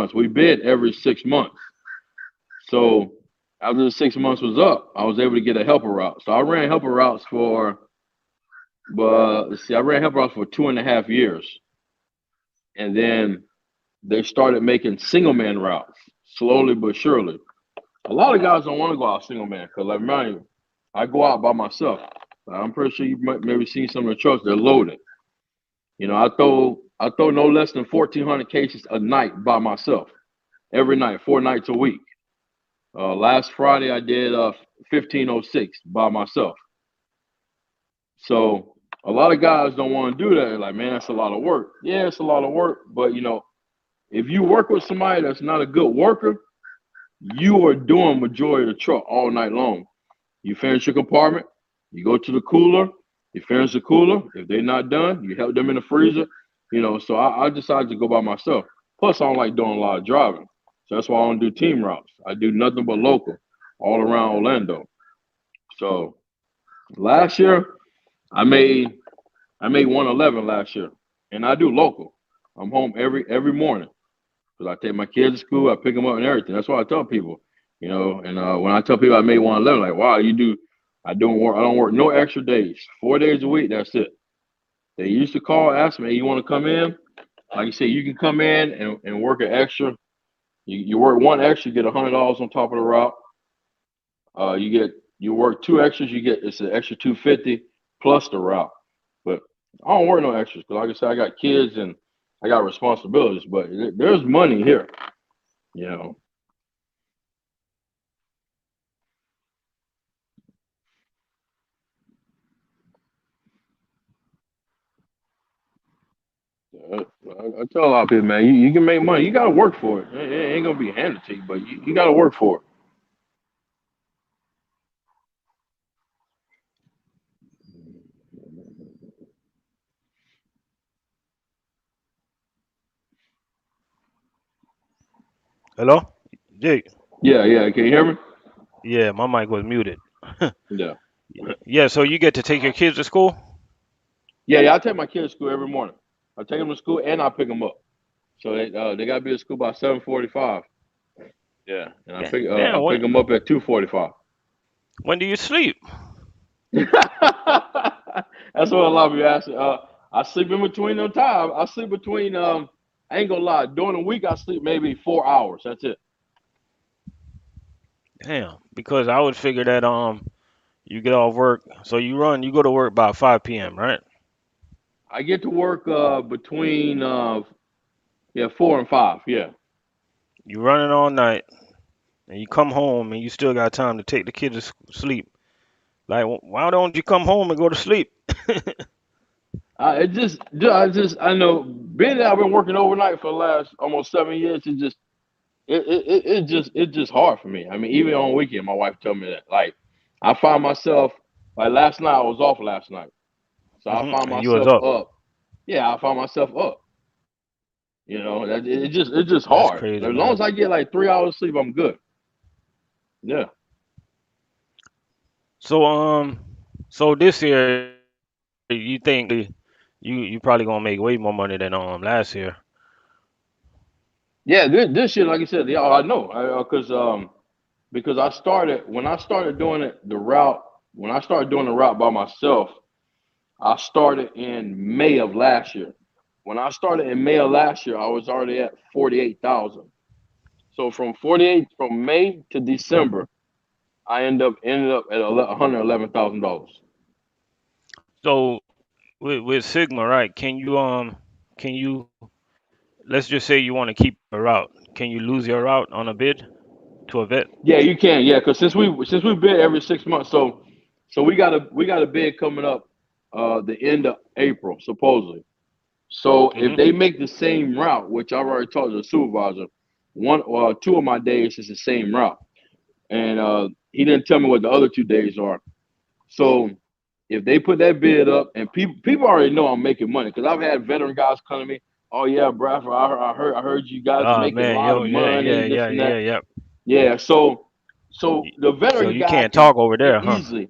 months. We bid every 6 months. So after the 6 months was up, I was able to get a helper route. So I ran helper routes for, but let's see, I ran helper routes for 2.5 years, and then they started making single man routes slowly but surely. A lot of guys don't want to go out single man because, like, mind, I go out by myself. I'm pretty sure you might maybe seen some of the trucks. They're loaded. I throw no less than 1,400 cases a night by myself every night, 4 nights a week. Last Friday I did 1,506 by myself. So a lot of guys don't want to do that. They're like, man, that's a lot of work. Yeah, it's a lot of work, but if you work with somebody that's not a good worker, you are doing majority of the truck all night long. You finish your compartment, you go to the cooler, you finish the cooler. If they're not done, you help them in the freezer. So I decided to go by myself. Plus, I don't like doing a lot of driving. So that's why I don't do team routes. I do nothing but local, all around Orlando. So last year, I made 111 last year, and I do local. I'm home every morning because I take my kids to school, I pick them up and everything. That's what I tell people, And when I tell people I made 111, like, wow, you do. I don't work no extra days. 4 days a week. That's it. They used to call, ask me, hey, you want to come in? Like you said, you can come in and work an extra. You work one extra, you get $100 on top of the route. You work two extras, it's an extra 250 plus the route. But I don't work no extras because, like I said, I got kids and I got responsibilities. But there's money here, you know. I tell a lot of people, man, you can make money. You got to work for it. It ain't gonna be handed to you, but you got to work for it. Hello? Jake. Yeah, yeah. Can you hear me? Yeah, my mic was muted. Yeah, Yeah, so you get to take your kids to school? yeah. I take my kids to school every morning. I take them to school and I pick them up. So they got to be at school by 7:45. Yeah, and I pick Damn, I pick them up at 2:45. when do you sleep? That's what a lot of you ask. I sleep in between them time. I sleep between I ain't gonna lie. During the week I sleep maybe 4 hours. That's it. Damn, because I would figure that you get off work, so you go to work by 5 p.m., right? I get to work between 4 and 5. Yeah. You running all night, and you come home and you still got time to take the kids to sleep. Like, why don't you come home and go to sleep? I know being that I've been working overnight for the last almost 7 years. It's just hard for me. I mean, even on weekend, my wife told me that. Like, I find myself like last night. I was off last night, so I found And you was myself up. up. Yeah, I found myself up. It's just That's hard. crazy, As long man. as I get like 3 hours sleep, I'm good. Yeah. So so this year you think you probably gonna make way more money than last year. Yeah, this year, like I said, yeah, I know, because I started doing the route when I started doing the route by myself. I started in May of last year. When I started in May of last year, I was already at 48,000. So from May to December, I ended up at $111,000. So with Sigma, right? Can you let's just say you want to keep a route. Can you lose your route on a bid to a vet? Yeah, you can. Yeah, because since we bid every 6 months, so we got a bid coming up the end of April supposedly. So if Hmm. they make the same route, which I've already told the supervisor, two of my days is the same route, and he didn't tell me what the other 2 days are. So if they put that bid up, and people already know I'm making money because I've had veteran guys come to me, oh yeah, Bradford, I heard you guys are making a Man, lot yo, of yeah, money, yeah, this yeah, and yeah, that. yeah. Yeah, so the So veteran you guy can't can talk over there, huh? easily,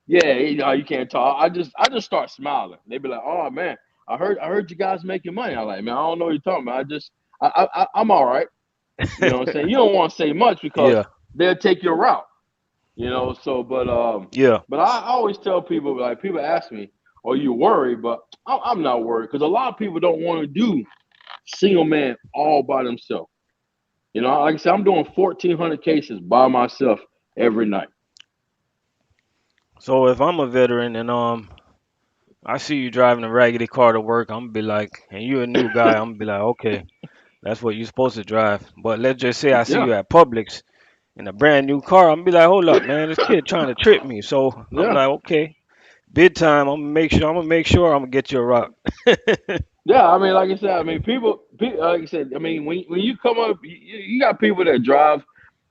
yeah, you can't talk. I just start smiling. They be like, oh man, I heard you guys making money. I'm like, man, I don't know what you're talking about. I'm all right. You know what I'm saying? You don't want to say much because Yeah, they'll take your route. So yeah. but I always tell people, like, people ask me, "Are you worried?" But I'm not worried because a lot of people don't want to do single man all by themselves. Like I said, I'm doing 1,400 cases by myself every night. So if I'm a veteran and I see you driving a raggedy car to work, I'm gonna be like, and you're a new guy, I'm gonna be like, okay, that's what you're supposed to drive. But let's just say I see Yeah, you at Publix in a brand new car, I'm gonna be like, hold up, man, this kid trying to trip me. So I'm yeah. like, okay, bid time. I'm gonna get you a rock. Yeah, I mean, like I said, I mean, like I said, I mean, when you come up, you got people that drive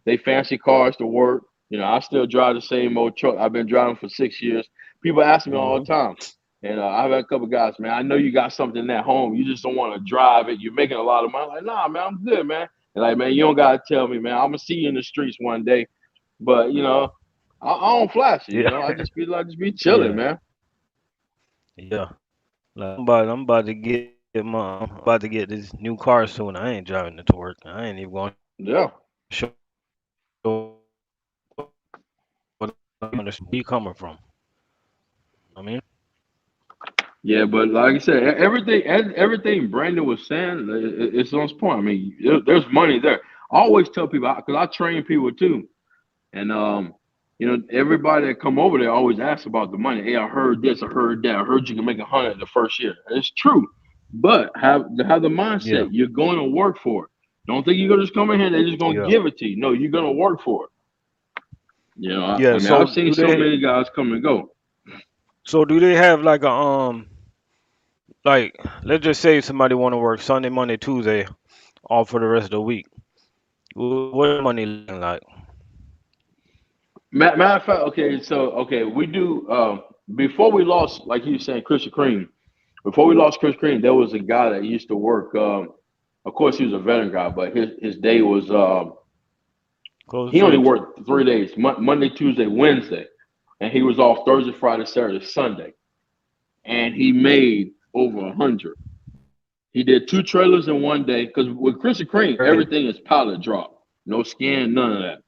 they fancy cars to work. I still drive the same old truck. I've been driving for 6 years. People ask me all the Hmm. time, and I've had a couple guys, man. I know you got something at home. You just don't want to drive it. You're making a lot of money. I'm like, nah, man, I'm good, man. And like, man, you don't gotta tell me, man. I'm gonna see you in the streets one day, but I don't flash it. Yeah, I just be chilling, yeah, man. yeah. Like I'm about to get this new car soon. I ain't driving it to work. I ain't even gonna show Yeah. where he coming from. I mean, Yeah, but like I said, everything Brandon was saying, it's on point. I mean, there's money there. I always tell people because I train people too, and everybody that come over there always asks about the money. Hey, I heard this, I heard that, I heard you can make 100 the first year. And it's true, but have the yeah, mindset you're going to work for it. Don't think you're gonna just come in here and they're just gonna yeah, give it to you. No, you're gonna work for it. I yeah. mean, I've seen so many guys come and go. So do they have like a like let's just say somebody want to work Sunday, Monday, Tuesday, all for the rest of the week. What is money looking like? Matter of fact, okay, so okay, we do. Before we lost, like you were saying, Christian Cream. Before we lost Chris Cream, there was a guy that used to work. Of course, he was a veteran guy, but his day was Close the he only fridge. worked 3 days: Monday, Tuesday, Wednesday, and he was off Thursday, Friday, Saturday, Sunday, and he made over 100. He did two trailers in one day because with Christian Cream, Per day. everything is pallet drop, no scan, none of that.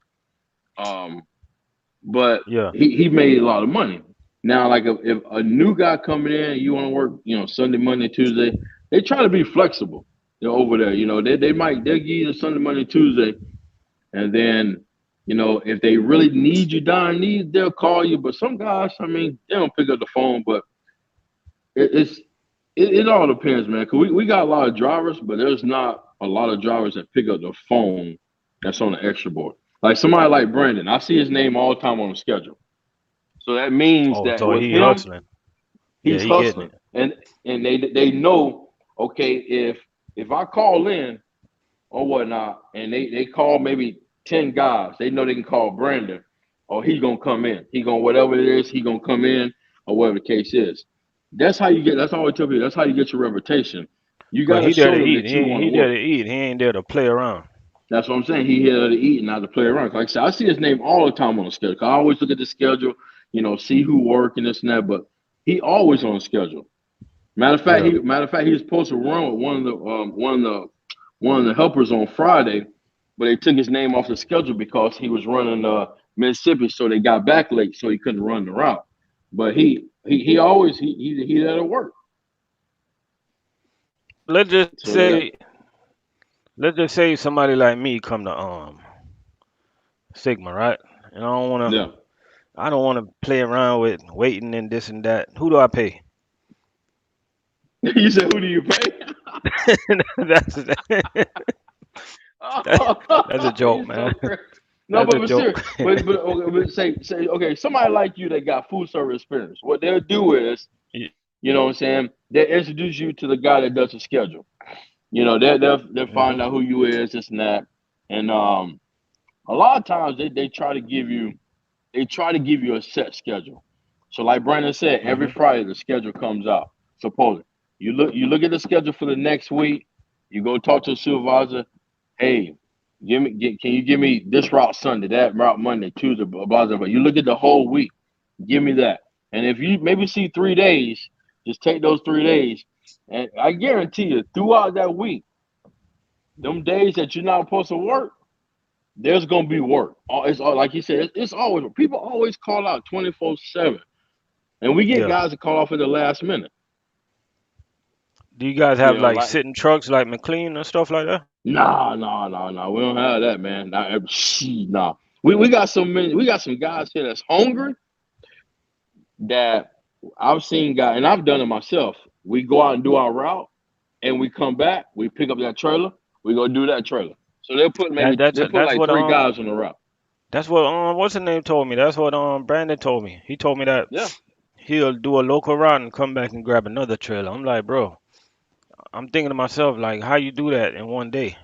But Yeah, he made a lot of money. Now, like if a new guy coming in, you want to work, Sunday, Monday, Tuesday, they try to be flexible. Over there, they'll give you the Sunday, Monday, Tuesday, and then if they really need you down need, they'll call you. But some guys, I mean, they don't pick up the phone. But it's it all depends, man. Cause we got a lot of drivers, but there's not a lot of drivers that pick up the phone that's on the extra board. Like somebody like Brandon, I see his name all the time on the schedule. So that means oh, that so with he him, hustling. Yeah, he's he getting hustling, it. and they know, okay, if I call in or whatnot, and they call maybe 10 guys, they know they can call Brandon, or he's gonna come in. He gonna whatever it is, he gonna come in, or whatever the case is. That's how you get. That's all I tell people. That's how you get your reputation. You Cause gotta he there to show them eat. that you want to He there work. to eat. He ain't there to play around. That's what I'm saying. He here to eat and not to play around. Like I said, I see his name all the time on the schedule. I always look at the schedule, see who work and this and that. But he always on the schedule. Yeah. Matter of fact, he was supposed to run with one of the helpers on Friday, but they took his name off the schedule because he was running Mississippi, so they got back late, so he couldn't run the route. But he always he let it work. Let's just So that say let's just say somebody like me come to Sigma, right? And yeah. I don't wanna play around with waiting and this and that. Who do I pay? You said who do you pay? that's that's a joke, He's man. so crazy. No, That's but a but joke. serious. But say okay, somebody like you that got food service experience. What they'll do is, Y- what I'm saying, they introduce you to the guy that does the schedule. They'll find Mhm. out who you is, this and that. And a lot of times they try to give you a set schedule. So like Brandon said, every Mhm. Friday the schedule comes out. Supposedly. You look at the schedule for the next week, you go talk to the supervisor, hey, can you give me this route Sunday, that route Monday, Tuesday, blah blah blah. But you look at the whole week, give me that. And if you maybe see 3 days, just take those 3 days. And I guarantee you, throughout that week, them days that you're not supposed to work, there's gonna be work. It's all like you said. It's always people always call out 24/7, and we get Yeah. guys that call off at the last minute. Do you guys You have know, like like sitting trucks like McLean and stuff like that? nah. We don't have that, man. Nah. We got some men, we got some guys here that's hungry that I've seen guys, and I've done it myself. We go out and do our route, and we come back. We pick up that trailer. We go do that trailer. So That that's they'll put that's like what three guys on the route. what's the name told me. That's what Brandon told me. He told me that Yeah. he'll do a local route and come back and grab another trailer. I'm like, bro, I'm thinking to myself like, how you do that in one day,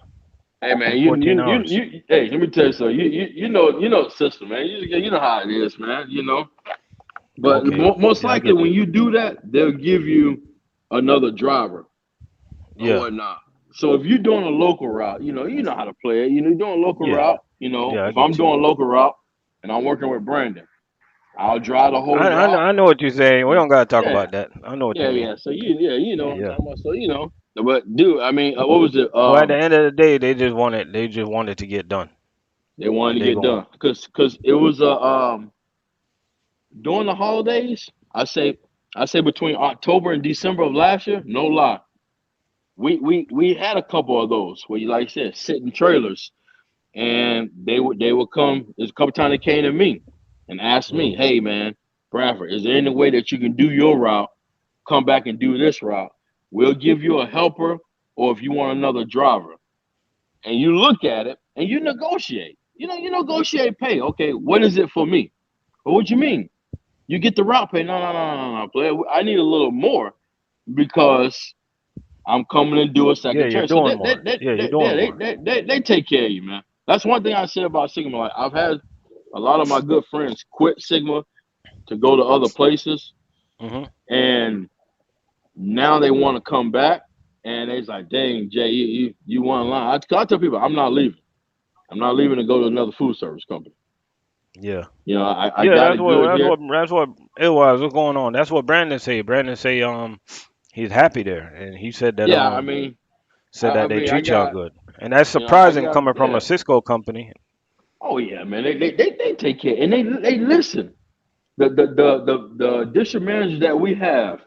Hey man, in 14 hours? hey, let me tell you something. You know the system, man. You know how it is, man. You know, but Okay. most Yeah, I likely get when you. you do that, they'll give you another driver or Yeah. whatnot. So if you're doing a local route, you know how to play it. You know, you're doing a local Yeah. route. You know, Yeah, I if I'm get you. doing a local route and I'm working with Brandon, I'll drive the whole route. I know what you're saying. We don't gotta talk Yeah, about that. I know what you mean. yeah. So you know what I'm Yeah. talking about. So you know, but dude, I mean, what was it? Well, at the end of the day, they just wanted to get done, They wanted and to they get gon' done because it was during the holidays. I say between October and December of last year. No lie, we had a couple of those where you like I said sitting trailers, and they would come. There's a couple times they came to me and asked me, Mhm. "Hey man, Bradford, is there any way that you can do your route? Come back and do this route. We'll give you a helper, or if you want another driver." And you look at it and you negotiate. You know, you negotiate pay. Okay, what is it for me? Well, what you mean? You get the route pay? No, player. I need a little more because I'm coming to do a Yeah, second you're trade. So doing more. Yeah, you're doing more. they take care of you, man. That's one thing I said about Sigma. Like I've had a lot of my good friends quit Sigma to go to other places, Mhm. and now they want to come back, and they's like, "Dang, Jay, you want line?" I tell people, I'm not leaving. I'm not leaving to go to another food service company. Yeah. You know, I Yeah, got it good here. that's what it was. What's going on? That's what Brandon said. Brandon say he's happy there, and he Yeah, said that I they mean, I treat y'all got, good, and that's I surprising got, coming from a yeah. Cisco company. Oh yeah, man. They take care and they listen. The district manager that we have,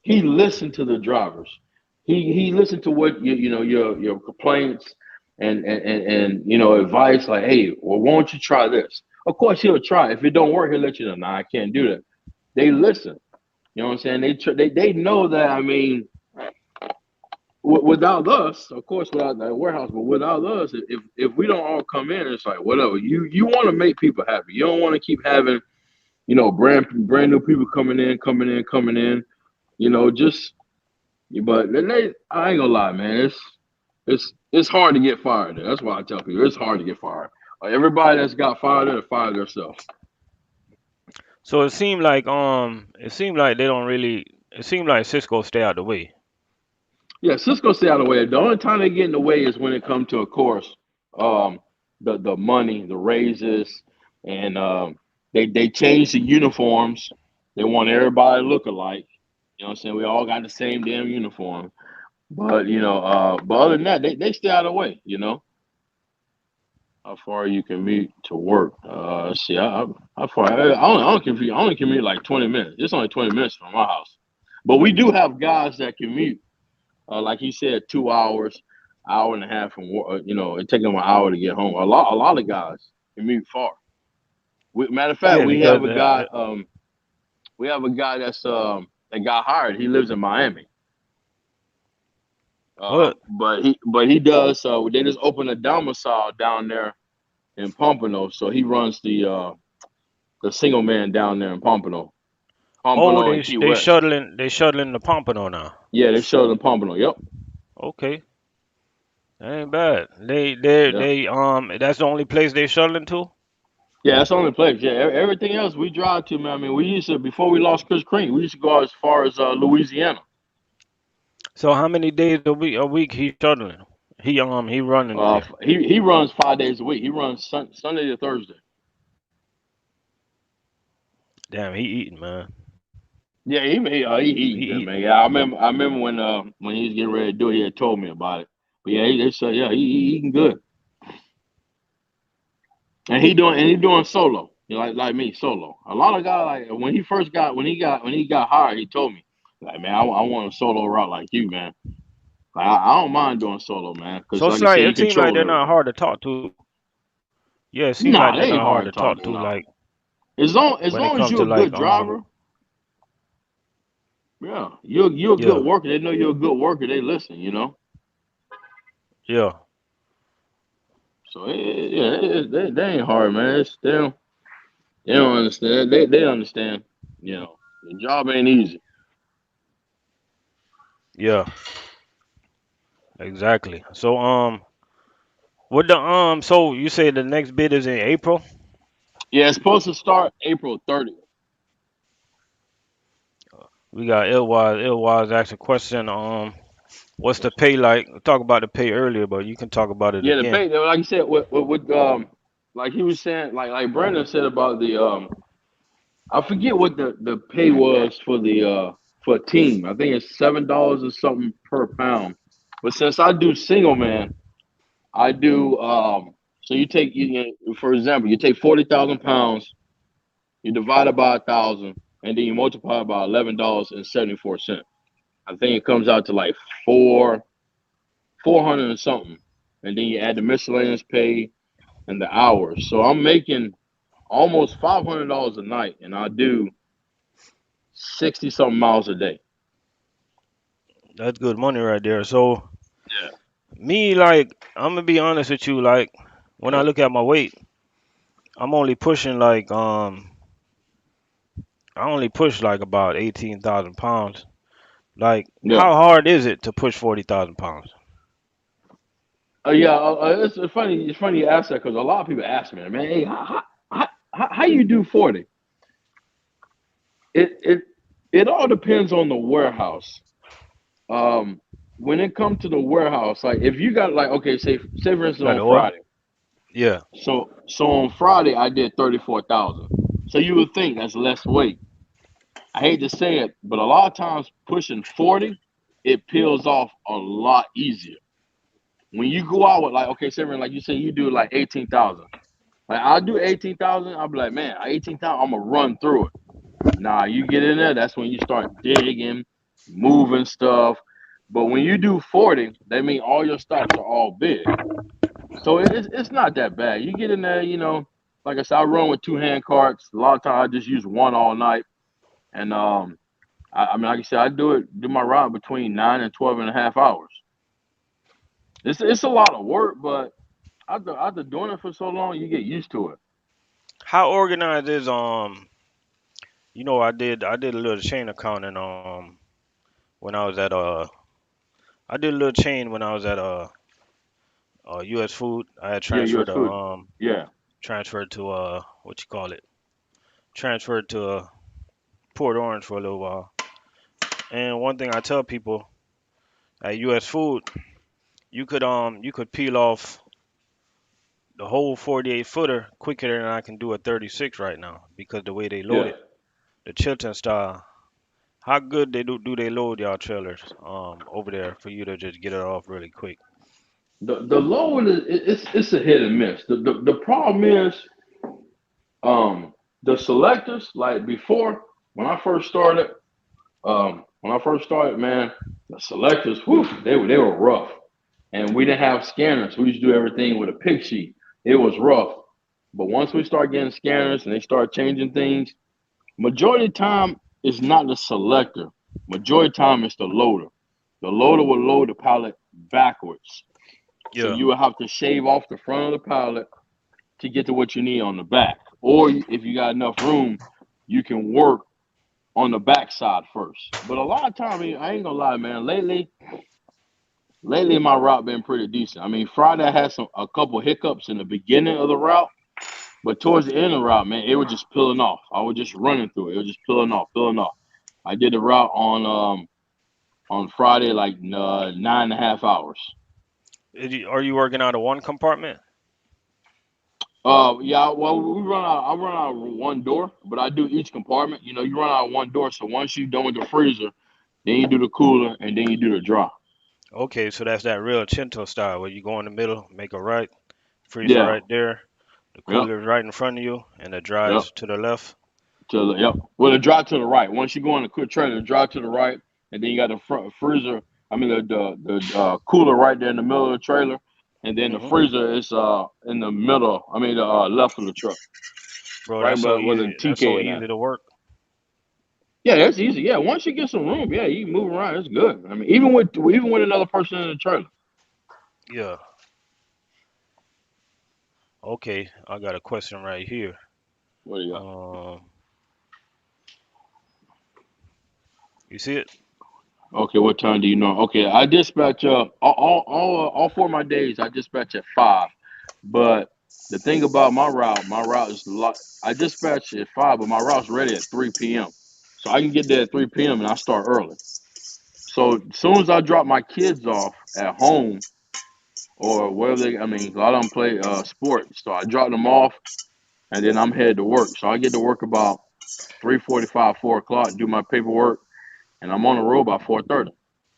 he listened to the drivers. He listened to what you know your complaints and you know advice like, hey, well, why don't you try this? Of course, he'll try. If it don't work, he'll let you know. Nah, I can't do that. They listen. You know what I'm saying? They know that. I mean, without us, of course, without the warehouse, but without us, if we don't all come in, it's like whatever. You want to make people happy. You don't want to keep having brand new people coming in. You know, just but then I ain't gonna lie, man. It's hard to get fired. That's why I tell people it's hard to get fired. Everybody that's got fired, they fired themselves. So it seemed like they don't really. It seemed like Cisco stay out the way. Yeah, Cisco stay out of the way. The only time they get in the way is when it comes to, of course, um, the money, the raises, and they change the uniforms. They want everybody to look alike. You know what I'm saying? We all got the same damn uniform. But but other than that, they stay out of the way. You know how far you can commute to work. See, how far? I only commute like 20 minutes. It's only 20 minutes from my house. But we do have guys that commute like he said, 2 hours, hour and a half from work. It take them an hour to get home. A lot of guys commute far. Matter of fact, Yeah, because we have a guy that got hired. He lives in Miami, what? but he does. They just opened a domicile down there in Pompano, so he runs the single man down there in Oh, Pompano and Key West. they shuttling the Pompano now. Yeah, they showed in Pompano. Yep. Okay, that ain't bad. Yeah. That's the only place they shuttling to. Yeah, that's the only place. Yeah, everything else we drive to, man. I mean, we used to before we lost Chris Cream, we used to go as far as Louisiana. So how many days a week he shuttling? He running there. He runs 5 days a week. He runs Sunday to Thursday. Damn, he eating, man. Yeah, he He eating good, eating. man. Yeah, I remember when he was getting ready to do it, he had told me about it. But yeah, they say yeah, he eating good, and he doing solo. You know, like me solo. A lot of guys like when he first got when he got hired, he told me like, man, I want a solo route like you, man. Like I don't mind doing solo, man, because So like it's you said, like you it seems like control they're not everything. hard to talk to. Yeah, it seems like Nah, they're they not ain't hard hard to to talk talk to. to. Nah, Like as long when as it comes you're to a good like driver, yeah, you're a good yeah, worker. They know you're a good worker. They listen, yeah, So yeah, they ain't hard, man. It's still they don't understand. They understand. The job ain't easy. yeah, exactly. So what the so you say the next bid is in April? Yeah, it's supposed to start April 30th. We got Ilwaz. Ilwaz asked a question. What's the pay like? We talked about the pay earlier, but you can talk about it Yeah, the again. pay, like you said, like he was saying, like Brandon said about the I forget what the pay was for a team. I think it's $7 or something per pound. But since I do single man, I do so for example, you take 40,000 pounds, you divide it by 1,000, and then you multiply it by $11.74. I think it comes out to like 400 and something, and then you add the miscellaneous pay and the hours. So I'm making almost $500 a night, and I do 60 something miles a day. That's good money right there. So Yeah. me, like, I'm gonna be honest with you. Like, when I look at my weight, I'm only pushing like I only push like about 18,000 pounds. Like, Yeah. how hard is it to push 40,000 pounds? Yeah. It's funny. It's funny you ask that because a lot of people ask me, man, hey, how you do 40? It it it all depends on the warehouse. Um, when it comes to the warehouse, like if you got like okay, say for instance Got on the oil? Friday. Yeah. So on Friday I did 34,000. So you would think that's less weight. I hate to say it, but a lot of times pushing 40, it peels off a lot easier. When you go out with like okay, say like you say you do like 18,000. Like I'll do 18,000. I'll be like, man, 18,000, I'm gonna run through it. Nah, you get in there, that's when you start digging, moving stuff. But when you do 40, that means all your stops are all big. So it's not that bad. You get in there, like I said, I run with two hand carts. A lot of times I just use one all night. And I mean, like I said, do my ride between 9 and 12 and a half hours. It's a lot of work, but after doing it for so long, you get used to it. How organized is I did a little chain accounting when I was at I did a little chain when I was at US Food. I had Yeah, transferred U.S. to food. Yeah, what you call it? Transferred to Port Orange for a little while. And one thing I tell people at US Food, you could peel off the whole 48 footer quicker than I can do a 36 right now because the way they load yeah. it, the Chilton style. How good they do they load y'all trailers over there for you to just get it off really quick? The load is it's a hit and miss. The problem is the selectors like before when I first started, man, the selectors, whew, they were rough, and we didn't have scanners. We used to do everything with a pick sheet. It was rough, but once we start getting scanners and they start changing things, majority of the time it's not the selector. Majority of the time it's the loader. The loader will load the pallet backwards. So Yeah. you will have to shave off the front of the pallet to get to what you need on the back. Or if you got enough room, you can work on the backside first. But a lot of time, I ain't gonna lie, man. Lately my route been pretty decent. I mean, Friday I had a couple hiccups in the beginning of the route, but towards the end of the route, man, it was just peeling off. I was just running through it. It was just peeling off, peeling off. I did the route on Friday like 9.5 hours. Are you working out of one compartment? Yeah, well, I run out of one door, but I do each compartment. You run out of one door, so once you're done with the freezer, then you do the cooler, and then you do the dry. Okay, so that's that real Chinto style where you go in the middle, make a right, freezer Yeah. right there, the Yep. cooler is right in front of you, and the dry Yep. is to the left. Yep. Well, the drive to the right. Once you go in the quick trailer, the drive to the right, and then you got the front freezer. I mean the cooler right there in the middle of the trailer, and then the Hmm. freezer is in the middle. I mean the left of the truck, Bro, right where the That's so TK and that. easy to work. Yeah, that's easy. Yeah, once you get some room, yeah, you can move around. It's good. I mean, even with another person in the trailer. Yeah. Okay, I got a question right here. What do you got? Um, you see it? Okay, what time do you know? Okay, I dispatch all 4 of my days. I dispatch at 5. But the thing about my route is a lot. I dispatch at 5, but my route's ready at 3 p.m. So I can get there at 3 p.m. and I start early. So as soon as I drop my kids off at home or wherever I mean, a lot of them play sports. So I drop them off and then I'm headed to work. So I get to work about 3:45, 4 o'clock, do my paperwork, and I'm on the road by 4:30.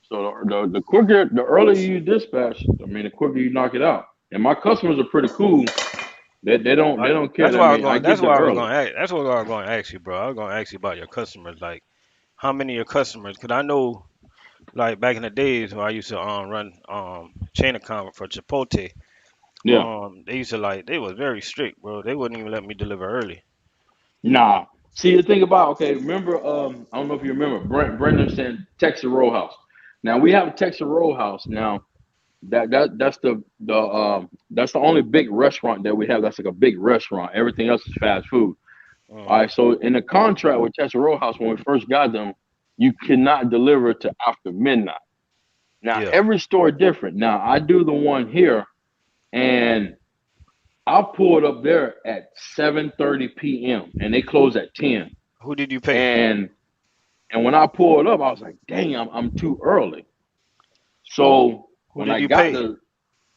So the quicker, the earlier you dispatch, I mean, the quicker you knock it out. And my customers are pretty cool. They don't care. That's I why I was mean, I going. That's get there why I was early. going. That's what I was going to ask you, bro. I was going to ask you about your customers. Like, how many of your customers? Because I know, like back in the days when I used to run chain account for Chipotle. Yeah. They used to like they was very strict, bro. They wouldn't even let me deliver early. Nah. See the thing about okay, remember I don't know if you remember Brendan saying Texas Roadhouse. Now we have a Texas Roadhouse now. That's the only big restaurant that we have. That's like a big restaurant. Everything else is fast food. All Hmm. right. So in the contract with Texas Roadhouse, when we first got them, you cannot deliver to after midnight. Now Yeah. every store different. Now I do the one here, and I pulled up there at 7:30 p.m. and they close at 10. Who did you pay? And and when I pulled up, I was like, dang, I'm too early. So Who when did I you got pay? the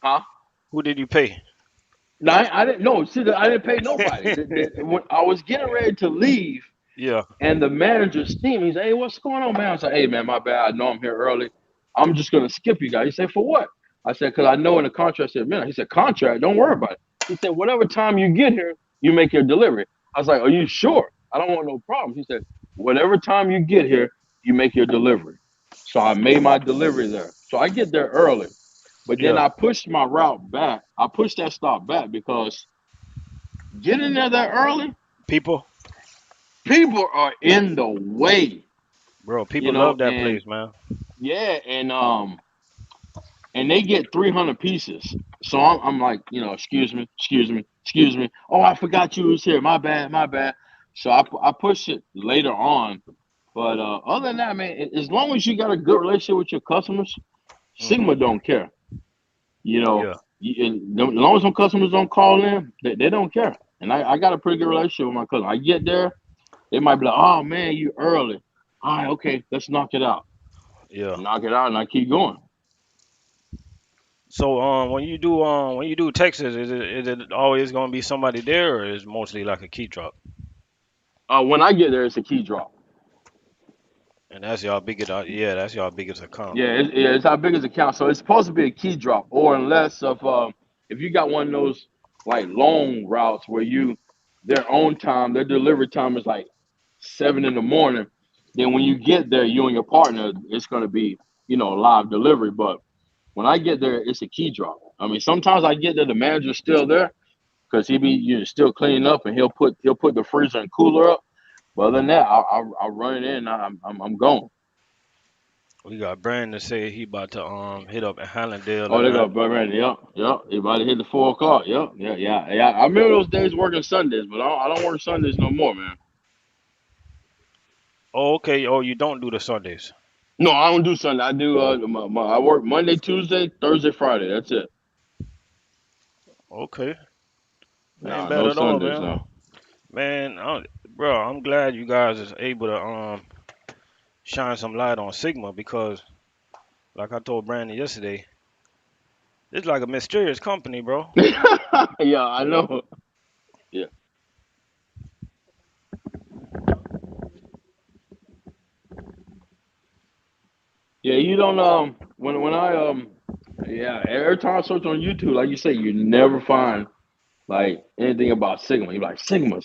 huh? Who did you pay? No, I didn't know. See, I didn't pay nobody. When I was getting ready to leave, Yeah. and the manager seen me. He said, "Hey, what's going on, man?" I said, "Hey, man, my bad. I know I'm here early. I'm just gonna skip you guys." He said, "For what?" I said, "Because I know in the contract." I said, "Man," he said, "Contract. Don't worry about it." He said, "Whatever time you get here, you make your delivery." I was like, "Are you sure? I don't want no problems." He said, "Whatever time you get here, you make your delivery." So I made my delivery there. So I get there early, but then Yeah. I pushed my route back. I pushed that stop back because getting there that early, People, people are in the way, bro. People love that and place, man. yeah, and they get 300 pieces. So I'm like, excuse me, excuse me, excuse me. Oh, I forgot you was here. My bad, my bad. So I push it later on. But other than that, man, as long as you got a good relationship with your customers, Hmm. Sigma don't care. You know, Yeah. as long as some customers don't call in, they don't care. And I got a pretty good relationship with my customers. I get there, they might be like, oh man, you early. All right, okay, let's knock it out. Yeah. Knock it out, and I keep going. So when you do Texas, is it always gonna be somebody there, or is it mostly like a key drop? When I get there, it's a key drop. And that's y'all biggest, yeah, that's y'all biggest account. Yeah, it's our biggest account. So it's supposed to be a key drop, or unless if you got one of those like long routes where their own time, their delivery time is like 7 in the morning. Then when you get there, you and your partner, it's gonna be live delivery. But when I get there, it's a key drop. I mean, sometimes I get there, the manager's still there because he be still cleaning up, and he'll put the freezer and cooler up. But other than that, I'll run it in. And I'm gone. We got Brandon say he about to hit up Hallandale Oh, they tonight. got Brandon. Yep, yep. Everybody hit the 4 o'clock. Yep, yeah, yeah, yeah. I remember those days working Sundays, but I don't work Sundays no more, man. Oh, okay. Oh, you don't do the Sundays. No, I don't do Sunday. I do. I work Monday, Tuesday, Thursday, Friday. That's it. Okay, ain't No, bad no at all, Sundays. man. No. Man, bro, I'm glad you guys is able to shine some light on Sigma because, like I told Brandon yesterday, it's like a mysterious company, bro. Yeah, I know. Yeah, yeah. You don't. when I yeah, every time I search on YouTube, like you say, you never find like anything about Sigma. You're like Sigma.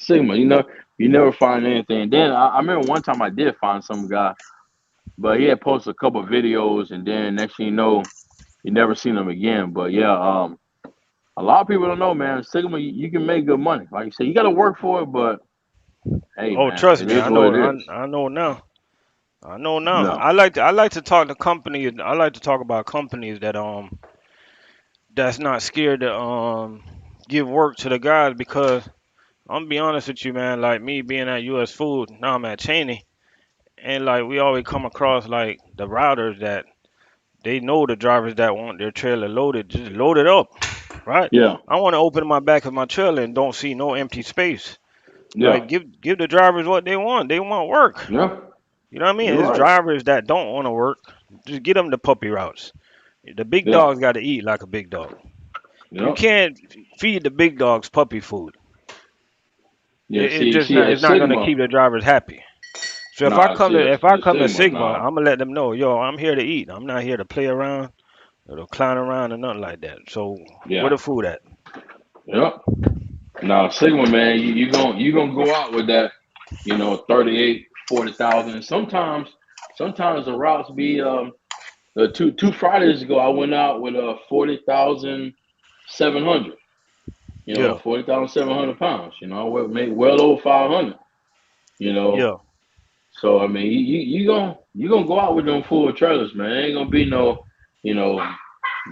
You never find anything. Then I remember one time I did find some guy, but he had posted a couple of videos, and then next thing you know, you never seen him again. But yeah, a lot of people don't know, man. Sigma, you can make good money. Like you say, you got to work for it, but hey, Oh, man, trust it me, is I what know. it is. I know now. I know now. No, I like to talk to companies. I like to talk about companies that's not scared to give work to the guys because I'm gonna be honest with you, man. Like me being at U.S. Food, now I'm at Cheney, and like we always come across like the routers that they know the drivers that want their trailer loaded, just load it up, right? yeah, I want to open my back of my trailer and don't see no empty space. yeah, Like give the drivers what they want. They want work. yeah. You know what I mean? You're It's right. drivers that don't want to work. Just get them the puppy routes. The big Yeah, dogs got to eat like a big dog. You yeah, can't feed the big dogs puppy food. yeah. It's just See, not. at It's not gonna Sigma, keep the drivers happy. So nah, see, if I at come to Sigma, Sigma, nah, I'm gonna let them know, yo, I'm here to eat. I'm not here to play around or to clown around or nothing like that. So where yeah, the food at? yeah. Nah, Sigma, man, you gonna go out with that, 38, 40,000. Sometimes the routes be two Fridays ago I went out with 40,700. Yeah, 40,700 pounds. I would make well over 500. You know, yeah. so I mean, you gonna go out with them full trailers, man. It ain't gonna be no, you know,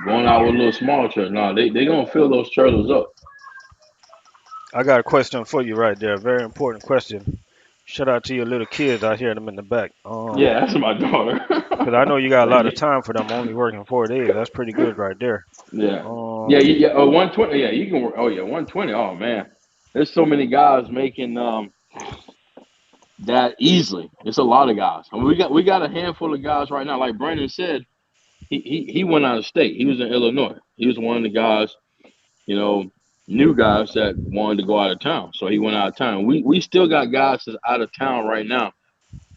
going out with a little small trailer. No, they gonna fill those trailers up. I got a question for you right there. Very important question. Shout out to your little kids. I hear them in the back. Yeah, that's my daughter. Cause I know you got a lot of Like, time for them. Only working 4 days. That's pretty good right there. yeah, yeah, Um, yeah. 120. Yeah, you can work. Oh yeah, 120. Oh man, there's so many guys making that easily. It's a lot of guys. I mean, we got a handful of guys right now. Like Brandon said, he went out of state. He was in Illinois. He was one of the guys, you know, new guys that wanted to go out of town. So he went out of town. We still got guys that's out of town right now.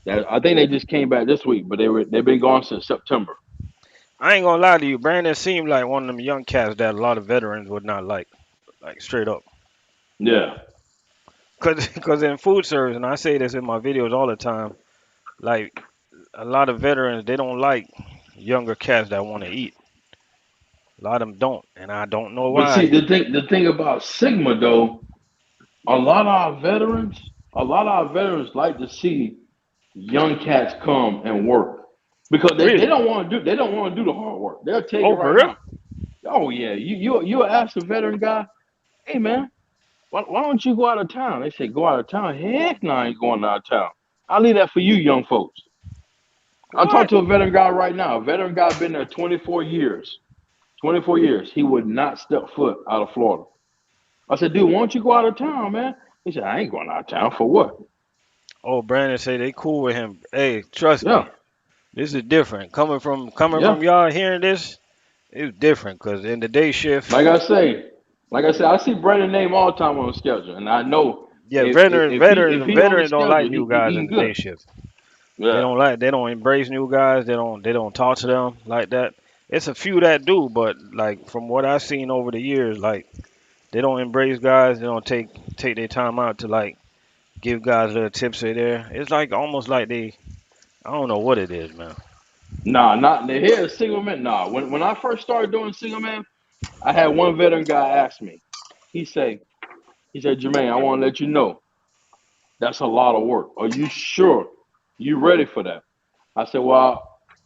That I think they just came back this week, but they've been gone since September. I ain't gonna lie to you. Brandon seemed like one of them young cats that a lot of veterans would not like straight up. Yeah. Cause in food service, and I say this in my videos all the time, like a lot of veterans, they don't like younger cats that want to eat. A lot of them don't, and I don't know But see, why. the thing about Sigma though, a lot of our veterans like to see young cats come and work because they Really? don't want to do they don't want to do the hard work. They'll tell you Oh, for right real? now. Oh yeah, you ask a veteran guy, hey man, why don't you go out of town? They say go out of town. Heck no, I ain't going out of town. I'll leave that for you, young folks. I'm talking What? to a veteran guy right now. A veteran guy been there 24 years. 24 years. He would not step foot out of Florida. I said, dude, why don't you go out of town, man? He said, I ain't going out of town for what? Oh, Brandon say they cool with him. Hey, trust Yeah, me, this is different. Coming from yeah. y'all hearing this, it's different. Cause in the day shift, Like I say, I see Brandon name all the time on the schedule, and I know yeah, if he on the veterans don't like schedule, he, new he guys in eating the day good. shift. Yeah. They don't embrace new guys. They don't talk to them like that. It's a few that do, but like from what I've seen over the years, like they don't embrace guys. They don't take their time out to like give guys little tips here there. It's like almost like I don't know what it is, man. Nah, not here. Single man. Nah. When I first started doing single man, I had one veteran guy ask me. He say, Jermaine, I want to let you know that's a lot of work. Are you sure you ready for that? I said, well,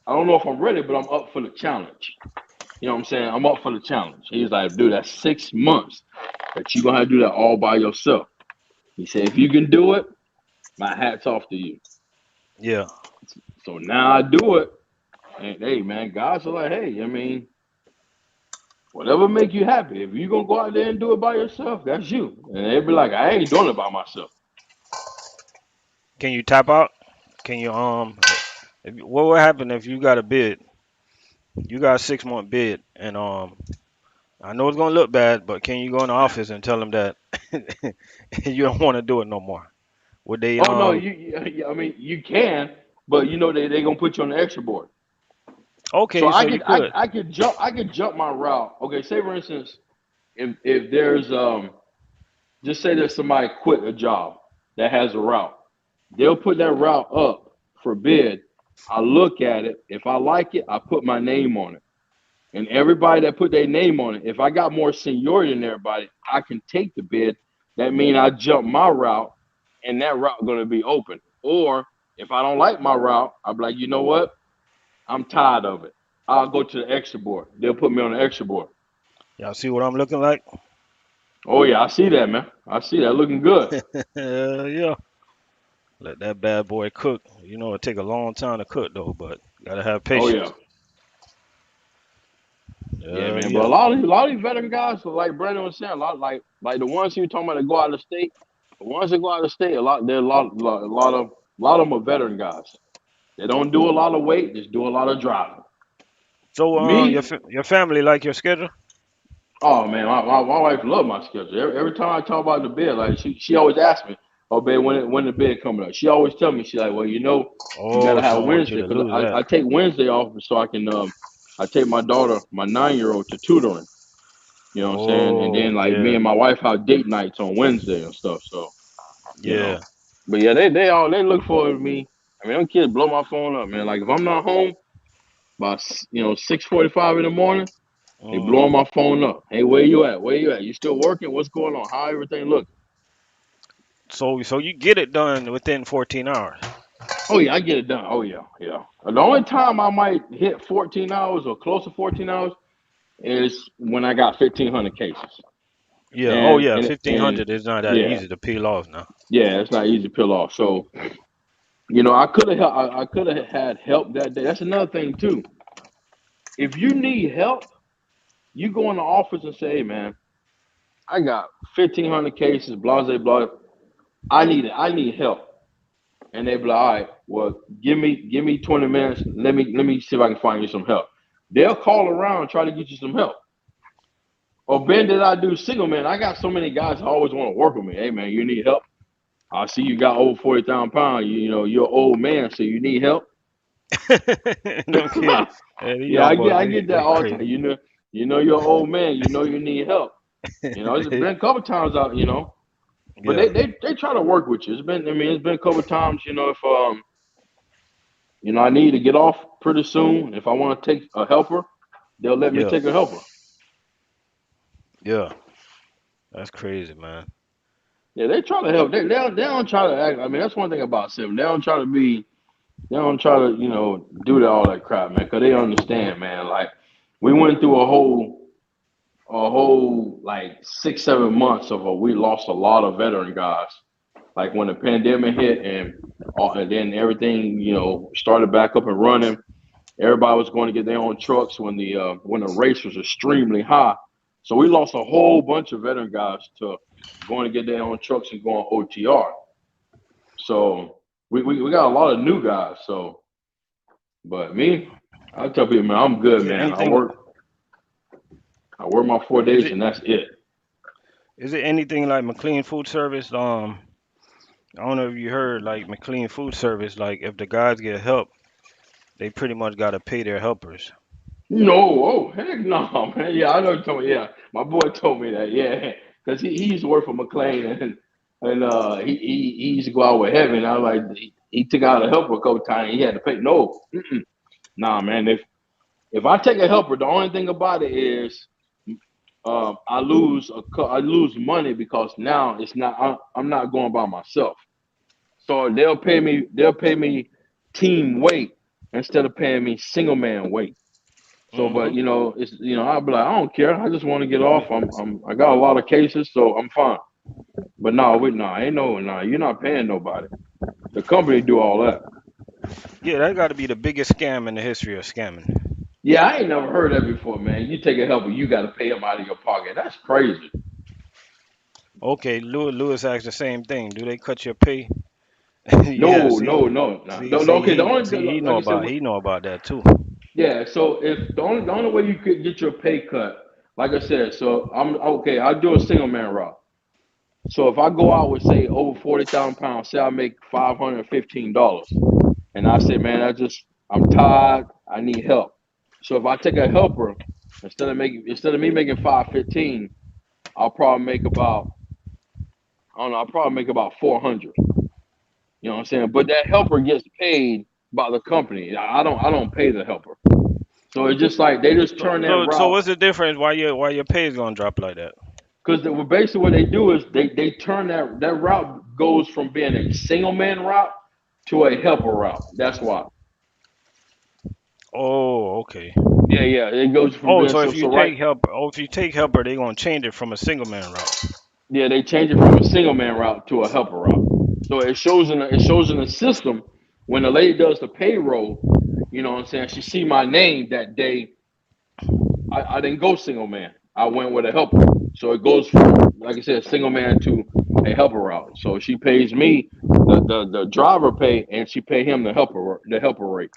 I don't know if I'm ready, but I'm up for the challenge. You know what I'm saying? I'm up for the challenge. He was like, dude, that's 6 months that you're gonna have to do that all by yourself. He said, if you can do it, my hat's off to you. Yeah. So now I do it. And hey man, guys are like, hey, I mean, whatever make you happy. If you gonna go out there and do it by yourself, that's you. And they be like, I ain't doing it by myself. Can you tap out? Can you what would happen if you got a bid? You got a 6 month bid, and I know it's gonna look bad, but can you go in the office and tell them that you don't want to do it no more? Would they Oh no, I mean you can, but they gonna put you on the extra board. Okay, So so you could. I could jump my route. Okay, say for instance, if there's just say there's somebody quit a job that has a route. They'll put that route up for bid. I look at it. If I like it, I put my name on it. And everybody that put their name on it, if I got more seniority than everybody, I can take the bid. That means I jump my route, and that route going to be open. Or if I don't like my route, I'll be like, you know what? I'm tired of it. I'll go to the extra board. They'll put me on the extra board. Y'all see what I'm looking like? Oh yeah, I see that, man. I see that looking good. Yeah. Let that bad boy cook. You know, it take a long time to cook though, but gotta have Oh yeah. patience. Yeah, man. But Yeah. a lot of these veteran guys, so like Brandon was saying, a lot like the ones you talking about that go out of state, the ones that go out of state, a lot there a lot of them are veteran guys. They don't do a lot of weight, just do a lot of driving. So, Me, your family like your schedule? oh man, my wife love my schedule. Every time I talk about the bed, like she always asks me, "Oh, babe, when the bed coming up?" She always tell me, she like, "Well, you know, you Oh, gotta she have don't want you Wednesday to because lose that. I take Wednesday off so I can I take my daughter, my 9 year old, to tutoring. You know what I'm saying? And then Oh, like me yeah, and my wife have date nights on Wednesday and stuff. So you know, yeah. but yeah, they look forward to me. I mean, them kids blow my phone up, man. Like if I'm not home by 6:45 in the morning, they Hmm. blowing my phone up. Hey, where you at? Where you at? You still working? What's going on? How everything look? So you get it done within 14 hours. Oh yeah, I get it done. Oh yeah, yeah. The only time I might hit 14 hours or close to 14 hours is when I got 1,500 cases. Yeah. Oh, And yeah. and and 1500 is not that yeah, easy to peel off now. yeah, it's not easy to peel off. So I could have I could have had help that day. That's another thing too. If you need help, you go in the office and say, "Hey, man, I got 1,500 cases, blah blah blah. I need it. I need help." And they be like, "All right, well, give me 20 minutes. Let me see if I can find you some help." They'll call around and try to get you some help. Or Ben, did I do single man? I got so many guys that always want to work with me. Hey man, you need help? I see you got over 40,000 pounds. You know, you're an old man, so you need help. Them kids, these Yeah, young boys, I get that they all the time. crazy. You know you're an old man. You know you need help. It's been a couple times out. But Yeah, they try to work with you. It's been a couple times. If I need to get off pretty soon. If I want to take a helper, they'll let me yeah, take a helper. yeah. That's crazy, man. Yeah, they try to help. They don't try to act. I mean, that's one thing about Seven. They don't try to be. They don't try to do all that crap, man. Because they understand, man. Like we went through a whole like 6 7 months of we lost a lot of veteran guys. Like when the pandemic hit and then everything started back up and running. Everybody was going to get their own trucks when the race was extremely high. So we lost a whole bunch of veteran guys to going to get their own trucks and going OTR. So we got a lot of new guys. So, but me, I tell people, man, I'm good, Is it man. anything? I work my four Is days it and that's it. is it anything like McLean Food Service? I don't know if you heard like McLean Food Service. Like if the guys get help, they pretty much gotta pay their helpers. No, oh heck no, man. Yeah, I know you told me. Yeah, my boy told me that. Yeah, because he used to work for McLean and he used to go out with Heaven. I was like, he took out a helper a couple times. He had to pay. No, nah, man. If I take a helper, the only thing about it is I lose money because now it's not I'm not going by myself. So they'll pay me team weight instead of paying me single man weight. So, but Hmm. it's I'll be like, I don't care. I just want to get off. I got a lot of cases, so I'm fine. But no, ain't no. You're not paying nobody. The company do all that. Yeah, that got to be the biggest scam in the history of scamming. Yeah, I ain't never heard that before, man. You take a helper, you got to pay them out of your pocket. That's crazy. Okay, Lewis asked the same thing. Do they cut your pay? Yeah, No, see, no, no, no. see, see, Okay, the only he know like I said, about that too. yeah. So if the only way you could get your pay cut, like I said, so I'm okay. I do a single man route. So if I go out with say over 40,000 pounds, say I make $515, and I say, man, I'm tired. I need help. So if I take a helper, instead of me making 515, I'll probably make about I don't know, I'll probably make about 400. You know what I'm saying? But that helper gets paid by the company. I don't pay the helper. So it's just like they just turn that So route what's the difference? Why your pay is gonna drop like that? because basically what they do is they turn that route goes from being a single man route to a helper route. That's why. Oh, okay. Yeah. It goes from Oh, being so so if you so right. take helper, they gonna change it from a single man route. Yeah, they change it from a single man route to a helper route. So it shows in the system when the lady does the payroll. You know what I'm saying? She see my name that day. I didn't go single man. I went with a helper. So it goes from, like I said, single man to a helper route. So she pays me the driver pay, and she pay him the helper rate.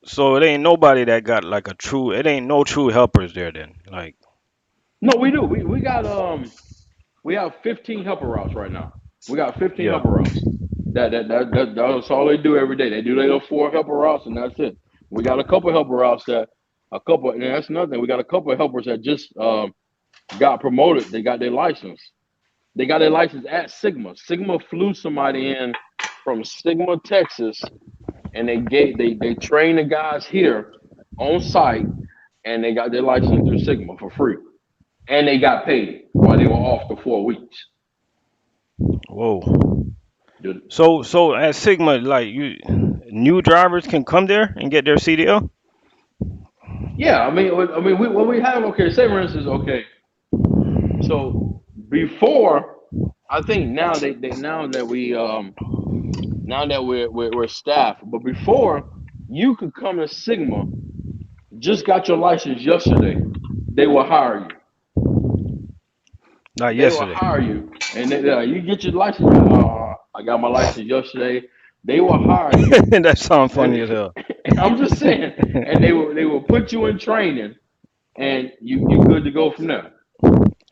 So it ain't nobody that got like a true. It ain't no true helpers there then. Like, No, we do. We have 15 helper routes right now. We got 15 yeah. helper routes. That's all they do every day. They do their little 4 helper routes, and that's it. We got a couple helper routes and that's another thing. We got a couple of helpers that just got promoted. They got their license. They got their license at Sygma. Sygma flew somebody in from Sygma, Texas, and they trained the guys here on site, and they got their license through Sygma for free, and they got paid while they were off the 4 weeks. Whoa. Dude. So at Sigma, like new drivers can come there and get their CDL. Yeah, what we have. Okay, say for instance, okay, so before, I think now that we're staff, but before you could come to Sigma, just got your license yesterday, they will hire you. Not They will yesterday. hire you, and you get your license. You're like, oh, I got my license yesterday. They will hire you, That sounds and funny as hell. I'm just saying, and they will put you in training, and you good to go from there.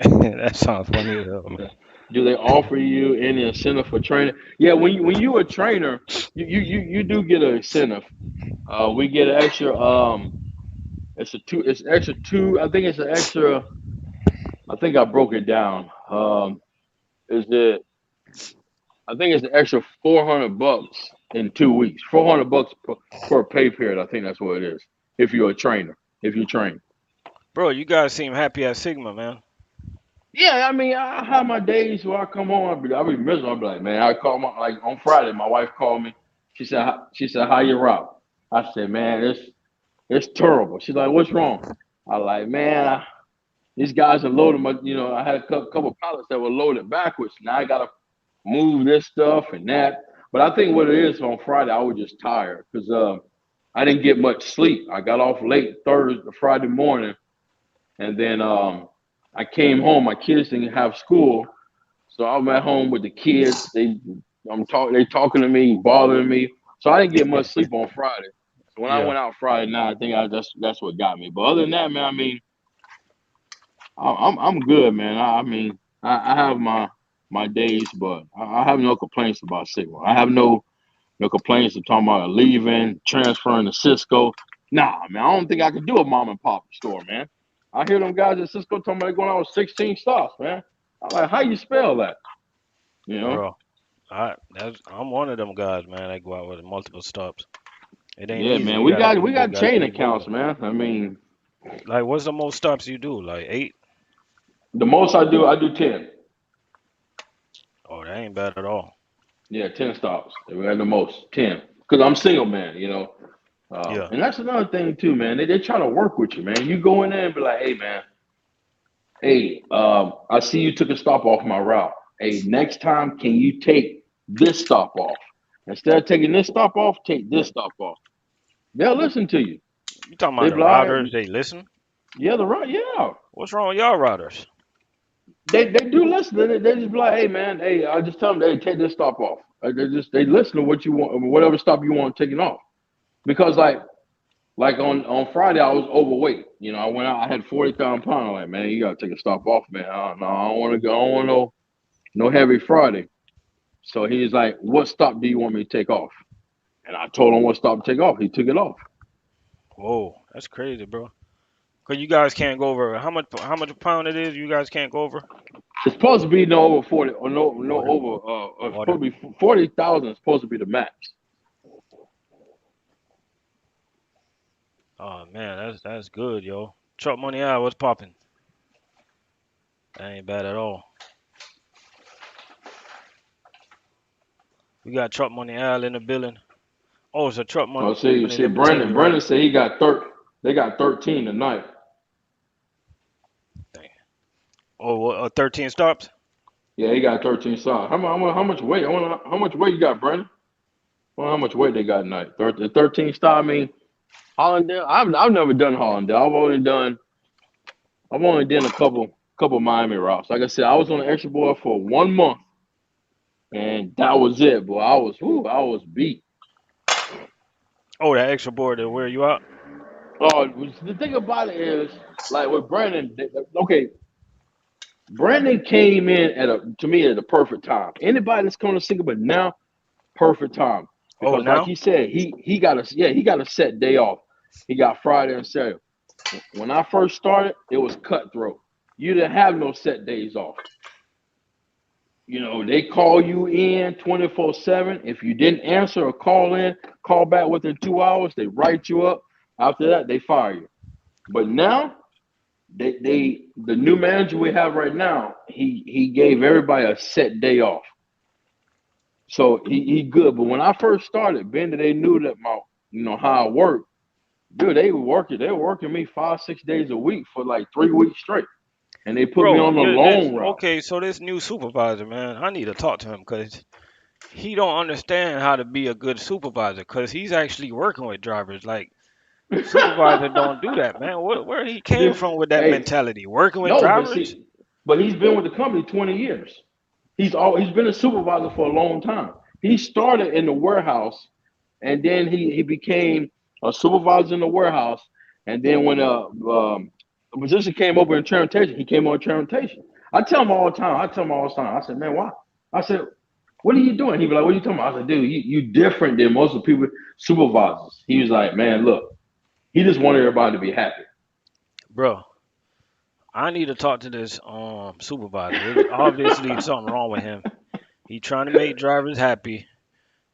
That sounds funny as hell, man. Do they offer you any incentive for training? Yeah, when you a trainer, you do get an incentive. We get an extra. It's extra two. I think it's an extra. I think I broke it down. Is it? I think it's an extra $400 in 2 weeks. $400 per pay period. I think that's what it is. If you're a trainer, if you train. Bro, you guys seem happy at Sigma, man. Yeah, I have my days where I come home. I'll be miserable. I'll be like, man, I call my like on Friday. My wife called me. She said, how you route? I said, man, it's terrible. She's like, what's wrong? I like, man, these guys are loading my. I had a couple pallets that were loaded backwards. Now I gotta move this stuff and that. But I think what it is on Friday, I was just tired because I didn't get much sleep. I got off late Friday morning, and then I came home. My kids didn't have school, so I'm at home with the kids. They talking to me, bothering me. So I didn't get much sleep on Friday. So when I Yeah. went out Friday night, I think that's what got me. But other than that, man, I'm good, man. I have my days, but I have no complaints about Sigma. I have no complaints of talking about leaving, transferring to Cisco. Nah, man, I don't think I could do a mom and pop store, man. I hear them guys at Cisco talking about they going out with 16 stops, man. I'm like, how you spell that? You know? Bro, I'm one of them guys, man. I go out with multiple stops. It ain't Yeah, easy. man. You We gotta got you we just got gotta chain keep accounts, moving. man. Like, what's the most stops you do? Like 8? The most I do 10. Oh, that ain't bad at all. Yeah, 10 stops. We got the most 10. Because I'm single, man. Yeah. And that's another thing too, man. They try to work with you, man. You go in there and be like, hey, man, hey, I see you took a stop off my route. Hey, next time, can you take this stop off? Instead of taking this stop off, take this stop off. They'll listen to you. You talking about They the be like, all routers? right, They listen. yeah, the right, yeah. What's wrong with y'all routers? They do listen. They just be like, hey, man, hey, I just tell them, hey, take this stop off. They listen to what you want, whatever stop you want taken off. Because like on Friday, I was overweight. I went out. I had 40,000 pounds. I'm like, man, you gotta take a stop off, man. No, I don't want to go. I don't want no heavy Friday. So he's like, what stop do you want me to take off? And I told him what stop to take off. He took it off. Whoa, That's crazy, bro. Cause you guys can't go over how much a pound it is. You guys can't go over It's supposed to be no over 40 or no water, over. It's water. supposed to be 40,000. Is supposed to be the max. Oh man, that's good, yo. Truck money out. What's popping? That ain't bad at all. We got truck money out in the building. Oh, it's a truck Oh, money. see, Let me tell Brandon. you right. Brandon said he got They got 13 tonight. Dang. Oh, 13 stops. Yeah, he got 13 solid. How much weight? I want how much weight you got, Brandon? I wonder how much weight they got tonight. 13 star. I mean, Hollandale. I've never done Hollandale. I've only done a couple Miami routes. Like I said, I was on the extra board for 1 month, and that was it. Boy, I was beat. Oh, that extra board to wear you out. Oh, the thing about it is, like with Brandon, okay, Brandon came in to me at the perfect time. Anybody that's coming to Singapore now, perfect time. Oh, Because like now. he said, he got a set day off. He got Friday and Saturday. When I first started, it was cutthroat. You didn't have no set days off. You know, they call you in 24/7. If you didn't answer or call back within 2 hours, they write you up. After that, they fire you. But now, the new manager we have right now, he gave everybody a set day off. So he good. But when I first started, being that they knew that how I work, dude, they were working me 5, 6 days a week for like 3 weeks straight. And they put me Bro, on the yeah, this long route. okay. So this new supervisor, man, I need to talk to him because he don't understand how to be a good supervisor. Because he's actually working with drivers. Like supervisor don't do that, man. Where he came from with that Hey, mentality? Working with no, drivers? but he's been with the company 20 years. He's been a supervisor for a long time. He started in the warehouse, and then he became a supervisor in the warehouse. And then when a position came open in transportation, he came on transportation. I tell him all the time. I said, man, why? I said, what are you doing? He be like, what are you talking about? I said, dude, you different than most of the people supervisors. He was like, man, look, he just wanted everybody to be happy. Bro, I need to talk to this supervisor. There's obviously something wrong with him. He trying to make drivers happy.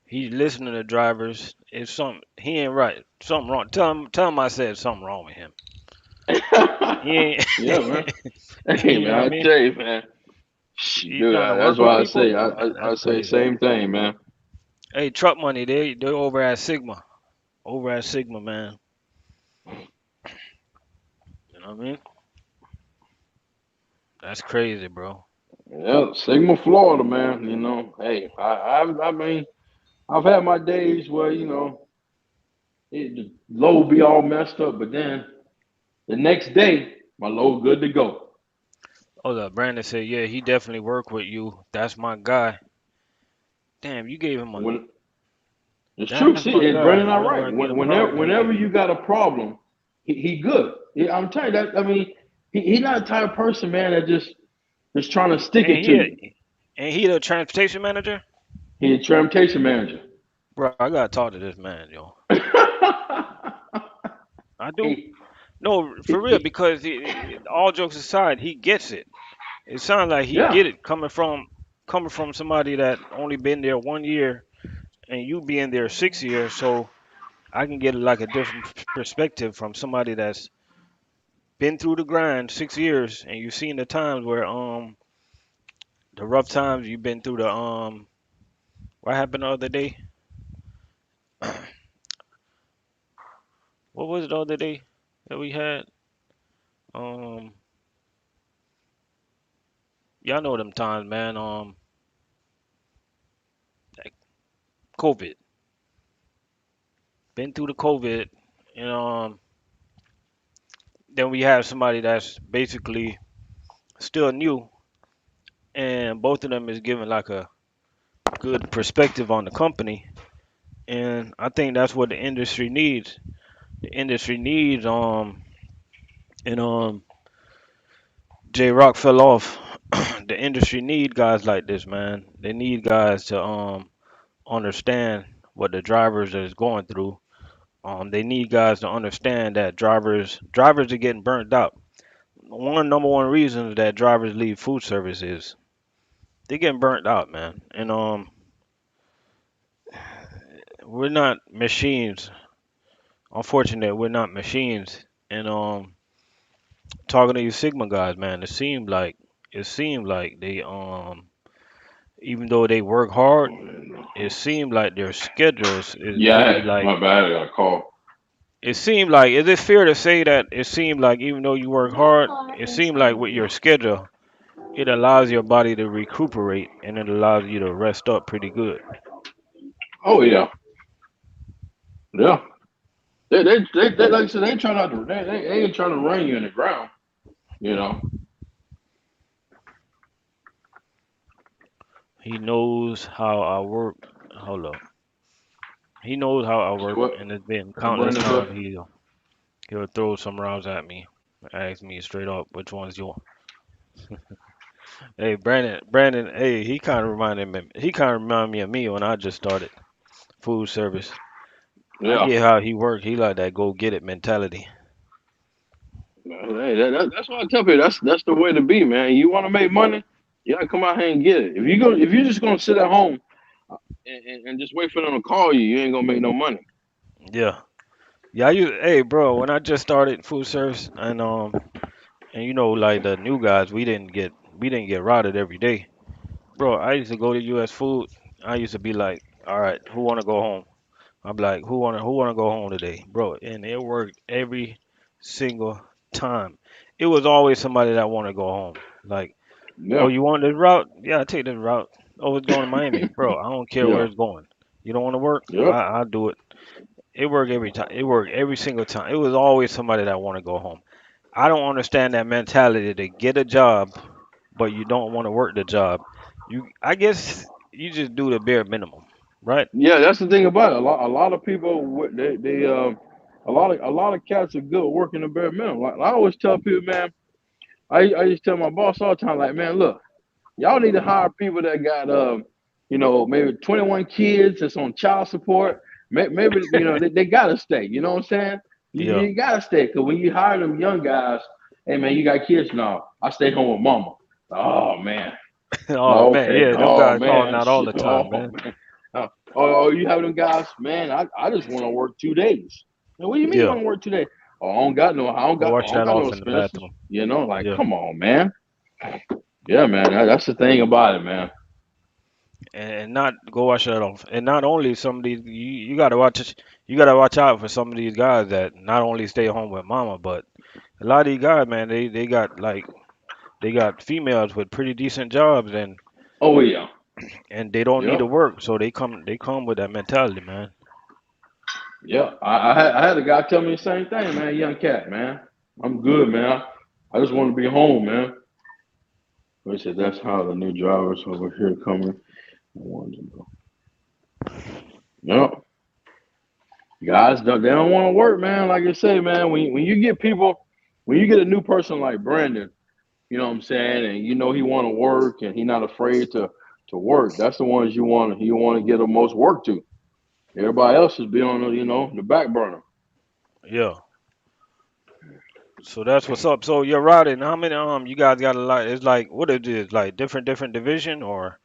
He's listening to drivers. It's something he ain't right. Something wrong. Tell him I said something wrong with him. He ain't. Yeah, man. Hey, You man, know what I I mean? tell you, man. He's Dude, trying to that's work with why people. I That's say crazy. same thing, man. Hey, truck money. They're over at Sygma. Over at Sygma, man. You know what I mean? That's crazy, bro. Yeah, Sigma, Florida, man. You know, hey, I mean, I've had my days where the load be all messed up, but then the next day my load good to go. Oh, the Brandon said, yeah, he definitely worked with you. That's my guy. Damn, you gave him a. When it's true, That's my see, and guy. Brandon, all Whenever right. I get a problem, he Whenever give you me. got a problem, he good. I'm telling you that. I mean, he not the type of person, man, that just trying to stick And it to you. he the transportation manager. He a transportation manager. Bro, I gotta talk to this man, yo. I do. he, No, for real, he, because all jokes aside, he gets it. It sounds like he yeah. get it coming from somebody that only been there 1 year and you being there 6 years. So I can get like a different perspective from somebody that's been through the grind 6 years and you've seen the times where the rough times you've been through the what happened the other day? What was it the other day that we had? Um, y'all know them times, man. Like COVID. Been through the COVID, and then we have somebody that's basically still new, and both of them is giving like a good perspective on the company, and I think that's what the industry needs. The industry needs and J Rock fell off. The industry need guys like this, man. They need guys to understand what the drivers is going through. They need guys to understand that drivers are getting burnt out. Number one reason that drivers leave food service is they getting burnt out, man. And we're not machines. Unfortunately, we're not machines. And talking to these Sigma guys, man, it seemed like they even though they work hard, it seemed like their schedules is very Yeah, like my bad. I got a call. it seemed like is it fair to say that it seemed like even though you work hard, it seemed like with your schedule, it allows your body to recuperate and it allows you to rest up pretty good. Oh yeah, yeah. They like I said, they ain't trying not to. They ain't trying to run you in the ground. You know. He knows how I work. Hold up. He knows how I Say work, what? and it's been What countless Brandon say? times he'll throw some rounds at me, ask me straight up which one's your. Hey Brandon, hey, he kind of reminded me of me when I just started food service. I Yeah. get how he work. He like that go get it mentality. Hey, that's what I tell people. That's the way to be, man. You want to make money, you gotta come out here and get it. If you're just gonna sit at home and just wait for them to call you, you ain't gonna make no money. Yeah, yeah. Hey bro, when I just started food service, and like the new guys, we didn't get routed every day. Bro, I used to go to US Food. I used to be like, all right, who wanna go home? I'm like, who wanna go home today, bro? And it worked every single time. It was always somebody that wanna go home. Like, oh, Yeah, you want this route? Yeah, I take this route. Oh, it's going to Miami, bro. I don't care where yeah, it's going. You don't want to work? yep, I'll do it. It worked every time. It worked every single time. It was always somebody that want to go home. I don't understand that mentality to get a job, but you don't want to work the job. I guess you just do the bare minimum, right? yeah. That's the thing about it. A lot of people, a lot of cats are good working the bare minimum. Like I always tell people, man. I used to tell my boss all the time, like, man, look. Y'all need to hire people that got, maybe 21 kids that's on child support. Maybe, they got to stay. You know what I'm saying? Yeah. You got to stay. Because when you hire them young guys, hey, man, you got kids now. I stay home with mama. Oh, man. Oh Oh, man, okay. yeah, them Oh, guys calling man. out all Shit. the time, Oh, man. man. You having them guys, man, I just want to work 2 days. Now, what do you mean you Yeah. want to work 2 days? Oh, Go I wash don't that got no off in the expenses. bathroom. Like, Yeah. come on, man. Yeah, man. That's the thing about it, man. And not go wash that off. And not only some of these, you gotta watch out for some of these guys that not only stay home with mama, but a lot of these guys, man, they got females with pretty decent jobs Oh, yeah. and they don't need Yep. to work, so they come with that mentality, man. Yeah, I had a guy tell me the same thing, man. Young cat, man. I'm good, man. I just want to be home, man. He said that's how the new drivers over here coming. I wanted to know. Yep. Guys, they don't want to work, man. Like I say, man, when you get people, when you get a new person like Brandon, you know what I'm saying, and he want to work and he not afraid to work. That's the ones you want to get the most work to. Everybody else is be on the back burner. Yeah. So that's what's up. So you're routing. How many you guys got a lot? It's like what it is like different division or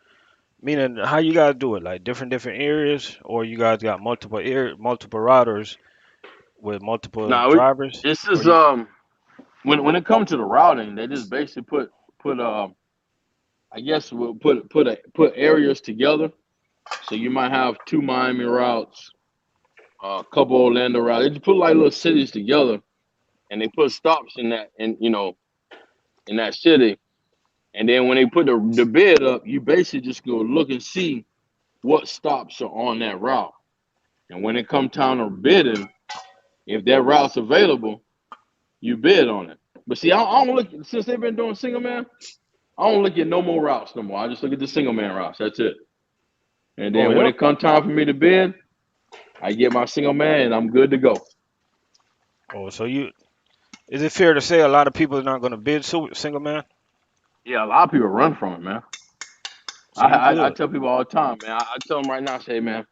meaning how you guys do it like different areas or you guys got multiple routers with multiple Now drivers this or is you when it comes to the routing, they just basically put I guess we'll put areas together. So you might have two Miami routes, a couple Orlando routes. They just put like little cities together, and they put stops in that in that city. And then when they put the bid up, you basically just go look and see what stops are on that route. And when it comes time to bidding, if that route's available, you bid on it. But see, I don't look since they've been doing single man. I don't look at no more routes no more. I just look at the single man routes. That's it. And oh then when yeah it comes time for me to bid, I get my single man and I'm good to go. oh so you is it fair to say a lot of people are not going to bid single man Yeah, a lot of people run from it, man. so you I good tell people all the time, man. I tell them right now, I say, man,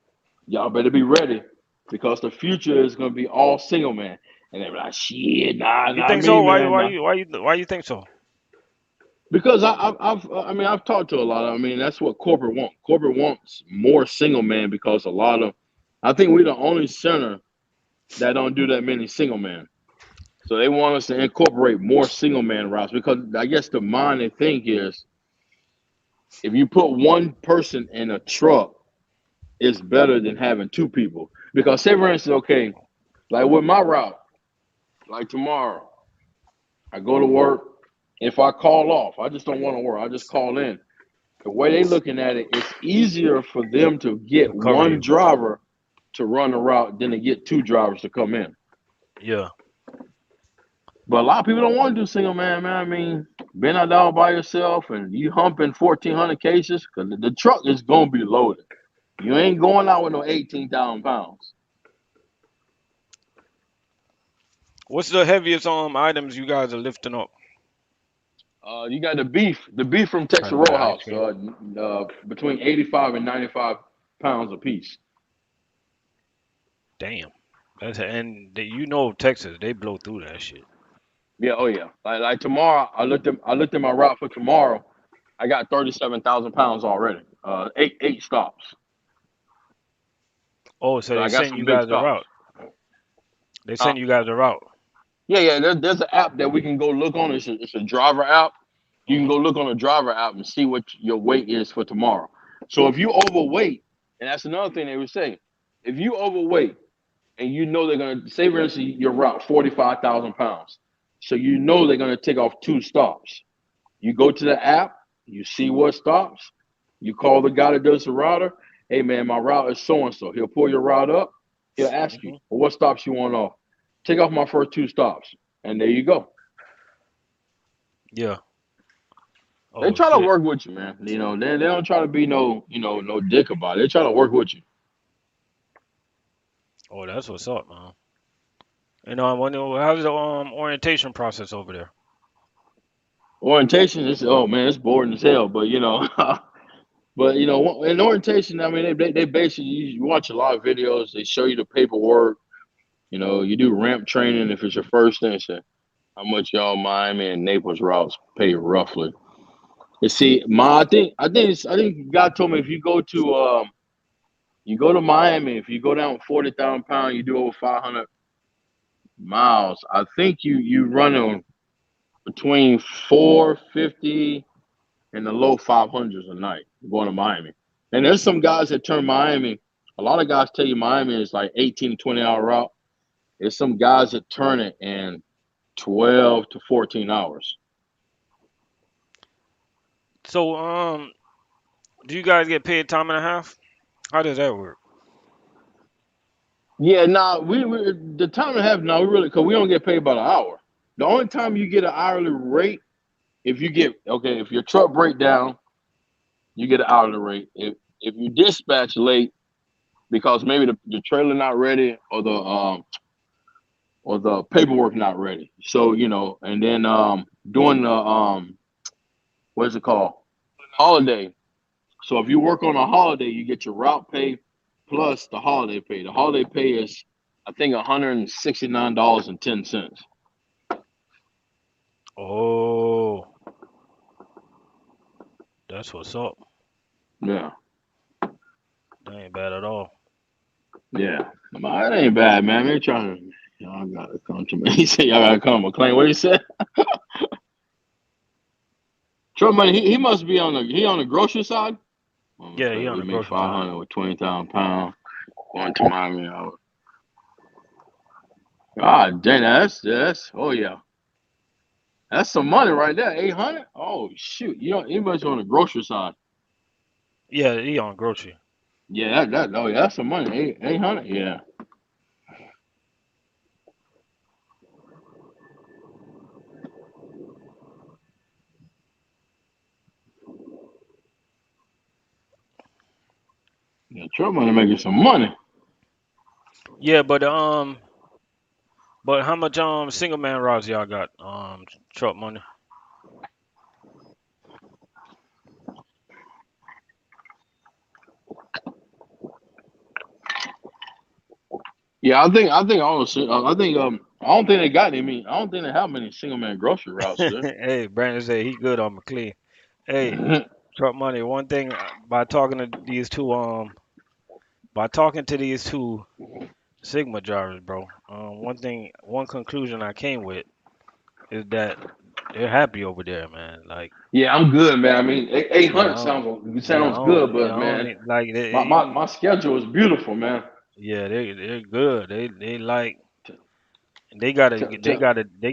y'all better be ready. because the future is gonna be all single man. And they're like, shit, nah, You not think me, so? man, nah. Why you think so? Because I mean, I've talked to a lot of. I mean, that's what corporate want. Corporate wants more single man because a lot of. I think we're the only center that don't do that many single man. So they want us to incorporate more single man routes because I guess the mind and think is if you put one person in a truck, it's better than having two people. Because say for instance, okay, like with my route, like tomorrow, I go to work. If I call off, I just don't want to work. I just call in. The way they looking at it, it's easier for them to To get cover one you. driver to run the route than to get two drivers to come in. Yeah. But a lot of people don't want to do single man, man. I mean, being out there all by yourself and you humping 1,400 cases because the truck is gonna be loaded. You ain't going out with no 18,000 pounds. What's the heaviest items you guys are lifting up? You got the beef from Texas I got ice Roadhouse, cream. between 85 and 95 pounds a piece. Damn. You know Texas, they blow through that shit. Yeah, oh yeah. Like tomorrow, I looked at my route for tomorrow. I got 37,000 pounds already. Eight stops. Oh, so So they I got send some you big guys a stops. route. They Huh? send you guys a route. Yeah, yeah. There's an app that we can go look on. It's a driver app. You can Hmm. go look on a driver app and see what your weight is for tomorrow. So if you overweight, and that's another thing they would say, if you overweight and you know they're gonna say for instance you're around 45,000 pounds, so you know they're gonna take off two stops. You go to the app, you see what stops, you call the guy that does the router. Hey man, my route is so and so. He'll pull your route up. He'll ask you, Hmm. well, what stops you want off? Take off my first two stops, and there you go. Yeah. They Oh try to shit. work with you, man. They don't try to be no dick about it. They try to work with you. Oh, that's what's up, man. I wonder how's the orientation process over there? Orientation is oh man, it's boring as hell. But but in orientation, I mean they basically you watch a lot of videos. They show you the paperwork. You do ramp training if it's your first instant. How much y'all Miami and Naples routes pay roughly? You see, I think God told me if you go to Miami, if you go down 40,000 pounds, you do over 500 miles. I think you run on between 450 and the low 500s a night going to Miami. And there's some guys that turn Miami. A lot of guys tell you Miami is like 18 to 20 hour route. There's some guys that turn it in 12 to 14 hours. So do you guys get paid time and a half? How does that work? Yeah, nah, we the time and a half. No, we really because we don't get paid by the hour. The only time you get an hourly rate if you get okay if your truck break down, you get an hourly rate. If you dispatch late because maybe the trailer not ready or the paperwork not ready. So and then doing the what is it called holiday. So if you work on a holiday, you get your route pay plus the holiday pay. The holiday pay is I think $169.10. Oh, that's what's up. Yeah, That ain't bad at all. yeah. It ain't bad, man. They trying to y'all gotta come to me. He said y'all gotta come McLean. What he said? Trump money. He must be on the grocery side. Yeah, he on We the make grocery five side. hundred with 20,000 pounds going to Miami. God dang, that's oh yeah, that's some money right there. 800. Oh shoot, he must be on the grocery side. Yeah, he on grocery. Yeah, that oh yeah, that's some money. 800. Yeah, yeah. Trump money making some money. Yeah, but how much single man routes y'all got? Truck money. Yeah, I think I don't think they got any. I don't think they have many single man grocery routes there. Hey, Brandon said he good on McLean. Hey, Truck Money. One thing by talking to these two Sigma drivers, bro. One conclusion I came with is that they're happy over there, man. Like, Yeah, I'm good, man. I mean, 800 yeah, sounds good, yeah, but I don't man, need, like my schedule is beautiful, man. yeah, they're good. They like T- they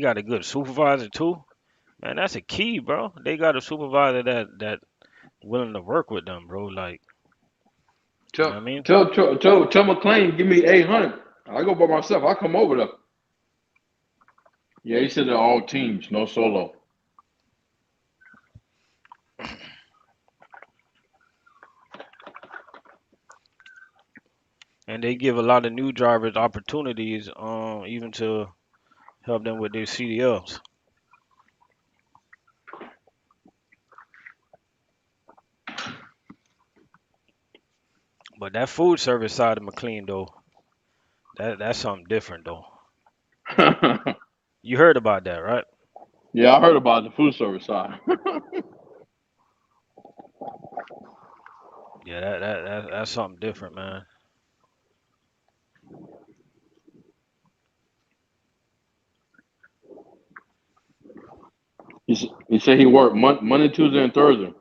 got a good supervisor too. Man, that's a key, bro. They got a supervisor that willing to work with them, bro. Like, you know Tell what I mean? tell McLean, give me 800. I go by myself. I come over there. Yeah, he said they're all teams, no solo. And they give a lot of new drivers opportunities, even to help them with their CDLs. But that food service side of McLean though, that's something different though. You heard about that, right? Yeah, I heard about the food service side. Yeah, that's something different, man. He said he worked Monday, Tuesday, and Thursday.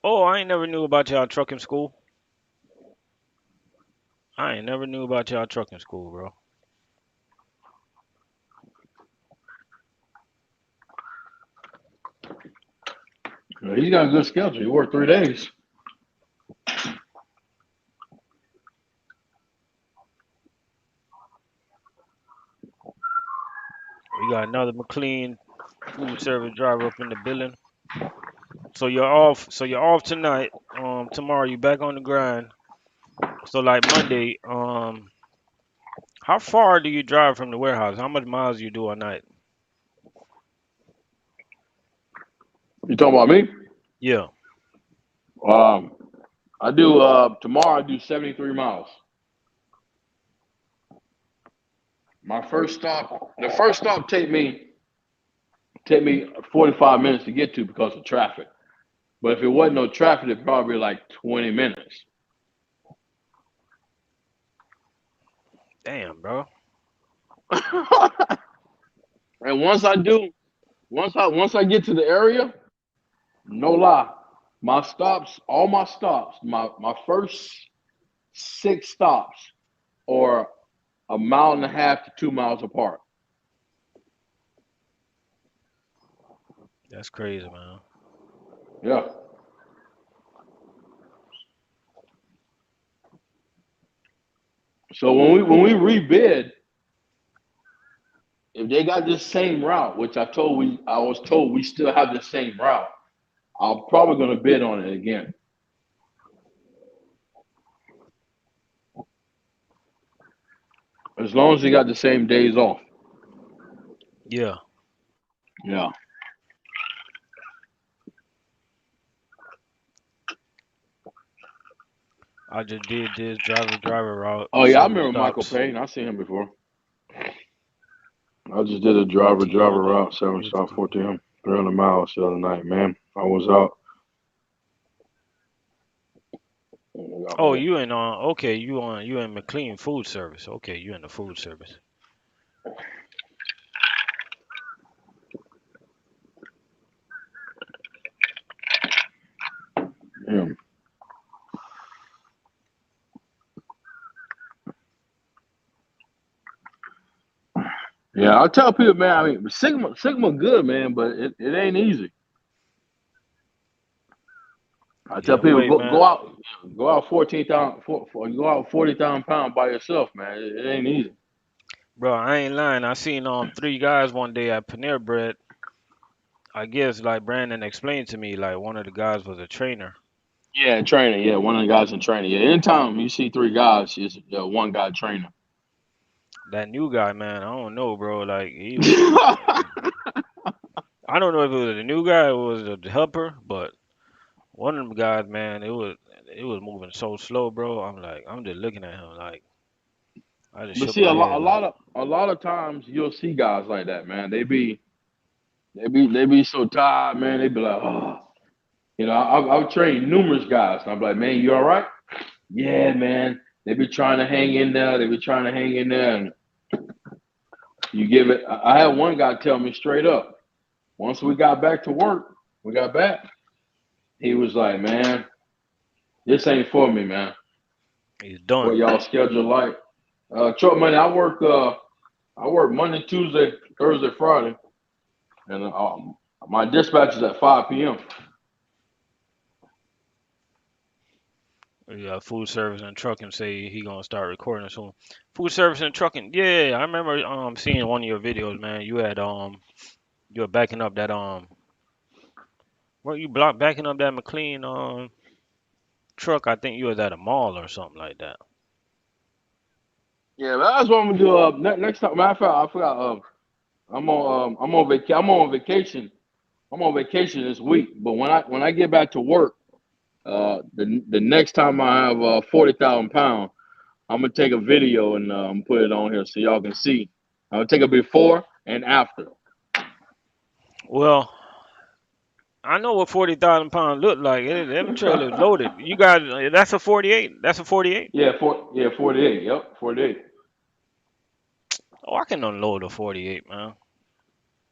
Oh, I ain't never knew about y'all trucking school. I ain't never knew about y'all trucking school, bro. Yeah, he's got a good schedule. He worked 3 days. We got another McLean food service driver up in the building. So you're off. So you're off tonight. Tomorrow you back on the grind. So like Monday, how far do you drive from the warehouse? How much miles you do a night? You talking about me? Yeah. Um, I do tomorrow. I do 73 miles. The first stop take me 45 minutes to get to because of traffic. But if it wasn't no traffic, it'd probably be like 20 minutes. Damn, bro. And once I get to the area, no lie, all my stops, my first 6 stops are a mile and a half to 2 miles apart. That's crazy, man. Yeah. So when we rebid, if they got this same route, which I was told we still have the same route, I'm probably gonna bid on it again. As long as they got the same days off. Yeah. Yeah. I just did this driver route, Oh yeah, I 7 remember Michael stops, Payne. I seen him before. I just did a driver 1400. route, 7 stop, 50. 300 miles the other night, man. I was out. Oh, you in okay, you in McLean food service. Okay, you in the food service. Yeah. Yeah, I tell people, man. I mean, Sigma good, man, but it ain't easy. I tell Yeah, people wait, man. go out 14,000, go out 40,000 pounds by yourself, man. It ain't easy. Bro, I ain't lying. I seen three guys one day at Panera Bread. I guess like Brandon explained to me, like one of the guys was a trainer. Yeah, training. Yeah, one of the guys in training. Yeah, anytime you see 3 guys, it's one guy trainer. That new guy, man, I don't know, bro. Like I don't know if it was the new guy or was the helper, but One of them guys, man, it was moving so slow, bro. I'm just looking at him like I just But shook see, my head like, a lot of times you'll see guys like that, man. They be so tired, man. They be like, oh, you know, I've trained numerous guys, and I'm like, man, you all right? Yeah, man. They be trying to hang in there. They be trying to hang in there, and you give it. I had one guy tell me straight up. Once we got back to work, we got back. He was like, man, this ain't for me, man. he's What done. y'all schedule like? Truck money. I work Monday, Tuesday, Thursday, Friday, and my dispatch is at 5 p.m. Yeah, food service and trucking say he gonna start recording soon. Food service and trucking, yeah, I remember seeing one of your videos, man. You were backing up that were you block backing up that McLean truck? I think you was at a mall or something like that. Yeah, that's what I'm gonna do. Next time, matter of fact, I forgot. I'm on vacation. I'm on vacation this week. But when I get back to work, the next time I have 40,000 pounds, I'm gonna take a video and put it on here so y'all can see. I'm gonna take a before and after. Well, I know what 40,000 pounds look like. Them trailers loaded. You got that's a 48. That's a 48. Yeah, 48. Yep, 48. Oh, I can unload a 48, man.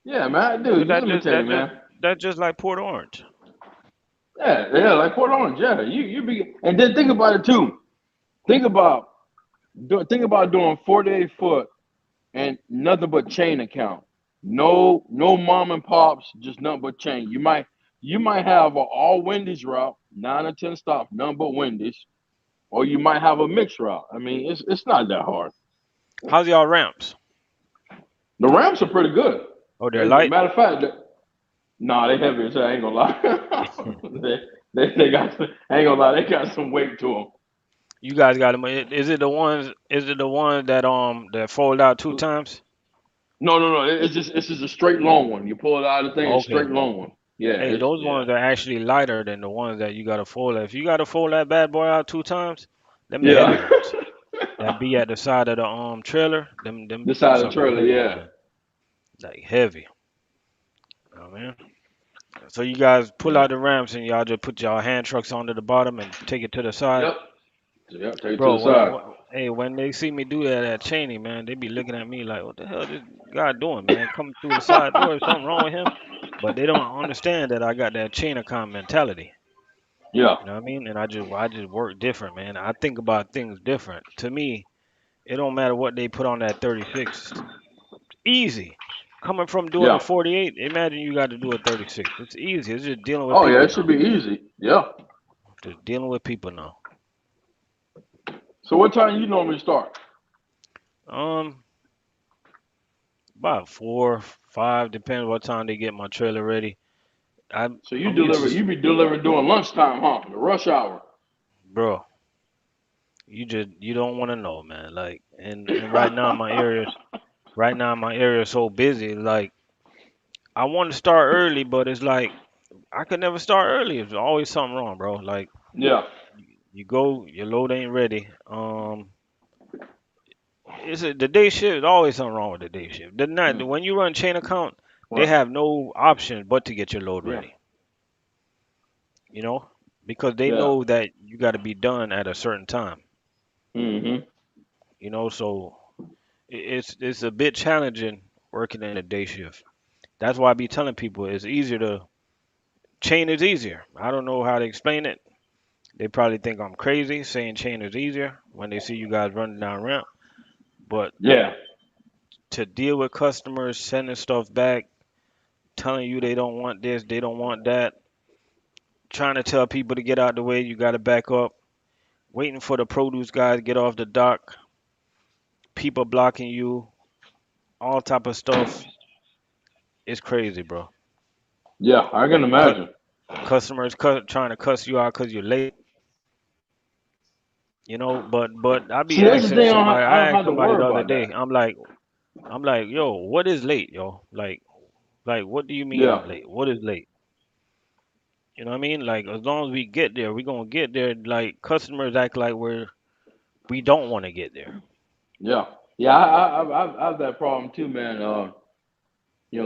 Yeah, man, Cause dude, let me tell you, man. that's just like Port Orange. Yeah, like Port Orange. Yeah, you be, and then think about it too. Think about think about doing 48 foot and nothing but chain account. No mom and pops, just nothing but chain. You might have an all Wendy's route, 9 or 10 stops, nothing but Wendy's, or you might have a mixed route. I mean, it's not that hard. How's y'all ramps? The ramps are pretty good. Oh, they're As a light. matter of fact, nah, they heavy as hell. I ain't gonna lie. They got. I ain't gonna lie. They got some weight to them. You guys got them. Is it the ones? Is it the ones that fold out two times? No. It's just a straight long one. You pull it out of the thing, it's Okay. straight long one. Yeah, Hey, those yeah, ones are actually lighter than the ones that you gotta fold. If you gotta fold that bad boy out two times, them the heavy yeah. ones. That be at the side of the trailer. This Them side of the suckers trailer, heavy, yeah, man. Like heavy. Oh man. So you guys pull yeah. out the ramps and y'all just put y'all hand trucks onto the bottom and take it to the side. Yep, yep. Take it to Bro, the side. when they see me do that at Cheney, man, they be looking at me like, what the hell this guy doing, man? Coming through the side door, is something wrong with him? But they don't understand that I got that chain account mentality. Yeah, You know what I mean? And I just work different, man. I think about things different. To me, it don't matter what they put on that 36. Easy. Coming from doing a yeah. 48, imagine you got to do a 36. It's easy. It's just dealing with Oh yeah, people it should now. be easy. Yeah. Just dealing with people now. So what time you normally start? Um, about 4, 5, depends what time they get my trailer ready. I'm So you I'm used deliver. to, You be delivering during lunchtime, huh? The rush hour. bro. You don't want to know, man. Like, and right now my area is so busy. Like, I want to start early, but it's like I could never start early. There's always something wrong, bro. Like, Yeah. you go, your load ain't ready. The day shift is always something wrong with the day shift. The night Mm. when you run chain account, they Right. have no option but to get your load Yeah. ready. You know, because they Yeah. know that you got to be done at a certain time. Mm-hmm. You know, so it's a bit challenging working in a day shift. That's why I be telling people it's easier to chain is easier. I don't know how to explain it. They probably think I'm crazy saying chain is easier when they see you guys running down ramp. But Yeah. to deal with customers sending stuff back, telling you they don't want this, they don't want that, trying to tell people to get out the way, you got to back up, waiting for the produce guy to get off the dock, people blocking you, all type of stuff. It's crazy, bro. Yeah. I can Cut imagine. customers trying to cuss you out because you're late. You know, but I be See, that's the asking thing. somebody. I I don't asked have to somebody worry the other about day. that. I'm like, yo, what is late, yo? Like, what do you mean Yeah. I'm late? What is late? You know what I mean? Like as long as we get there, we gonna get there. Like customers act like we don't want to get there. Yeah, yeah. I have that problem too, man.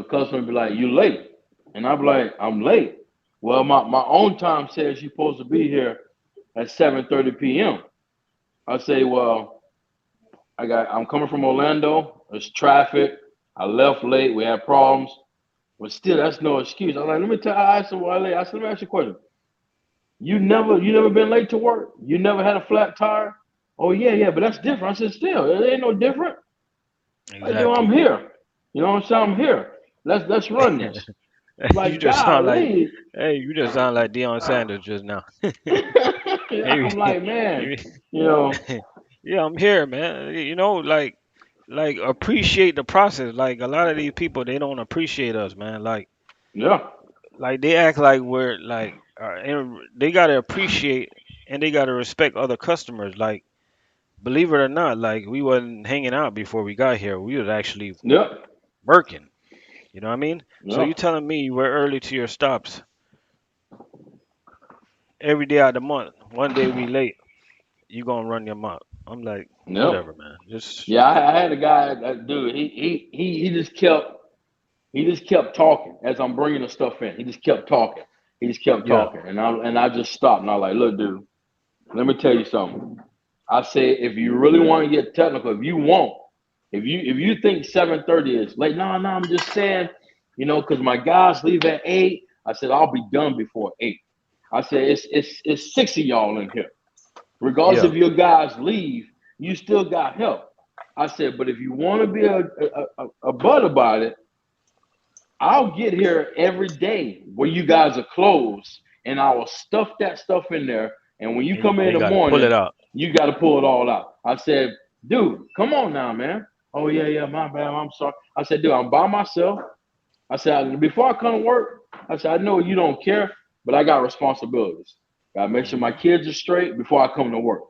Customer be like, "You late," and I be like, "I'm late." Well, my own time says you're supposed to be here at 7:30 p.m. I say, "Well, I'm coming from Orlando. There's traffic. I left late. We had problems, but still, that's no excuse." I'm like, "Let me tell." I asked him why late. I said, "Let me ask you a question. You never been late to work? You never had a flat tire?" "Oh yeah, yeah, but that's different." I said, "Still, it ain't no different. Like, dude, I'm Exactly. here. You know what I'm saying? I'm here. Let's run this." You Like, just sound like, golly. hey, you just sound like Deion Sanders just now. I'm Maybe, like, man, maybe, you know, yeah, I'm here, man. You know, like appreciate the process. Like a lot of these people, they don't appreciate us, man. yeah, Like they act like we're like, and they gotta appreciate and they gotta respect other customers. Like, believe it or not, like we wasn't hanging out before we got here. We was actually yeah, working. You know what I mean? So yeah, you telling me you were early to your stops every day out of the month. One day we late, you gonna run your mouth. I'm like, yep. whatever, man. Just Yeah, I had a guy, that dude. He just kept talking as I'm bringing the stuff in. He just kept talking. He just kept yeah, talking, and I just stopped. And I was like, "Look, dude, let me tell you something." I say, if you really want to get technical, if you think 7:30 is late, no, no, I'm just saying, because my guys leave at 8. I said I'll be done before 8. I said it's 6 of y'all in here. Regardless yeah, if your guys leave, you still got help. I said, but if you want to be a butt about it, I'll get here every day where you guys are closed, and I will stuff that stuff in there. And when you and come in you the gotta pull morning, it out. you got to pull it all out. I said, dude, come on now, man. "Oh yeah, yeah, my bad. I'm sorry." I said, dude, I'm by myself. I said, before I come to work, I said, I know you don't care, but I got responsibilities. Gotta make sure my Hmm. kids are straight before I come to work.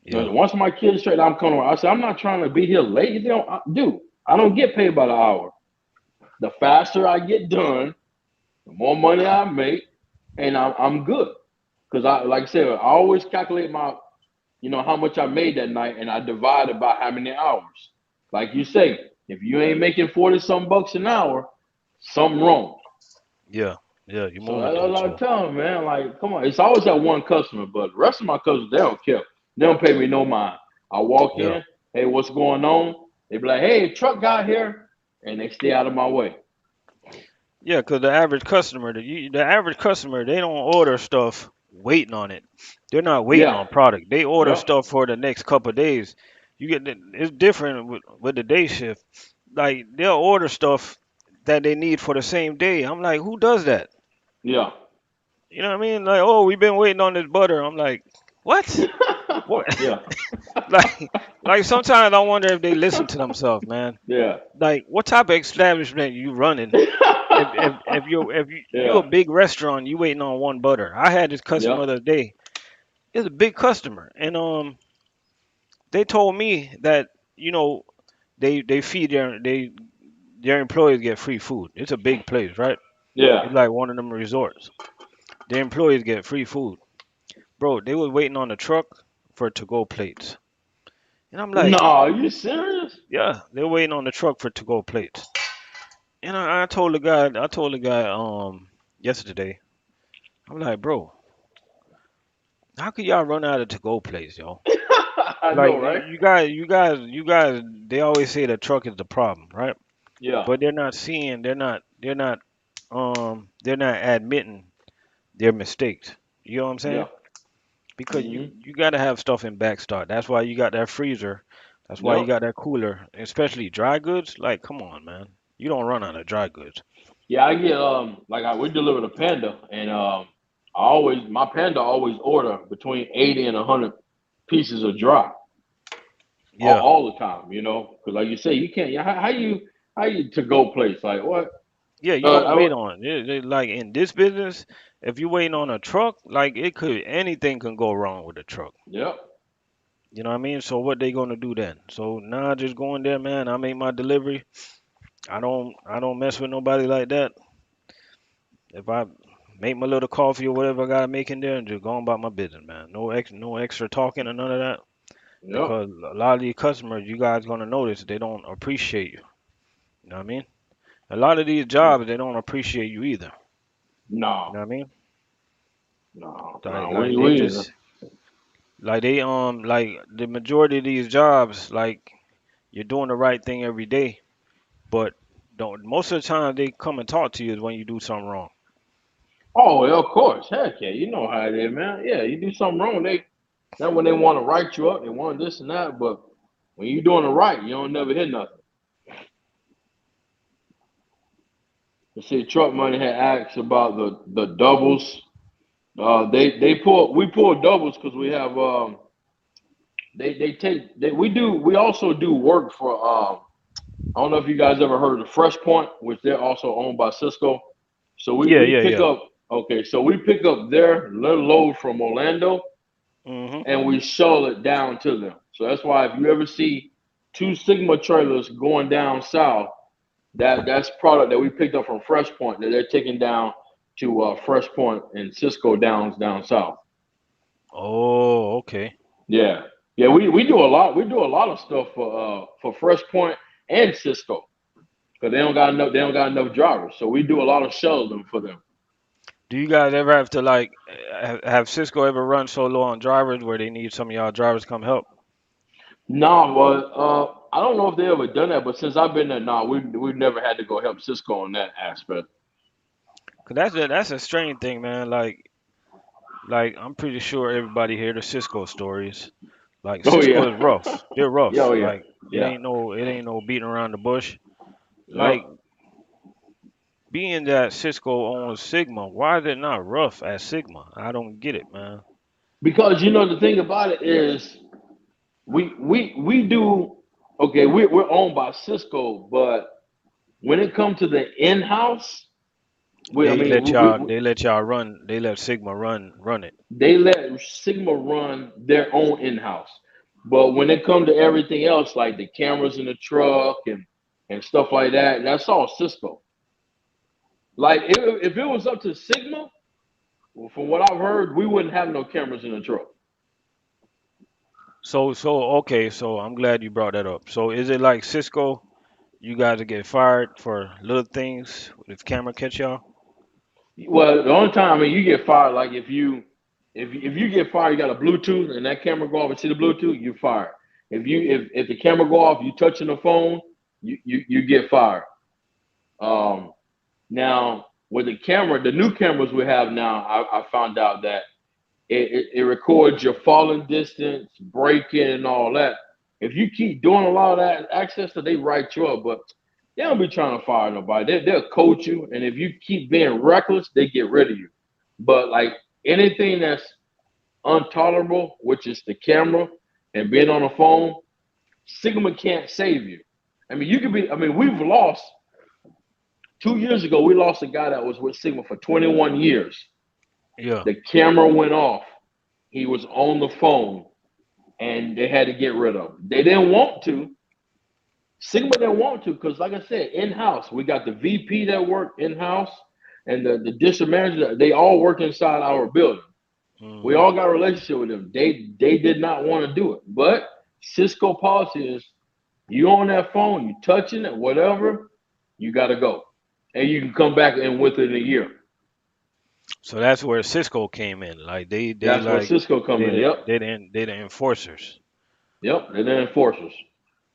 Yeah, Once my kids are straight, I'm coming to work. I said, I'm not trying to be here late. Dude, I don't get paid by the hour. The faster I get done, the more money I make, and I'm good. Because like I said, I always calculate how much I made that night, and I divide it by how many hours. Like you say, if you ain't making 40 some bucks an hour, something wrong. yeah, yeah. You're So moving that's too what I slow. tell them, man. Like, come on. It's always that one customer, but the rest of my customers, they don't care. They don't pay me no mind. I walk Yeah, in, hey, what's going on? They be like, hey, truck guy here, and they stay out of my way. yeah. Cause the average customer, they don't order stuff waiting on it. They're not waiting Yeah. on product. They order Yep. stuff for the next couple of days. It's different with the day shift. Like they'll order stuff that they need for the same day. I'm like, who does that? Yeah. You know what I mean? Like, oh, we've been waiting on this butter. I'm like, what? What? Yeah. like sometimes I wonder if they listen to themselves, man. Yeah. Like, what type of establishment you running? If you a Yeah. big restaurant, you waiting on one butter. I had this Yep. customer the other day. It's a big customer, and they told me that you know they feed their employees get free food. It's a big place, right? Yeah. It's like one of them resorts. Their employees get free food. Bro, they was waiting on the truck for to-go plates. And I'm No, like, are you serious? yeah, they're waiting on the truck for to-go plates. And I told the guy, yesterday, I'm like, bro, how could y'all run out of to-go plates, yo? I Like, know, right? you guys, they always say the truck is the problem, right? Yeah. But they're not admitting their mistakes. You know what I'm saying? Yeah. Because Hmm. you got to have stuff in backstock. That's why you got that freezer. That's why you Yep. got that cooler, especially dry goods. Like, come on, man, you don't run out of dry goods. Yeah, I get like we deliver a panda, and my panda always order between 80 and 100 pieces of dry Yeah, all the time. Because like you say, you can't. Yeah, how you to go place like what? yeah, you Uh, don't I, wait would- on like in this business. If you waiting on a truck, like anything can go wrong with the truck. yep. You know what I mean? So what they gonna do then? So now I just go in there, man. I make my delivery. I don't mess with nobody like that. If I make my little coffee or whatever I gotta make in there, and just go on about my business, man. No extra talking or none of that. Yep. Because a lot of these customers, you guys gonna notice they don't appreciate you. You know what I mean? A lot of these jobs, they don't appreciate you either. You No, know what I mean? no, Like no. like We they we just like they like the majority of these jobs, like you're doing the right thing every day, but don't most of the time they come and talk to you is when you do something wrong. Oh, yeah, of course. Heck yeah, you know how it is, man. Yeah, you do something wrong, that when they want to write you up, they want this and that. But when you doing it right, you don't never hit nothing. You see, Truck Money had asked about the doubles. They pull we pull doubles because we have they take we also do work for I don't know if you guys ever heard of Fresh Point, which they're also owned by Cisco. So Yeah, we yeah, pick yeah. up okay, so we pick up their load from Orlando Mhm. and we shuttle it down to them. So that's why if you ever see two Sygma trailers going down south, that's product that we picked up from Fresh Point that they're taking down to Fresh Point and Cisco Downs down south. Oh, okay. Yeah, yeah, we do a lot. We do a lot of stuff for Fresh Point and Cisco because they don't got enough drivers. So we do a lot of shuttling for them. Do you guys ever have to like have Cisco ever run so low on drivers where they need some of y'all drivers to come help? Nah, but I don't know if they ever done that. But since I've been there, nah, we've never had to go help Cisco on that aspect. Cause that's a strange thing, man. Like I'm pretty sure everybody hear the Cisco stories. Like Oh Cisco yeah, is rough. They're yeah, oh rough. yeah, Like yeah, it ain't no beating around the bush. yep. Like being that Cisco owns Sigma, why is it not rough at Sigma? I don't get it, man. Because the thing about it is we do okay. We're owned by Cisco, but when it comes to the in house, we I mean They let y'all run they let Sigma run it. they let Sigma run their own in house. But when it comes to everything else, like the cameras in the truck and stuff like that, that's all Cisco. Like if it was up to Sigma, well, from what I've heard, we wouldn't have no cameras in the truck. So okay, so I'm glad you brought that up. So is it like Cisco, you guys will get fired for little things if camera catch y'all? Well, the only time I mean you get fired, like if you get fired, you got a Bluetooth and that camera go off and see the Bluetooth, you're fired. If the camera go off, you touching the phone, you get fired. Um, Now with the camera, the new cameras we have now, I found out that it records your falling distance, braking, and all that. If you keep doing a lot of that access, to they write you up, but they don't be trying to fire nobody. They'll coach you, and if you keep being reckless, they get rid of you. But like anything that's intolerable, which is the camera and being on the phone, Sigma can't save you. I mean, you could be. I mean, we've lost 2 years ago. We lost a guy that was with Sigma for 21 years. Yeah. The camera went off. He was on the phone, and they had to get rid of him. They didn't want to. Sigma didn't want to because, like I said, in house we got the VP that work in house, and the district manager. They all work inside our building. We Hmm. all got a relationship with them. They did not want to do it, but Cisco policy is you on that phone, you touching it, whatever, you got to go, and you can come back in within a year. So that's where Cisco came in. Like they That's where like Cisco come in. Yep, they the enforcers. yep, they're the enforcers.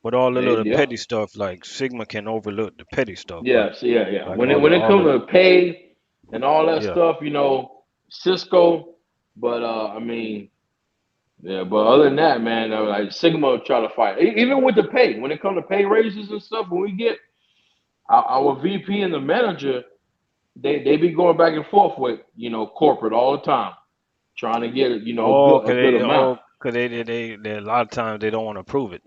But all the little Yep. petty stuff, like Sigma can overlook the petty stuff, but Yes, yeah, yeah. like When it all comes the to pay and all that yeah. stuff, Cisco. But I mean, yeah. But other than that, man, like Sigma try to fight. Even with the pay, when it comes to pay raises and stuff, when we get our VP and the manager, they be going back and forth with corporate all the time, trying to get a good amount. Cause they a lot of times they don't want to prove it.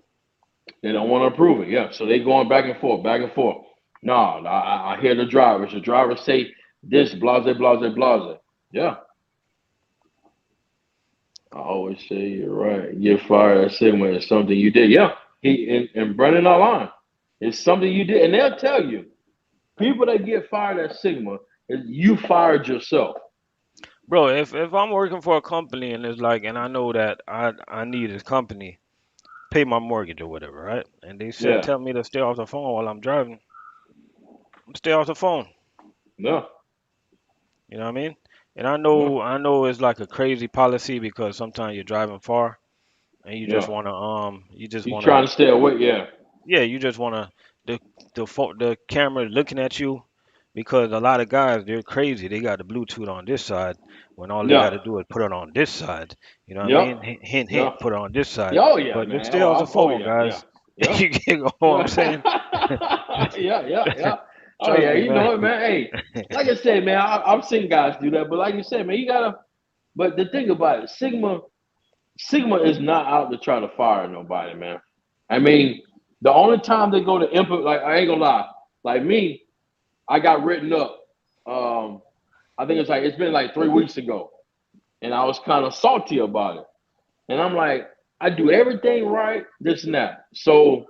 They don't want to approve it. Yeah, so they going back and forth, back and forth. No, I hear the drivers. The drivers say this, blase, blase, blase. Yeah, I always say you're right. Get fired at Sigma is something you did. Yeah, and Brennan not lying. It's something you did, and they'll tell you. People that get fired at Sigma, you fired yourself. bro. If I'm working for a company and it's like, and I know that I need this company pay my mortgage or whatever, right? And they said Yeah, tell me to stay off the phone while I'm driving. I'm stay off the phone. yeah, You know what I mean? And yeah, I know it's like a crazy policy because sometimes you're driving far and yeah. you just You wanna trying to stay away? Yeah, yeah, you just wanna the the camera looking at you because a lot of guys they're crazy. They got the Bluetooth on this side when all they got yeah, to do is put it on this side. You know what I yep, mean? Hint, yeah. hint, put it on this side. Yeah, oh yeah, But just man. stay off the Oh phone, yeah, yeah, guys. yeah, You get what I'm saying? yeah, yeah, yeah, yeah. Oh Trust yeah, me, you man. know it, man. Hey, like I said, man, I've seen guys do that, but like you said, man, you gotta. But the thing about it, Sigma is not out to try to fire nobody, man. I mean, the only time they go to input, like I ain't gonna lie, like me, I got written up. Um, I think it's been like 3 weeks ago, and I was kind of salty about it. And I'm like, I do everything right, this and that. So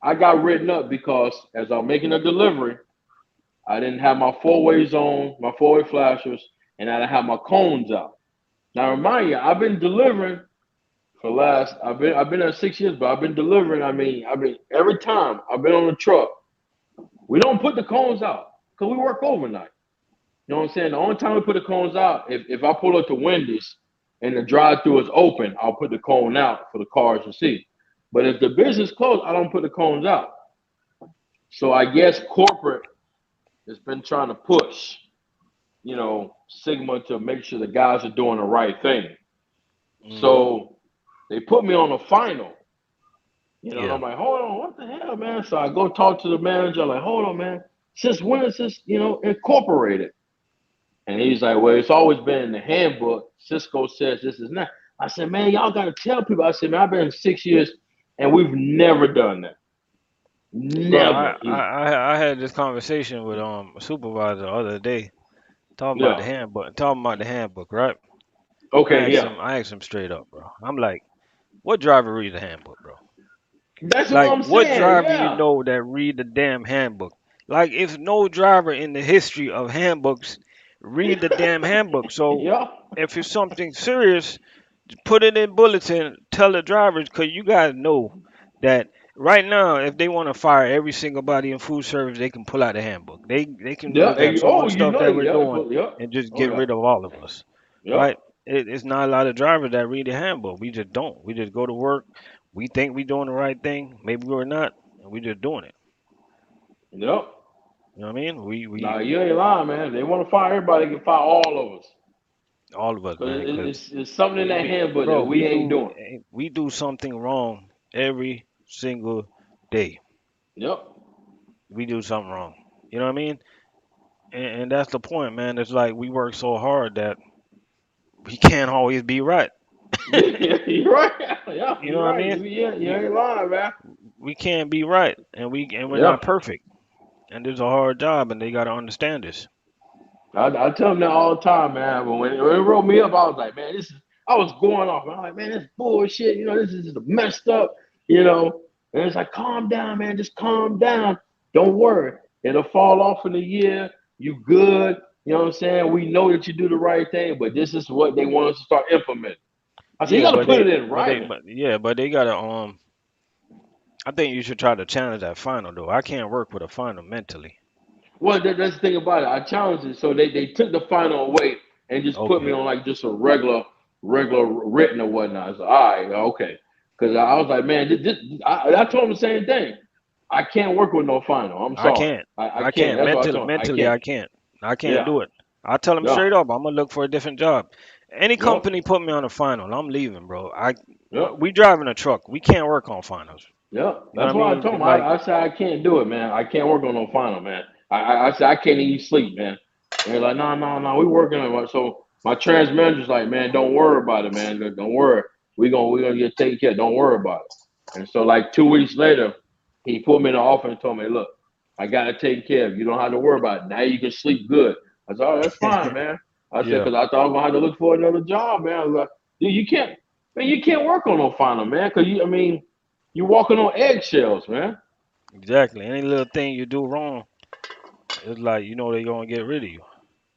I got written up because as I'm making a delivery, I didn't have my four ways on, my four-way flashers, and I didn't have my cones out. Now remind you, I've been delivering for last I've been there 6 years, but I've been delivering. I mean every time I've been on the truck, we don't put the cones out because we work overnight. You know what I'm saying? The only time we put the cones out, if I pull up to Wendy's and the drive-through is open, I'll put the cone out for the cars to see. But if the business closed, I don't put the cones out. So I guess corporate has been trying to push, Sigma to make sure the guys are doing the right thing. Hmm. So they put me on a final, and Yeah. I'm like, hold on, what the hell, man? So I go talk to the manager, like, hold on, man. Since when is this, incorporated? And he's like, well, it's always been in the handbook. Cisco says this is not. I said, man, y'all got to tell people. I said, man, I've been 6 years and we've never done that. Bro, Never. I had this conversation with a supervisor the other day Yeah. talking about the handbook, right? Okay, yeah. I asked him straight up, bro. I'm like, what driver reads the handbook, bro? That's what Like, I'm what saying. driver you Yeah. know that read the damn handbook? Like, if no driver in the history of handbooks read the damn handbook. So, Yeah. if it's something serious, put it in bulletin. Tell the drivers, cause you guys know that right now, if they want to fire every single body in food service, they can pull out the handbook. They can Yeah. look at so Oh, much you stuff know that they. we're Yeah. doing Yeah. and just Oh, get yeah. rid of all of us, Yeah. right? It's not a lot of drivers that read the handbook. We just don't. We just go to work. We think we doing the right thing. Maybe we're not, and we just doing it. Yep. You know what I mean? Nah, We you ain't lying, man. They want to fire everybody, they can fire all of us. all of us, Because man. Cause it's something in that handbook bro, that we ain't doing. we do something wrong every single day. Yep. We do something wrong. You know what I mean? And that's the point, man. It's like we work so hard that we can't always be right. Yeah, yeah, you're right. Yeah, You know you're what I right. mean? You We ain't lying, man. we can't be right, and we're Yeah. not perfect. And it's a hard job, and they gotta understand this. I tell them that all the time, man. But when it wrote me up, I was like, man, I was going off. I'm like, man, this bullshit. This is just messed up. You know. And it's like, calm down, man. Just calm down. Don't worry. It'll fall off in a year. You good. You know what I'm saying? We know that you do the right thing, but this is what they want us to start implementing. I said, you Yeah, got to put it in writing. but they gotta I think you should try to challenge that final though. I can't work with a final mentally. Well, that's the thing about it. I challenged it, so they took the final away and just put me Okay. on like just a regular written or whatnot. I was like, all right, okay, because I was like, man, I told him the same thing. I can't work with no final. I'm I sorry, can't. I I can't. can't. That's what I told him. I Mentally can't. I can't. I can't Yeah, do it. I tell them yeah, straight up, I'm gonna look for a different job. Any yep, company put me on a final, I'm leaving, bro. yep. We driving a truck. We can't work on finals. Yeah, You know what that's I why I told mean? him. Like, I said I can't do it, man. I can't work on no final, man. I said I can't even sleep, man. And they're like, no, no, no, we working on it. So my trans manager's like, man, don't worry about it, man. Don't worry. We gonna get taken care. Don't worry about it. And so like 2 weeks later, he put me in the office and told me, look, I got it taken care of. You don't have to worry about it. Now you can sleep good. I said, oh, that's fine, man. I said, yeah, because I thought I was gonna have to look for another job, man. I was like, dude, you can't, man, you can't work on no final, man, because I mean, you're walking on eggshells, man. exactly. Any little thing you do wrong, it's like they gonna get rid of you.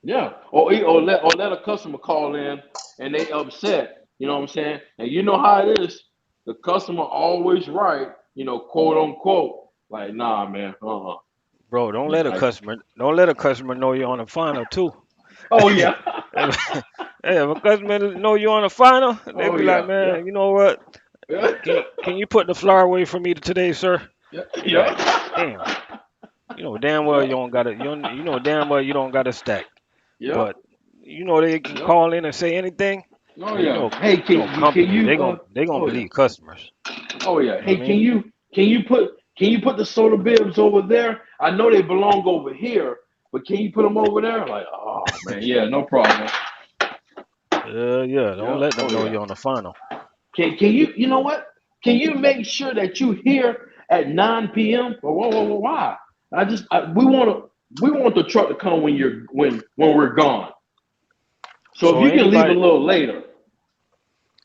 Yeah. Or let a customer call in and they upset. You know what I'm saying? And you know how it is. The customer always right. You know, quote unquote. Like, nah, man. Bro, Like, don't let a customer know you're on the final too. oh yeah. If, hey, if a customer know you're on the final, they Oh be like, yeah. Yeah. man, you know what? Yeah. Can you put the flour away for me today, sir? Yeah. Be like, Yeah. damn. You know damn well Yeah. you don't got to you know damn well you don't got a stack. Yeah. But you know they can Yeah. call in and say anything, Oh and yeah. Hey, can companies you they gonna oh yeah. believe customers. Oh yeah. You know what Hey, I mean? can you put the soda bibs over there? I know they belong over here, but can you put them over there? Like, oh man, yeah, no problem. Yeah, don't Yeah. let them Oh know yeah. you're on the final. Can you know what? Can you make sure that you here at 9 p.m.? Why? We want the truck to come when we're gone. So if So you can leave a little later,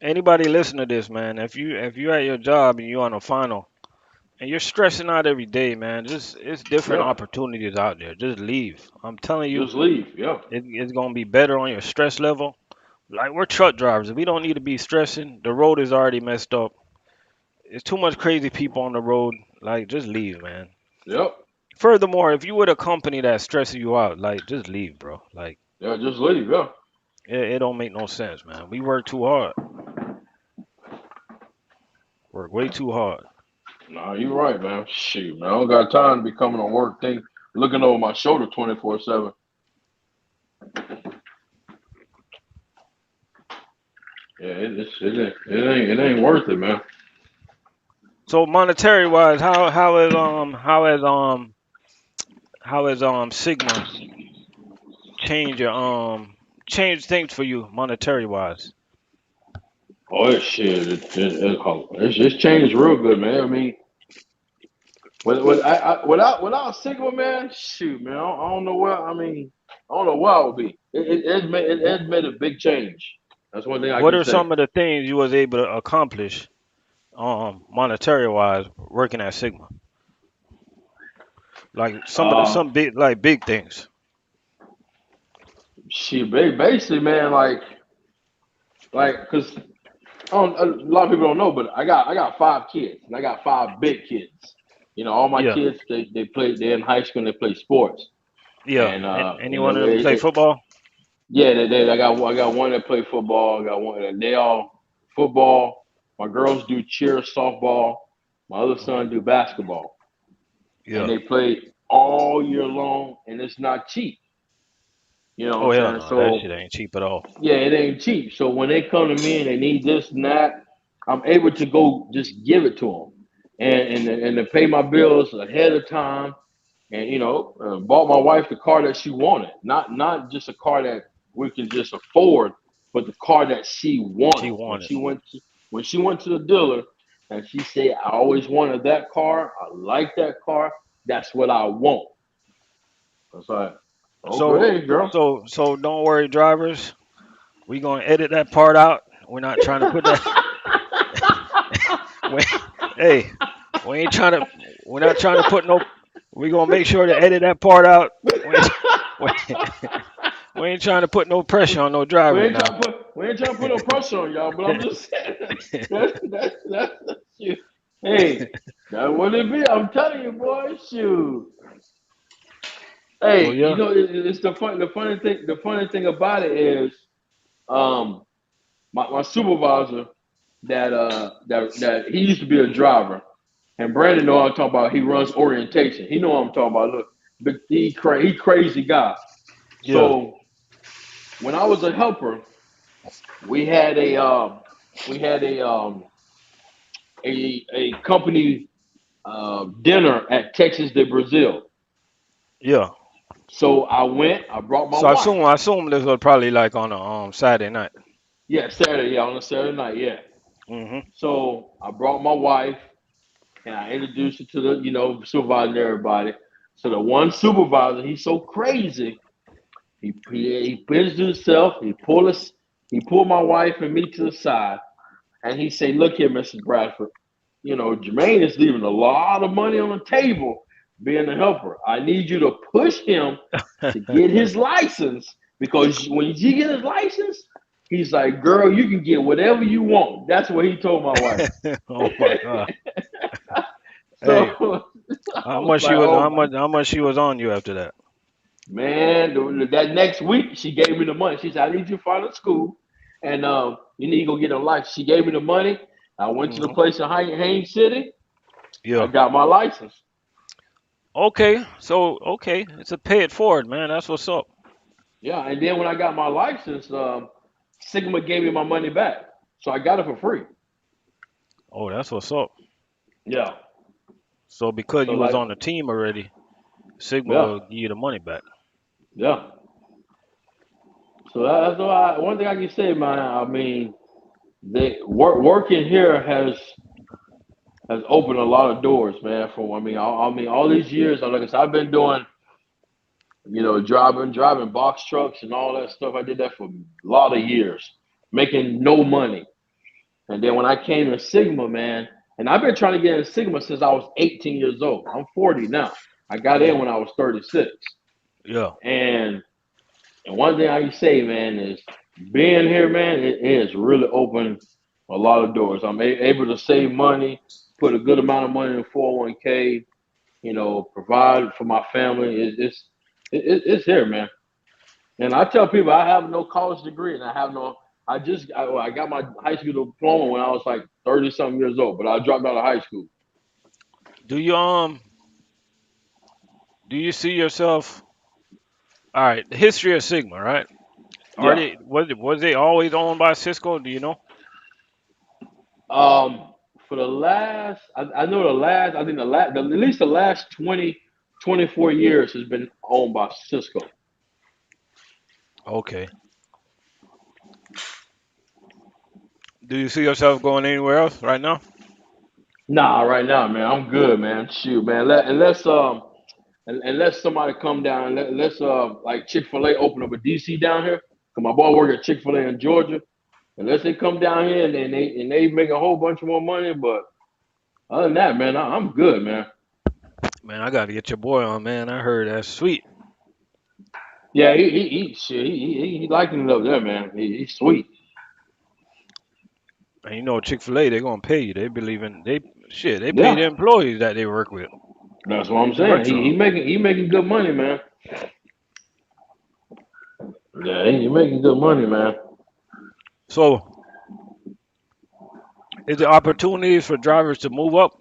anybody listen to this, man, if you at your job and you're on a final and you're stressing out every day, man, just it's different yeah, opportunities out there. Just leave. I'm telling you, just leave. Yeah. it's gonna be better on your stress level. Like we're truck drivers, we don't need to be stressing. The road is already messed up. It's too much crazy people on the road. Like just leave, man. Yep. Furthermore, if you with a company that's stressing you out, like just leave, bro. Like Yeah, just leave. Yeah. it don't make no sense, man. We work too hard. Work way too hard. Nah, you right, man. Shoot, man. I don't got time to be coming on work thing looking over my shoulder 24/7. Yeah, it ain't worth it, man. So monetary wise, how has Sigma change your change things for you monetary wise? Oh, it's changed real good, man. I mean, without Sygma, man, shoot, man, I don't know where. I mean, I don't know where I would be. It made a big change. That's one thing I What can are say. some of the things you was able to accomplish monetary wise working at Sigma? Like Uh, some big things. basically, man, cause a lot of people don't know, but I got 5 kids and I got 5 big kids. You know, all my Yeah. kids they're in high school and they play sports, Yeah. and Any one of them play football? yeah, I got one that play football. I got one that they all football. My girls do cheer, softball. My other Hmm. son do basketball, and Yeah. they play all year long, and it's not cheap. You know Oh what hell I'm saying? no, that So shit ain't cheap at all. yeah, it ain't cheap. So when they come to me and they need this and that, I'm able to go just give it to them, and to pay my bills ahead of time, and bought my wife the car that she wanted, not just a car that we can just afford, but the car that she She wanted wanted. when she went to the dealer, and she said, "I always wanted that car. I like that car. That's what I want." I was like, So "Okay, girl." so don't worry, drivers. We gonna edit that part out. We're not trying to put that. We, hey, we ain't trying to. We're not trying to put no. We gonna make sure to edit that part out. We, we, we ain't trying to put no pressure on no drivers now. We ain't trying to put no pressure on y'all, but I'm just saying that's shoot. Hey, that what it be. I'm telling you, boy, shoot. So Hey, yeah, it's the funny thing about it is, um, my supervisor that he used to be a driver, and Brandon know what I'm talking about. He runs orientation. He know what I'm talking about. Look, but he crazy guy. yeah, So when I was a helper, we had a we had a company dinner at Texas de Brazil. yeah. So I went. I brought my So wife. I assume this was probably like on a Saturday night. Yeah, Saturday. Yeah, on a Saturday night. Yeah. Hmm. So I brought my wife and I introduced her to the supervisor and everybody. So the one supervisor, he's so crazy. He introduced himself. He pulled my wife and me to the side, and he said, "Look here, Mrs. Bradford. Jermaine is leaving a lot of money on the table being a helper. I need you to push him to get his license Because when he get his license, he's like, girl, you can get whatever you want. That's what he told my wife. Oh my God. So Hey, I was like, oh my how much she was on you after that? man, that next week she gave me the money. She said, I need you to find a school and you need to go get a license. She gave me the money. I went to the Hmm. place in Haines City. I Yeah. got my license. Okay. So okay, it's a pay it forward, man. That's what's up. Yeah, and then when I got my license, Sygma gave me my money back. So I got it for free. Oh, that's what's up. Yeah. So because So you was like on the team already, Sigma yeah, will give you the money back. yeah. So that's why one thing I can say, man. I mean, working here has opened a lot of doors, man. For I mean, all these years, like I said, I've been doing, driving box trucks and all that stuff. I did that for a lot of years, making no money. And then when I came to Sigma, man, and I've been trying to get in Sigma since I was 18 years old. I'm 40 now. I got in Hmm. when I was 36. Yeah. And one thing I can say, man, is being here, man, it has really opened a lot of doors. I'm able to save money, put a good amount of money in 401k, provide for my family. It's here, man. And I tell people I have no college degree, and I have no. I got my high school diploma when I was like 30 something years old, but I dropped out of high school. Do you do you see yourself? All right, the history of Sigma, right? Are Yeah. they was they always owned by Cisco? Do you know? For the last, I know the last, I think at least the last 20, 24 years has been owned by Cisco. Okay. Do you see yourself going anywhere else right now? Nah, right now, man, I'm good, man. Shoot, man. Unless somebody come down, let's like Chick-fil-A open up a DC down here. Cause my boy work at Chick-fil-A in Georgia. Unless they come down here and they make a whole bunch more money, but other than that, man, I'm good, man. Man, I got to get your boy on, man. I heard that's sweet. Yeah, he shit, he liking it up there, man. He's sweet. And you know, Chick-fil-A, they gonna pay you. They believe in they shit. They pay the Yeah, employees that they work with that's what I'm in the saying. He restaurant. making good money, man. Yeah, he making good money, man. So, is there opportunities for drivers to move up,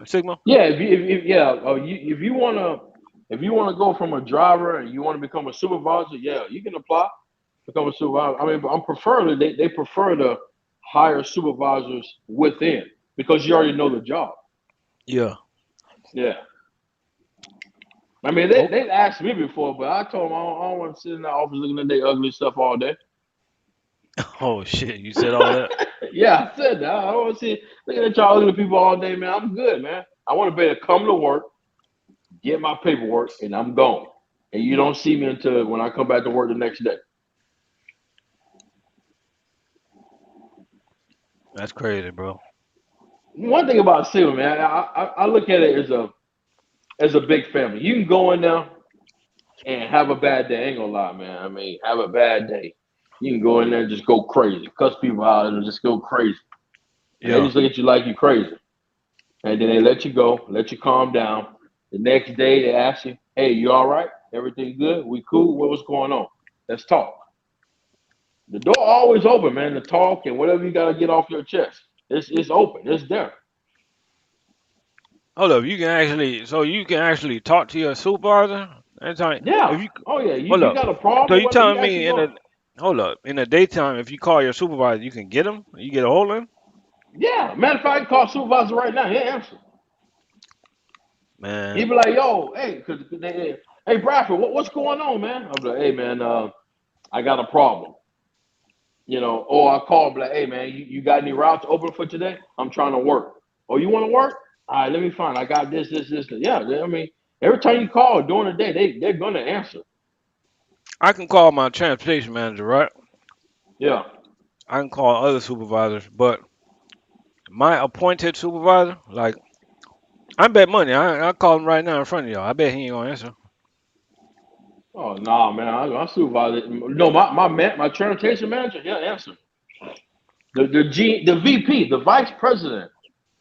Sigma? Yeah, if yeah, if you wanna go from a driver and you want to become a supervisor, yeah, you can apply become a supervisor. I mean, I'm preferably they prefer to hire supervisors within because you already know the job. Yeah. Yeah. I mean, Oh, they've asked me before, but I told them I don't want to sit in the office looking at their ugly stuff all day. oh shit! You said all that. Yeah, I said that. I don't want to see looking at y'all ugly people all day, man. I'm good, man. I want to be able to come to work, get my paperwork, and I'm gone. And you don't see me until when I come back to work the next day. That's crazy, bro. One thing about Silver, man, I look at it as a big family. You can go in there and have a bad day. I ain't gonna lie, man. I mean, have a bad day. You can go in there and just go crazy, cuss people out, and just go crazy. And they Yeah. just look at you like you crazy. And then they let you go, let you calm down. The next day they ask you, "Hey, you all right? Everything good? We cool? What was going on? Let's talk." The door always open, man. To talk and whatever you gotta get off your chest, it's open. It's there. Hold up. You can actually talk to your supervisor. Anytime. Yeah. If you Oh yeah. hold You up. got a So problem? you What? You telling actually me in go. the hold up in the daytime, if you call your supervisor, you can get him. You get a hold of him. Yeah. Matter of fact, I can call supervisor right now. He'll answer. He'd Man, be like, "Yo, hey, hey, Bradford, what's going on, man?" I'll be like, "Hey, man, I got a problem." Or I call, be like, "Hey, man, you got any routes open for today? I'm trying to work. Oh, you want to work? All right, let me find. I got this. Yeah, I mean, every time you call during the day, they're gonna answer. I can call my transportation manager, right? Yeah. I can call other supervisors, but my appointed supervisor, like I bet money. I call him right now in front of y'all. I bet he ain't gonna answer. Oh nah, man, I supervise it. No, my transportation manager, he'll answer. The VP, the vice president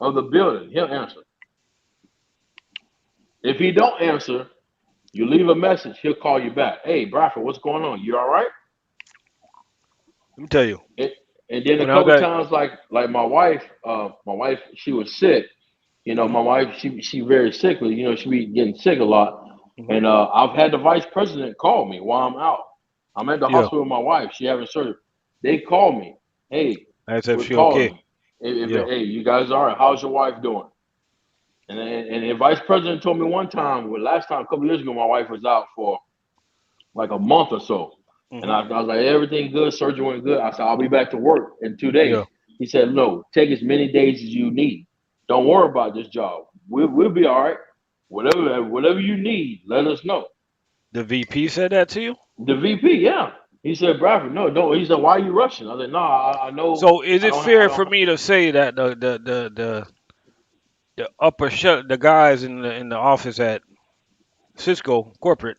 of the building, he'll answer. If he don't answer, you leave a message, he'll call you back. Hey, Bradford, what's going on? You all right? Let me tell you, And, and then a when I couple was at times, like my wife, she was sick. You know, my wife, she very sickly. You know, she be getting sick a lot. mhm, And I've had the vice president call me while I'm out. I'm at the yeah, hospital with my wife. She having surgery. They call me. Hey, I said we're she okay. calling. If Yeah, hey, you guys all right? How's your wife doing? And the vice president told me one time, well, last time, a couple years ago, my wife was out for like a month or so. And mhm, I was like, everything good, surgery went good. I said, I'll be back to work in 2 days. yeah. He said, no, take as many days as you need. Don't worry about this job. We'll be all right. Whatever you need, let us know. The VP said that to you. The VP, yeah. He said, Bradford, no, don't. He said, why are you rushing? I said, no, I know So is I it don't I fair for don't me to say that the upper the guys in the office at Cisco corporate,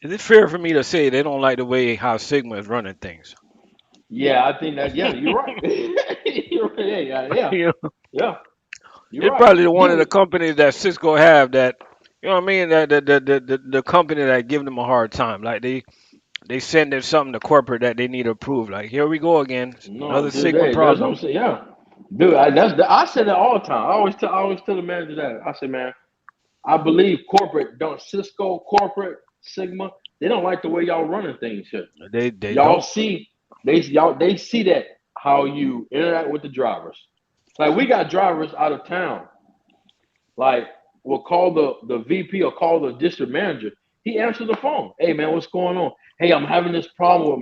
is it fair for me to say they don't like the way how Sigma is running things? yeah, I think that yeah, you're right. You're right. Yeah. You know, Yeah. You're it's right. probably one of the Dude, companies that Cisco have that, you know what I mean, that the company that give them a hard time. Like they send them something to corporate that they need to approve. Like here we go again, no, another dude, Sigma hey, that's what I'm problem. saying. Yeah. Dude, I said that all the time. I always tell the manager that. I said, man, I believe corporate don't Cisco, corporate, Sigma, they don't like the way y'all running things here. They Y'all don't. see they see that how you interact with the drivers. Like we got drivers out of town. Like we'll call the VP or call the district manager. He answers the phone. Hey man, what's going on? Hey, I'm having this problem with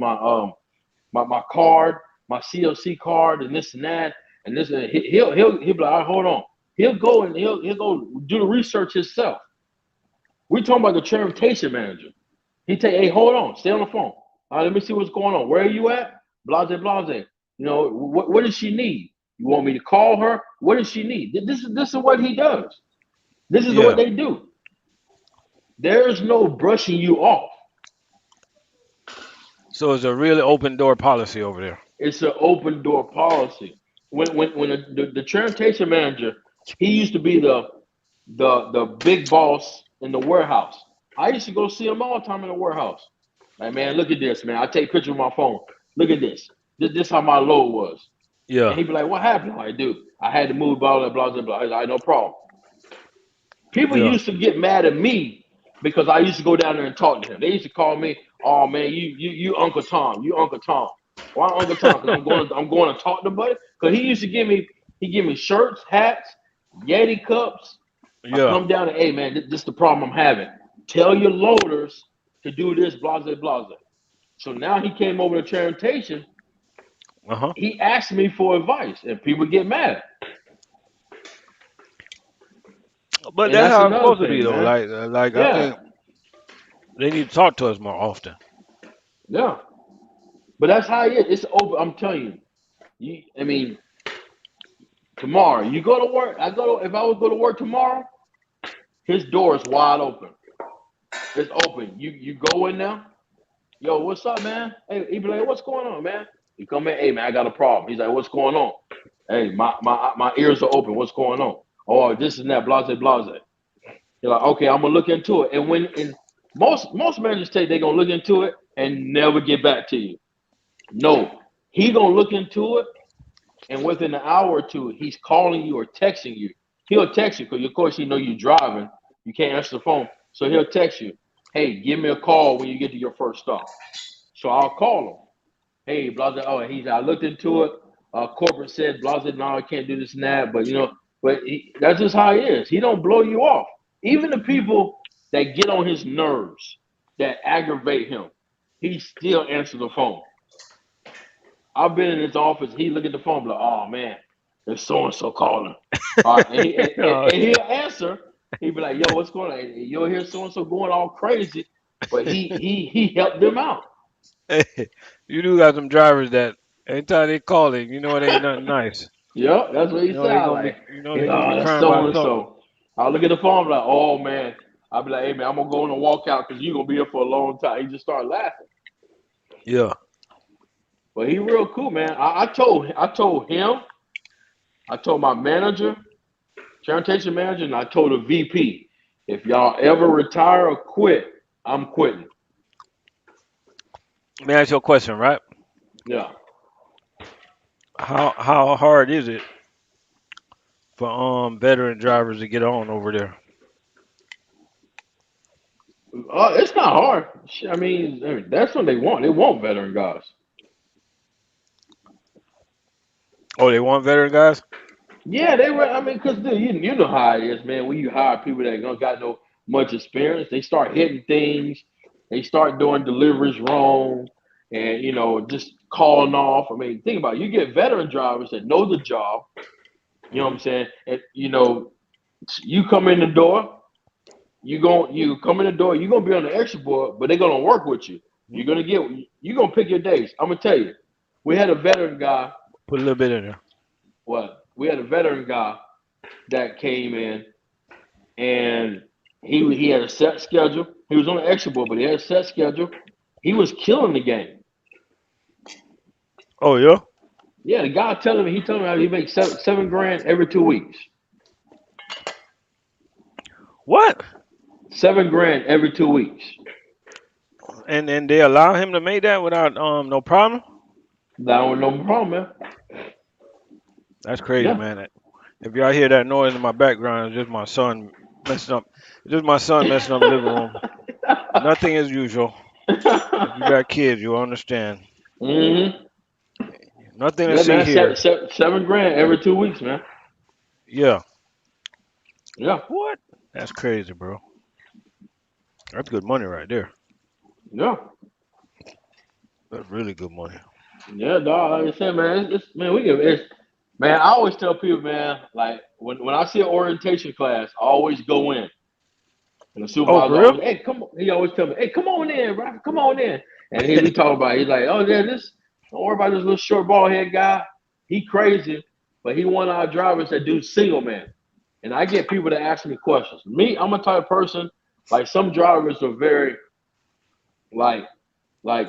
my card, my CLC card, and this and that, and this. And he'll be like, all right, hold on. He'll go and he'll go do the research himself. We're talking about the transportation manager. He take, hey, hold on, stay on the phone. All right, let me see what's going on. Where are you at? Blase, blase. You know, what does she need? You want me to call her? What does she need? This is what he does. This is what Yeah. they do. There's no brushing you off. So it's a really open door policy over there. It's an open door policy. When the transportation manager, he used to be the big boss in the warehouse. I used to go see him all the time in the warehouse. Like, man, look at this, man. I take pictures with my phone. Look at this. This how my load was. And Yeah. he'd be like, what happened? I'm like, dude, I had to move, blah, blah, blah, blah, blah. He's like, no problem. People Yeah. used to get mad at me because I used to go down there and talk to him. They used to call me, oh man, you Uncle Tom, you Uncle Tom. Why Uncle Tom? Because I'm going to talk to Buddy. Because he give me shirts, hats, Yeti cups. I Yeah. come down and, hey man, this is the problem I'm having. Tell your loaders to do this, blah blah blah. So now he came over to transportation. Uh huh. He asked me for advice, and people get mad. But And that's that's how it's another supposed to be thing, though. man. Like I Yeah, think they need to talk to us more often. yeah. But that's how it is. It's open. I'm telling you. I mean, tomorrow you go to work. If I would go to work tomorrow, his door is wide open. It's open. You go in there. Yo, what's up, man? Hey, he be like, what's going on, man? You come in. Hey, man, I got a problem. He's like, what's going on? Hey, my ears are open. What's going on? Oh, this and that. Blase, blase. You're like, okay, I'm gonna look into it. And most managers say they're gonna look into it and never get back to you. No, he gonna look into it, and within an hour or two, he's calling you or texting you. He'll text you because, of course, he know you're driving. You can't answer the phone, so he'll text you. Hey, give me a call when you get to your first stop. So I'll call him. Hey, blah blah. Oh, I looked into it. Corporate said blah blah. No, I can't do this and that. But that's just how he is. He don't blow you off. Even the people that get on his nerves, that aggravate him, he still answers the phone. I've been in his office. He look at the phone, like, oh man, there's so and so calling. All right, and, he, and, and, Oh, and he'll answer. He'll be like, yo, what's going on? And you'll hear so and so going all crazy, but he helped them out. hey, you do got some drivers that anytime they call it, you know it ain't nothing nice. Yep, that's what he You know they said. gonna be Like, you know they gonna be that's crying so about and something. so. I look at the phone, like, oh man. I'll be like, hey man, I'm gonna go on a walkout because you're gonna be here for a long time. He just started laughing. Yeah. But he real cool, man. I told him, I told my manager, transportation manager, and I told the VP, if y'all ever retire or quit, I'm quitting. Let me ask you a question, right? Yeah. How hard is it for veteran drivers to get on over there? It's not hard. I mean, that's what they want. They want veteran guys. Oh, they want veteran guys? Yeah, they were. I mean, because you know how it is, man. When you hire people that don't got no much experience, they start hitting things, they start doing deliveries wrong, and just calling off. I mean, think about it. You get veteran drivers that know the job. You know what Hmm. I'm saying? And you come in the door, you come in the door, you're gonna be on the extra board, but they're gonna work with you. You're gonna pick your days. I'm gonna tell you, we had a veteran guy. Put a little bit in there. We had a veteran guy that came in, and he had a set schedule. He was on the extra board, but he had a set schedule. He was killing the game. Oh yeah. Yeah, the guy telling me he told me how he makes seven grand every 2 weeks. What? 7 grand every 2 weeks. And they allow him to make that without no problem? That was no problem, man. That's crazy, Yeah. man. If y'all hear that noise in my background, it's just my son messing up. It's just my son messing up the living room. Nothing as usual. If you got kids, you'll understand. hmm Nothing to Yeah, see man. here. 7 grand every 2 weeks, man. Yeah. Yeah. What? That's crazy, bro. That's good money right there. Yeah. That's really good money. Yeah, dog. Like I said, man, man, we can. Man, I always tell people, man, like when I see an orientation class, I always go in. And the Oh, supervisor for real? always, hey, come on. He always tell me, hey, come on in, bro. Come on in. And he be talking about, he's like, oh yeah, don't worry about this little short ball head guy. He crazy, but he one of our drivers that do single man. And I get people to ask me questions. Me, I'm a type of person, like some drivers are very like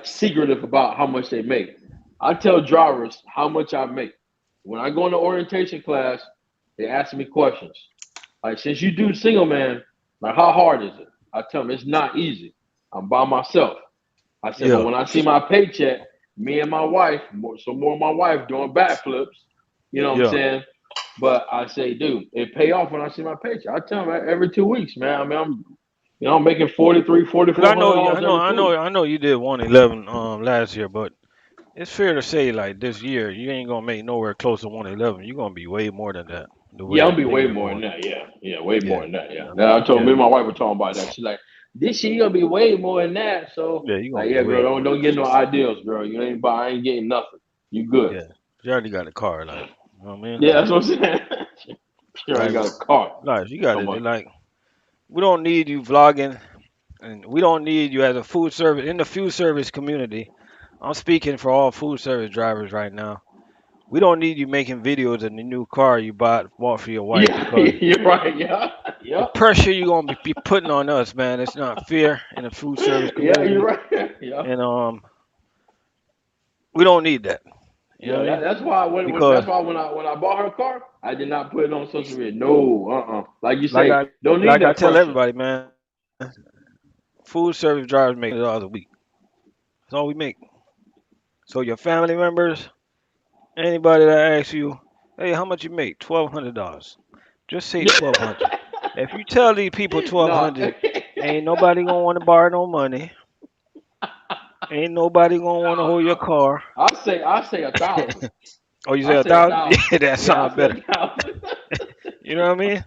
secretive about how much they make. I tell drivers how much I make. When I go into orientation class, they ask me questions. Like, since you do single man, like, how hard is it? I tell them it's not easy. I'm by myself. I said, but Yeah. when I see my paycheck, me and my wife, more of my wife doing backflips, you know what I'm Yeah. saying? But I say, dude, it pay off when I see my paycheck. I tell them every 2 weeks, man. I mean, I'm making 43, forty Cause I four hundred know, dollars every 2 weeks. I know you did 111 last year, but it's fair to say like this year you ain't gonna make nowhere close to 111. You're gonna be way more than that. The Yeah, way I'll be things way are more than going. that. Yeah, yeah, way more Yeah. than that. Yeah. I Now mean, I you told me got and my wife were talking about that. She's like, this year you're gonna be way more than that. So, yeah, you're gonna like, be yeah, girl, way don't more than don't that. get no ideals, girl. I ain't getting nothing. You good? Yeah. You already got a car, like, you know what I mean? Yeah, Like, that's what I'm saying. She already like, got a car. like you got Come it. on. Like, we don't need you vlogging, and we don't need you as a food service in the food service community. I'm speaking for all food service drivers right now. We don't need you making videos in the new car you bought for your wife Yeah, because you're right. Yeah, the yeah, pressure you're gonna be putting on us, man, it's not fair in the food service yeah. You're community, right. Yeah, and we don't need that. You know yeah. what I mean? That's why Because when I bought her car, I did not put it on social media. No, Like you like say, I don't need like I that tell pressure. everybody, man, food service drivers make $100 a week. That's all we make. So your family members, anybody that asks you, hey, how much you make? $1,200. Just say 1,200. If you tell these people No. 1,200, ain't nobody gonna want to borrow no money. Ain't nobody gonna want to hold your car. I say 1,000. Oh, you I say a say a thousand? thousand. Yeah, that Yeah, I sounds say better. 1,000. You know what I mean?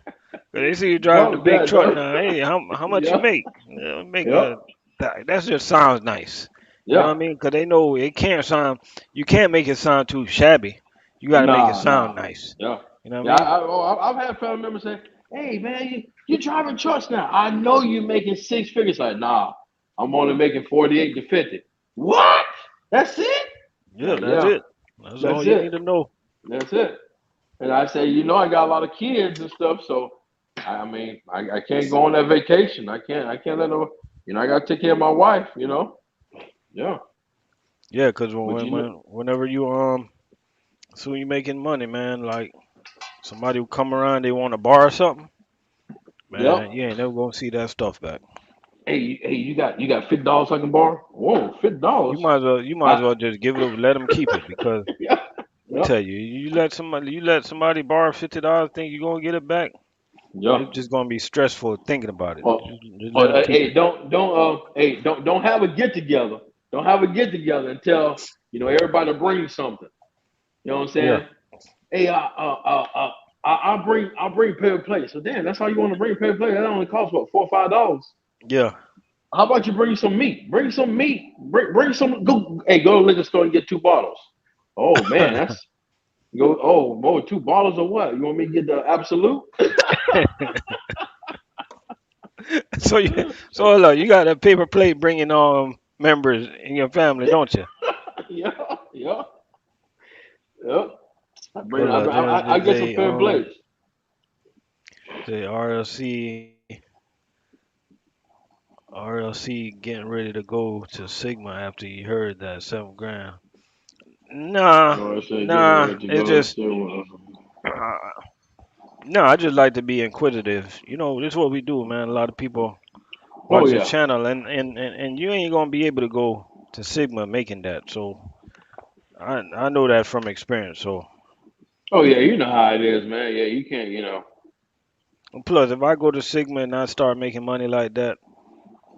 'Cause they see you driving the Don't big that truck don't. now. Hey, how much you Yeah. make? Make Yep. a that just sounds nice. You know what I Yeah. mean? 'Cause they know it can't sound. You can't make it sound too shabby. You got to make it Nah, sound nah. nice. Yeah. You know what I Yeah. mean? I've had family members say, "Hey, man, you driving trucks now? I know you making six figures." Like, nah, I'm only making 48 to 50. What? That's it? Yeah, Like, that's yeah. it. That's all That's you need it. to know. That's it. And I say, I got a lot of kids and stuff, so I mean, I can't go on that vacation. I can't let no. I gotta take care of my wife. Yeah. Yeah, cause But whenever so you making money, man, like somebody will come around, they want to borrow something, yep. man, you ain't never gonna see that stuff back. Hey, you got $50 I can borrow? Whoa, $50. You might as well just give it over, let them keep it because Yeah. let me Yep. tell you, you let somebody borrow $50, think you're gonna get it back. Yeah. It's just gonna be stressful thinking about it. Or, Just let or them keep hey, it. don't have a get together. Don't have a get together until everybody brings something. You know what I'm Yeah, saying? Hey, I'll bring paper plates. So damn, that's how you want to bring paper plates. That only costs what, $4 or $5. yeah. How about you bring some meat? Bring some meat. Bring some. Go to the liquor store and get 2 bottles. Oh man, that's go. Oh, boy, 2 bottles of what? You want me to get the absolute? So so look, you got a paper plate bringing members in your family, don't you? Yeah, yeah, yeah. I bring. Hold I, up, bring- I there's get some a fair blades. RLC getting ready to go to Sigma after he heard that 7 grand. Nah, No, I say getting nah. ready to It's go just to. uh, no. I just like to be inquisitive. This is what we do, man. A lot of people Oh watch this yeah. channel, and you ain't gonna be able to go to Sigma making that. So I know that from experience. So Oh yeah. You know how it is, man. Yeah, you can't. plus, if I go to Sigma and I start making money like that,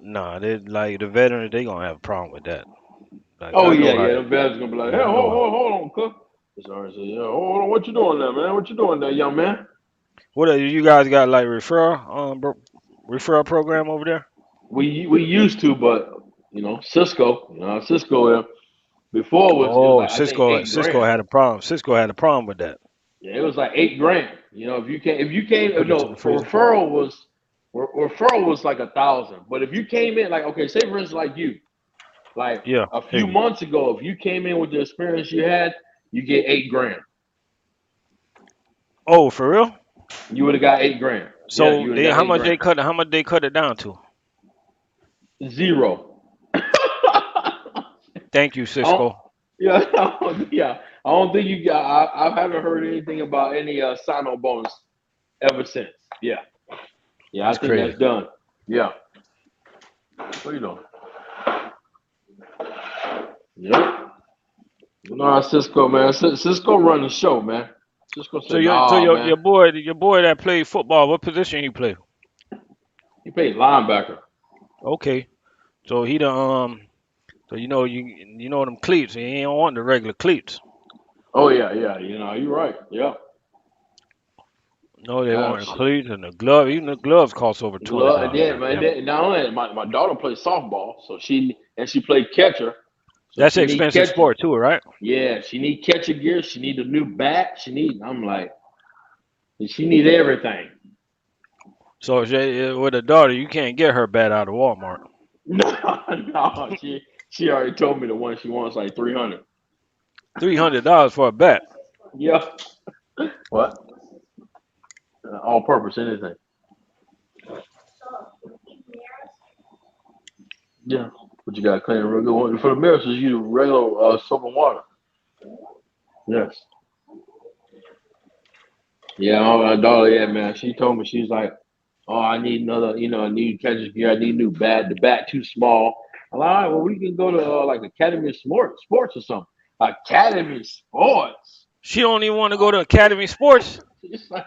nah, they like the veterans. They gonna have a problem with that. Like Oh I yeah, know how yeah. to. The vet's gonna be like, hey, Yeah, I know how. hold on, cook. Sorry, say, yeah, hold on. What you doing there, man? What you doing there, young man? What you guys got like referral program over there? We used to, but Cisco, Cisco. Before it was Oh, like I think Cisco 8 grand. had a problem. Cisco had a problem with that. Yeah, it was like 8 grand. If you came, Put it no, in the for freezer. referral was like 1,000. But if you came in like, okay, say for instance like you, like Yeah, a hear few you. months ago, if you came in with the experience you had, you get 8 grand. Oh, for real? You would have got 8 grand. Yeah, So you would have they got how eight much they grand. cut how much they cut it down to? Zero. Thank you, I don't, Cisco. yeah, yeah. I don't think you got. I haven't heard anything about any sign-on bonus ever since. Yeah, yeah. I That's think that's crazy. done. Yeah. What you doing? Yep. No, Cisco, man. Cisco run the show, man. Cisco So said, your so nah, your man. your boy your boy that played football, what position he play? He paid linebacker. Okay. So he the so you know them cleats. He ain't want the regular cleats. Oh yeah, yeah. You're right. Yep. No, they Yeah. want the cleats and the glove. Even the gloves cost over two hundred Glove, and dollars. then, man, Goddamn it. not only that, my daughter plays softball, so she played catcher, so That's she an need expensive catch. sport too, right? Yeah, she need catcher gear. She need a new bat. I'm like, she need everything. So with a daughter, you can't get her bat out of Walmart. No, no, she already told me the one she wants like 300. $300 for a bat. Yeah. What? All purpose anything. Yeah. But you gotta clean it real good. For the mirrors, just use regular soap and water. Yes. Yeah, my daughter, yeah, man. She told me she's like, oh, I need another, I need catcher's gear. I need a new bat. The bat too small. I'm like, all right, well, we can go to like Academy of Sports or something. Academy Sports. She don't even want to go to Academy Sports. She's like,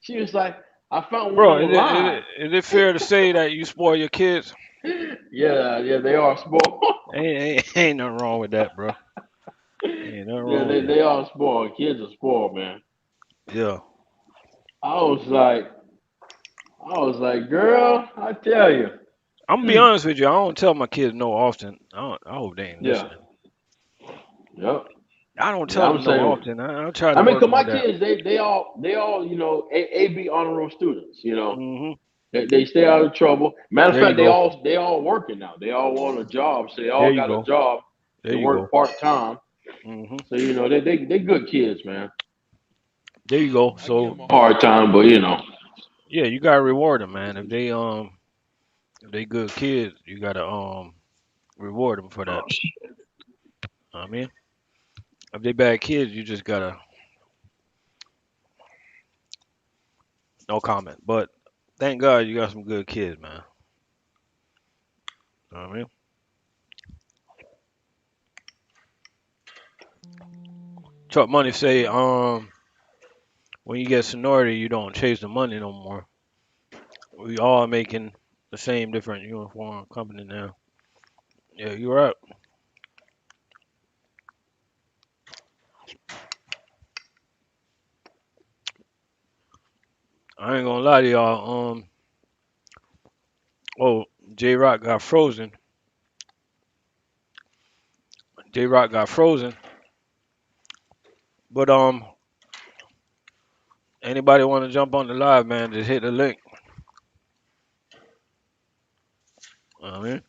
she was like, I found one Bro, online. is it fair to say that you spoil your kids? Yeah, yeah, they are spoiled. Ain't nothing wrong with that, bro. Ain't nothing Yeah, wrong with they that. are spoiled. Kids are spoiled, man. Yeah. I was like, girl, I tell you. I'm gonna be Mm, honest with you. I don't tell my kids no often. I hope they ain't yeah, listening. yep, I don't yeah. tell I'm them no saying. often. I'll try to I mean, work cause my on that. kids, they all, AB honor roll students. Hmm. They stay out of trouble. Matter of There you fact, they go. all they all working now. They all want a job, so they There all you got a go. job. There They you work go. part time, Hmm. so they good kids, man. There you go. I give So them a hard time, but. Yeah, you gotta reward them, man. If they good kids, you gotta reward them for that. Oh shit. I mean, if they bad kids, you just gotta no comment. But thank God you got some good kids, man. Know what I mean, Chuck Money say when you get seniority, you don't chase the money no more. We all making the same different uniform company now. Yeah, you're right. I ain't gonna lie to y'all. Oh, J Rock got frozen. J Rock got frozen. But anybody want to jump on the live, man? Just hit the link. I mean,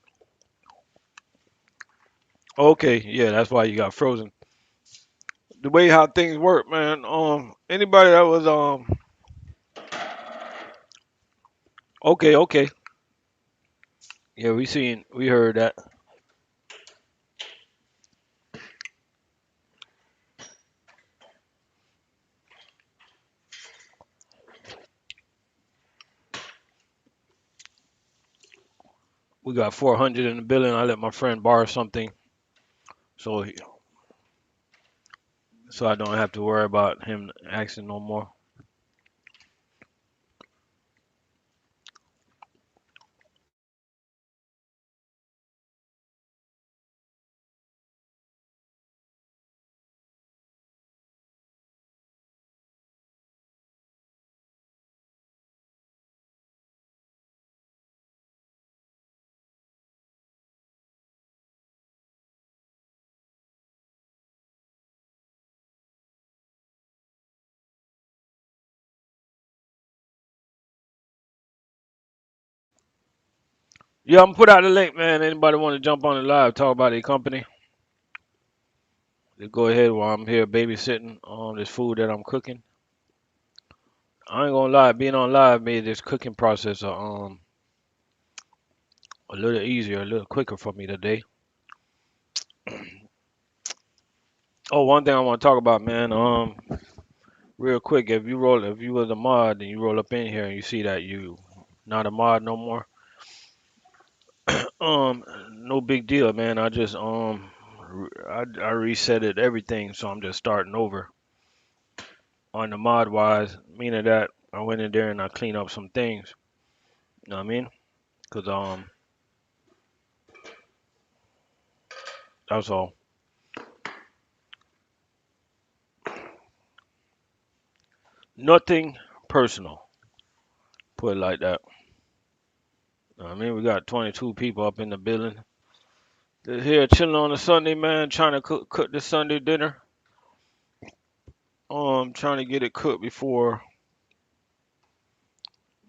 okay, yeah, that's why you got frozen. The way how things work, man. Anybody that was okay, okay, yeah, we heard that. We got 400 in the building. I let my friend borrow something, so so I don't have to worry about him asking no more. Yeah, I'm gonna put out the link, man. Anybody want to jump on the live, talk about their company? Just go ahead while I'm here babysitting on this food that I'm cooking. I ain't gonna lie, being on live made this cooking process a little easier, a little quicker for me today. Oh, one thing I want to talk about, man. Real quick, if you was a mod and you roll up in here and you see that you not a mod no more, no big deal, man. I just I reset it everything, so I'm just starting over on the mod wise, meaning that I went in there and I cleaned up some things. You know what I mean? Cause that's all. Nothing personal. Put it like that. You know what I mean, we got 22 people up in the building. They're here chilling on a Sunday, man, trying to cook the Sunday dinner. Trying to get it cooked before,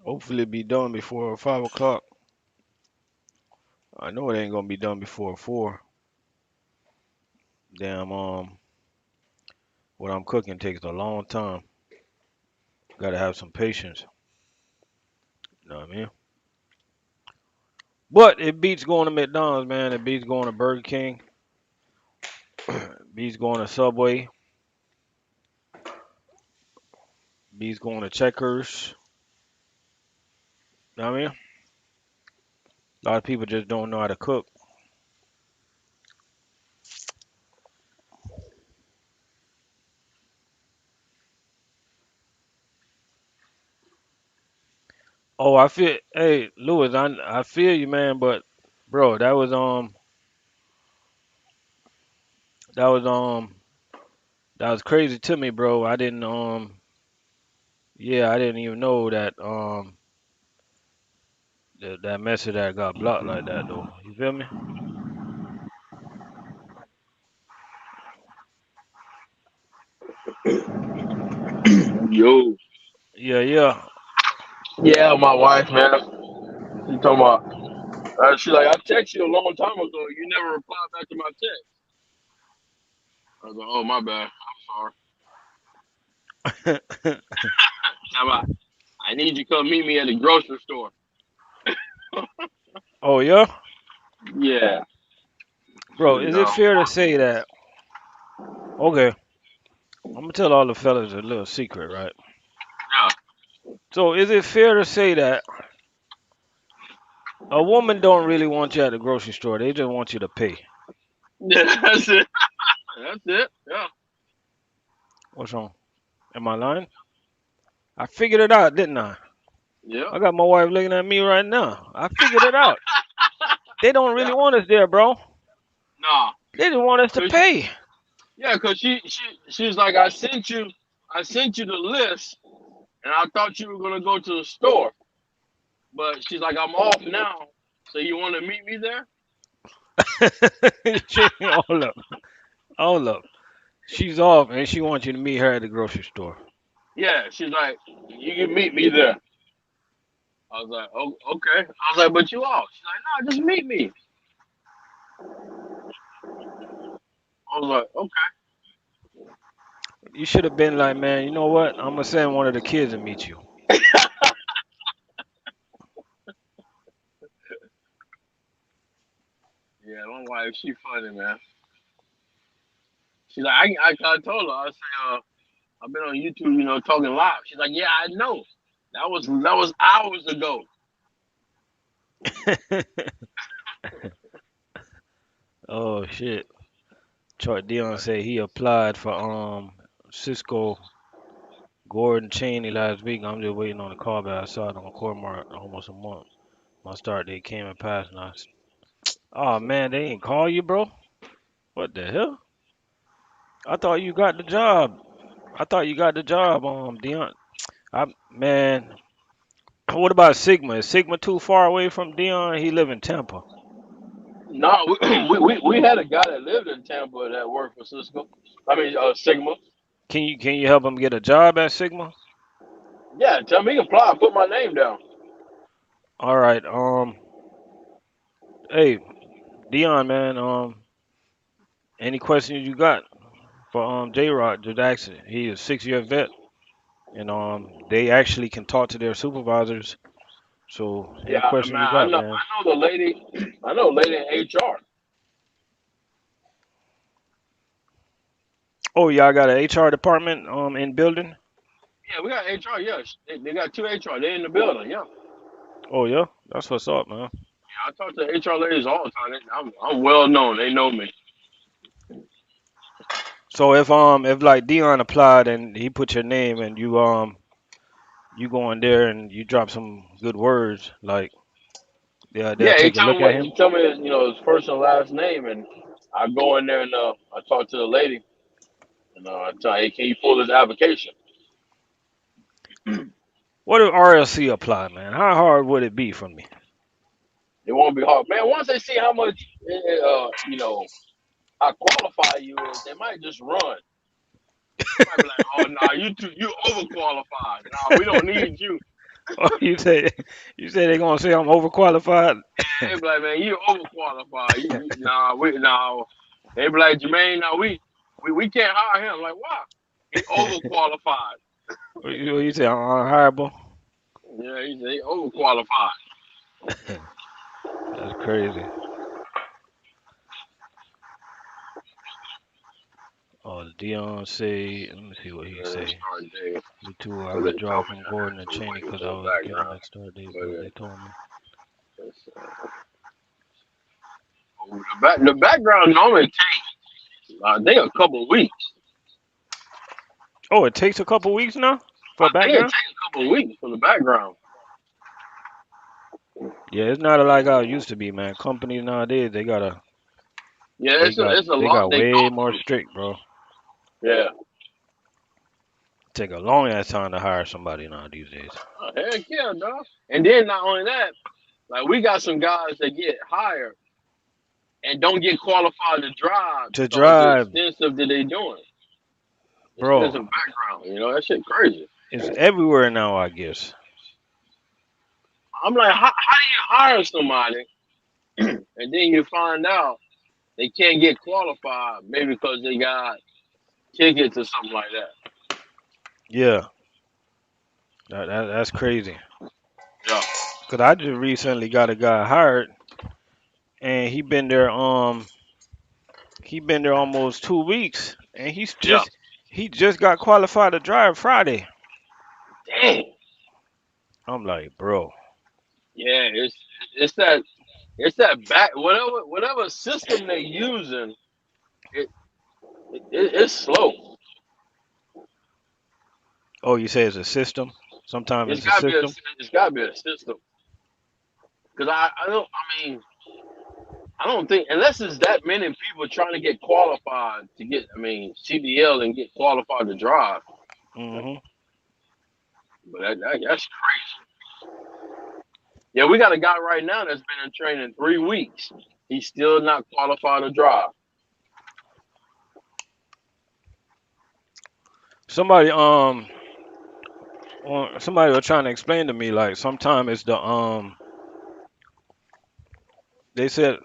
hopefully, be done before 5 o'clock. I know it ain't gonna be done before 4. Damn, what I'm cooking takes a long time. Gotta have some patience. You know what I mean? But it beats going to McDonald's, man. It beats going to Burger King. It beats going to Subway. Beats going to Checkers. You know what I mean? A lot of people just don't know how to cook. Oh, I feel. Hey, Lewis, I feel you, man. But bro, that was that was crazy to me, bro. I didn't yeah, I didn't even know that that message that got blocked like that though. You feel me? Yo. Yeah, yeah. Yeah, my wife, man. She talking about. She like, I texted you a long time ago. You never replied back to my text. I was like, oh my bad. I'm sorry. How about I need you to come meet me at the grocery store. Oh yeah, Yeah, bro. you Is it know. fair to say that? Okay, I'm gonna tell all the fellas a little secret, right? Yeah, So is it fair to say that a woman don't really want you at the grocery store? They just want you to pay. yeah, that's it. That's it. Yeah, What's wrong? Am I lying? I figured it out, didn't I? yeah. I got my wife looking at me right now. I figured it out. They don't Yeah. really want us there, bro. Nah, They just want us to cause pay. yeah, cause she's like, I sent you the list, and I thought you were gonna go to the store, but she's like, I'm off now, so you want to meet me there? Hold up. Hold up. She's off and she wants you to meet her at the grocery store. Yeah, she's like, you can meet me there. I was like, oh, okay. I was like, but you off? She's like, no, just meet me. I was like, okay. You should have been like, man, you know what? I'm gonna send one of the kids to meet you. Yeah, my wife, she funny, man. She's like, I told her, I said, I've been on YouTube, talking live. She's like, yeah, I know. That was hours ago. Oh shit. Troy Dion said he applied for Cisco Gordon Cheney last week. I'm just waiting on the call back. I saw it on Courtmark almost a month. My start date came and passed now. Oh man, they ain't call you, bro. What the hell? I thought you got the job. I thought you got the job, Dion. Man, what about Sigma? Is Sigma too far away from Dion? He live in Tampa. No, we had a guy that lived in Tampa that worked for Cisco. I mean, Sigma. Can you help him get a job at Sigma? Yeah, tell me he can apply. Put my name down. All right. Hey, Dion, man. Any questions you got for J Rock? Just ask it. He is 6 year vet, and they actually can talk to their supervisors. So any Yeah, question man. you I got, know. man? I know the lady. I know a lady in HR. Oh, y'all got an HR department in building? Yeah, we got HR. Yeah, they got two HR. They in the building. Yeah. Oh yeah, that's what's up, man. Yeah, I talk to HR ladies all the time. I'm well known. They know me. So if like Dion applied and he put your name and you go in there and you drop some good words, like they'll Yeah, take a look at he him. tell me his first and last name, and I go in there and I talk to the lady, and I tell her, hey, can you pull this application? What if RLC apply, man? How hard would it be for me? It won't be hard, man. Once they see how much how qualified you is, they might just run. They might be like, oh no, you overqualified. No, we don't need you. you say they're gonna say I'm overqualified? They be like, man, you overqualified. Nah, nah. They be like, Jermaine, nah, we can't hire him. Like, why? He overqualified. You say I'm unhireable? Yeah, he overqualified. That's crazy. Oh, Dion say, let me see what he say. Start day. Me too. I So they withdraw told me from that Gordon and so Cheney waiting because I for the was given background. that start date, But but they told me. the background normally takes I think a couple of weeks. Oh, it takes a couple weeks now for a I think it background. takes a couple of weeks for the background. Yeah, it's not like how it used to be, man. Companies nowadays Yeah, it's a they lot got they go way more through. strict, bro. Yeah. Take a long ass time to hire somebody now these days. Heck yeah, dog. And then not only that, like we got some guys that get hired and don't get qualified to drive To because the drive, extensive that they doing. bro, Expensive background. That shit crazy. it's everywhere now, I guess. I'm like, how do you hire somebody and then you find out they can't get qualified maybe because they got tickets or something like that? Yeah, That's crazy. Yeah, Cause I just recently got a guy hired, and he been there almost 2 weeks, and yeah. he just got qualified to drive Friday. Dang. I'm like, bro. Yeah, it's that it's that back whatever system they using. It, it's slow. Oh, you say it's a system? Sometimes It's it's a gotta be a system. it's gotta be a system. Cause I don't think unless it's that many people trying to get qualified to get CDL and get qualified to drive. Hmm. But that's crazy. Yeah, we got a guy right now that's been in training 3 weeks. He's still not qualified to drive. Somebody somebody was trying to explain to me like sometimes it's the they said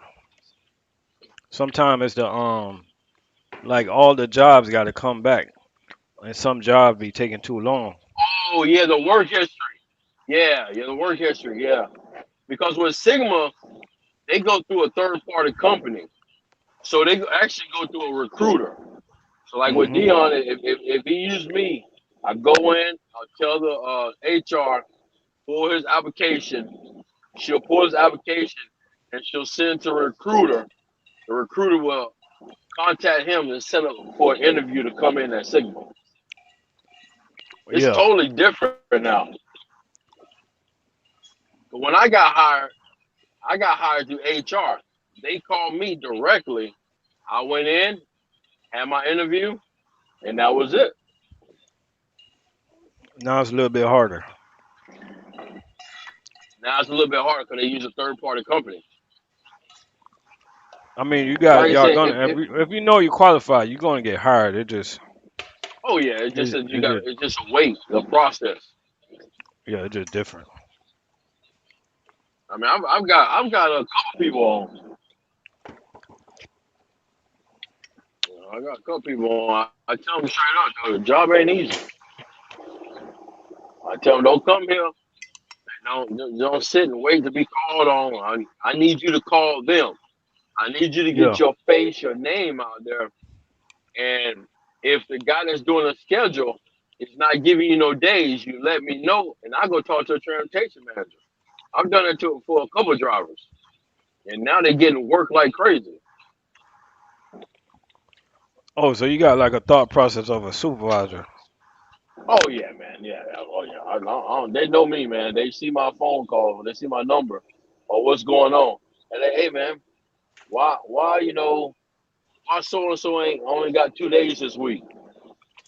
sometimes it's the like all the jobs got to come back, and some jobs be taking too long. Oh yeah, the work history. Yeah, the work history. Yeah, because with Sigma, they go through a third party company, so they actually go through a recruiter. So like with Hmm. Dion, if he used me, I go in, I'll tell the HR pull his application. She'll pull his application and she'll send it to a recruiter. The recruiter will contact him and set up for an interview to come in at Sigma. It's Yeah. totally different now. But when I got hired through HR. They called me directly. I went in, had my interview, and that was it. Now it's a little bit harder. Now it's a little bit harder because they use a third party company. I mean, Like I y'all said, gonna if you know you qualify, you're gonna get hired. oh yeah, It's just it's just a wait, the process. yeah, it's just different. I mean, I've got a couple people on. I got a couple people on. I tell them straight up, though, the job ain't easy. I tell them don't come here. Don't sit and wait to be called on. I need you to call them. I need you to get Yeah, your face, your name out there. And if the guy that's doing the schedule is not giving you no days, you let me know, and I go talk to a transportation manager. I've done it to for a couple of drivers, and now they're getting work like crazy. oh, so you got like a thought process of a supervisor. Oh yeah, man. Yeah. Oh yeah. They know me, man. They see my phone call. They see my number, or what's going on, and they, hey, man, why why so and so ain't only got 2 days this week?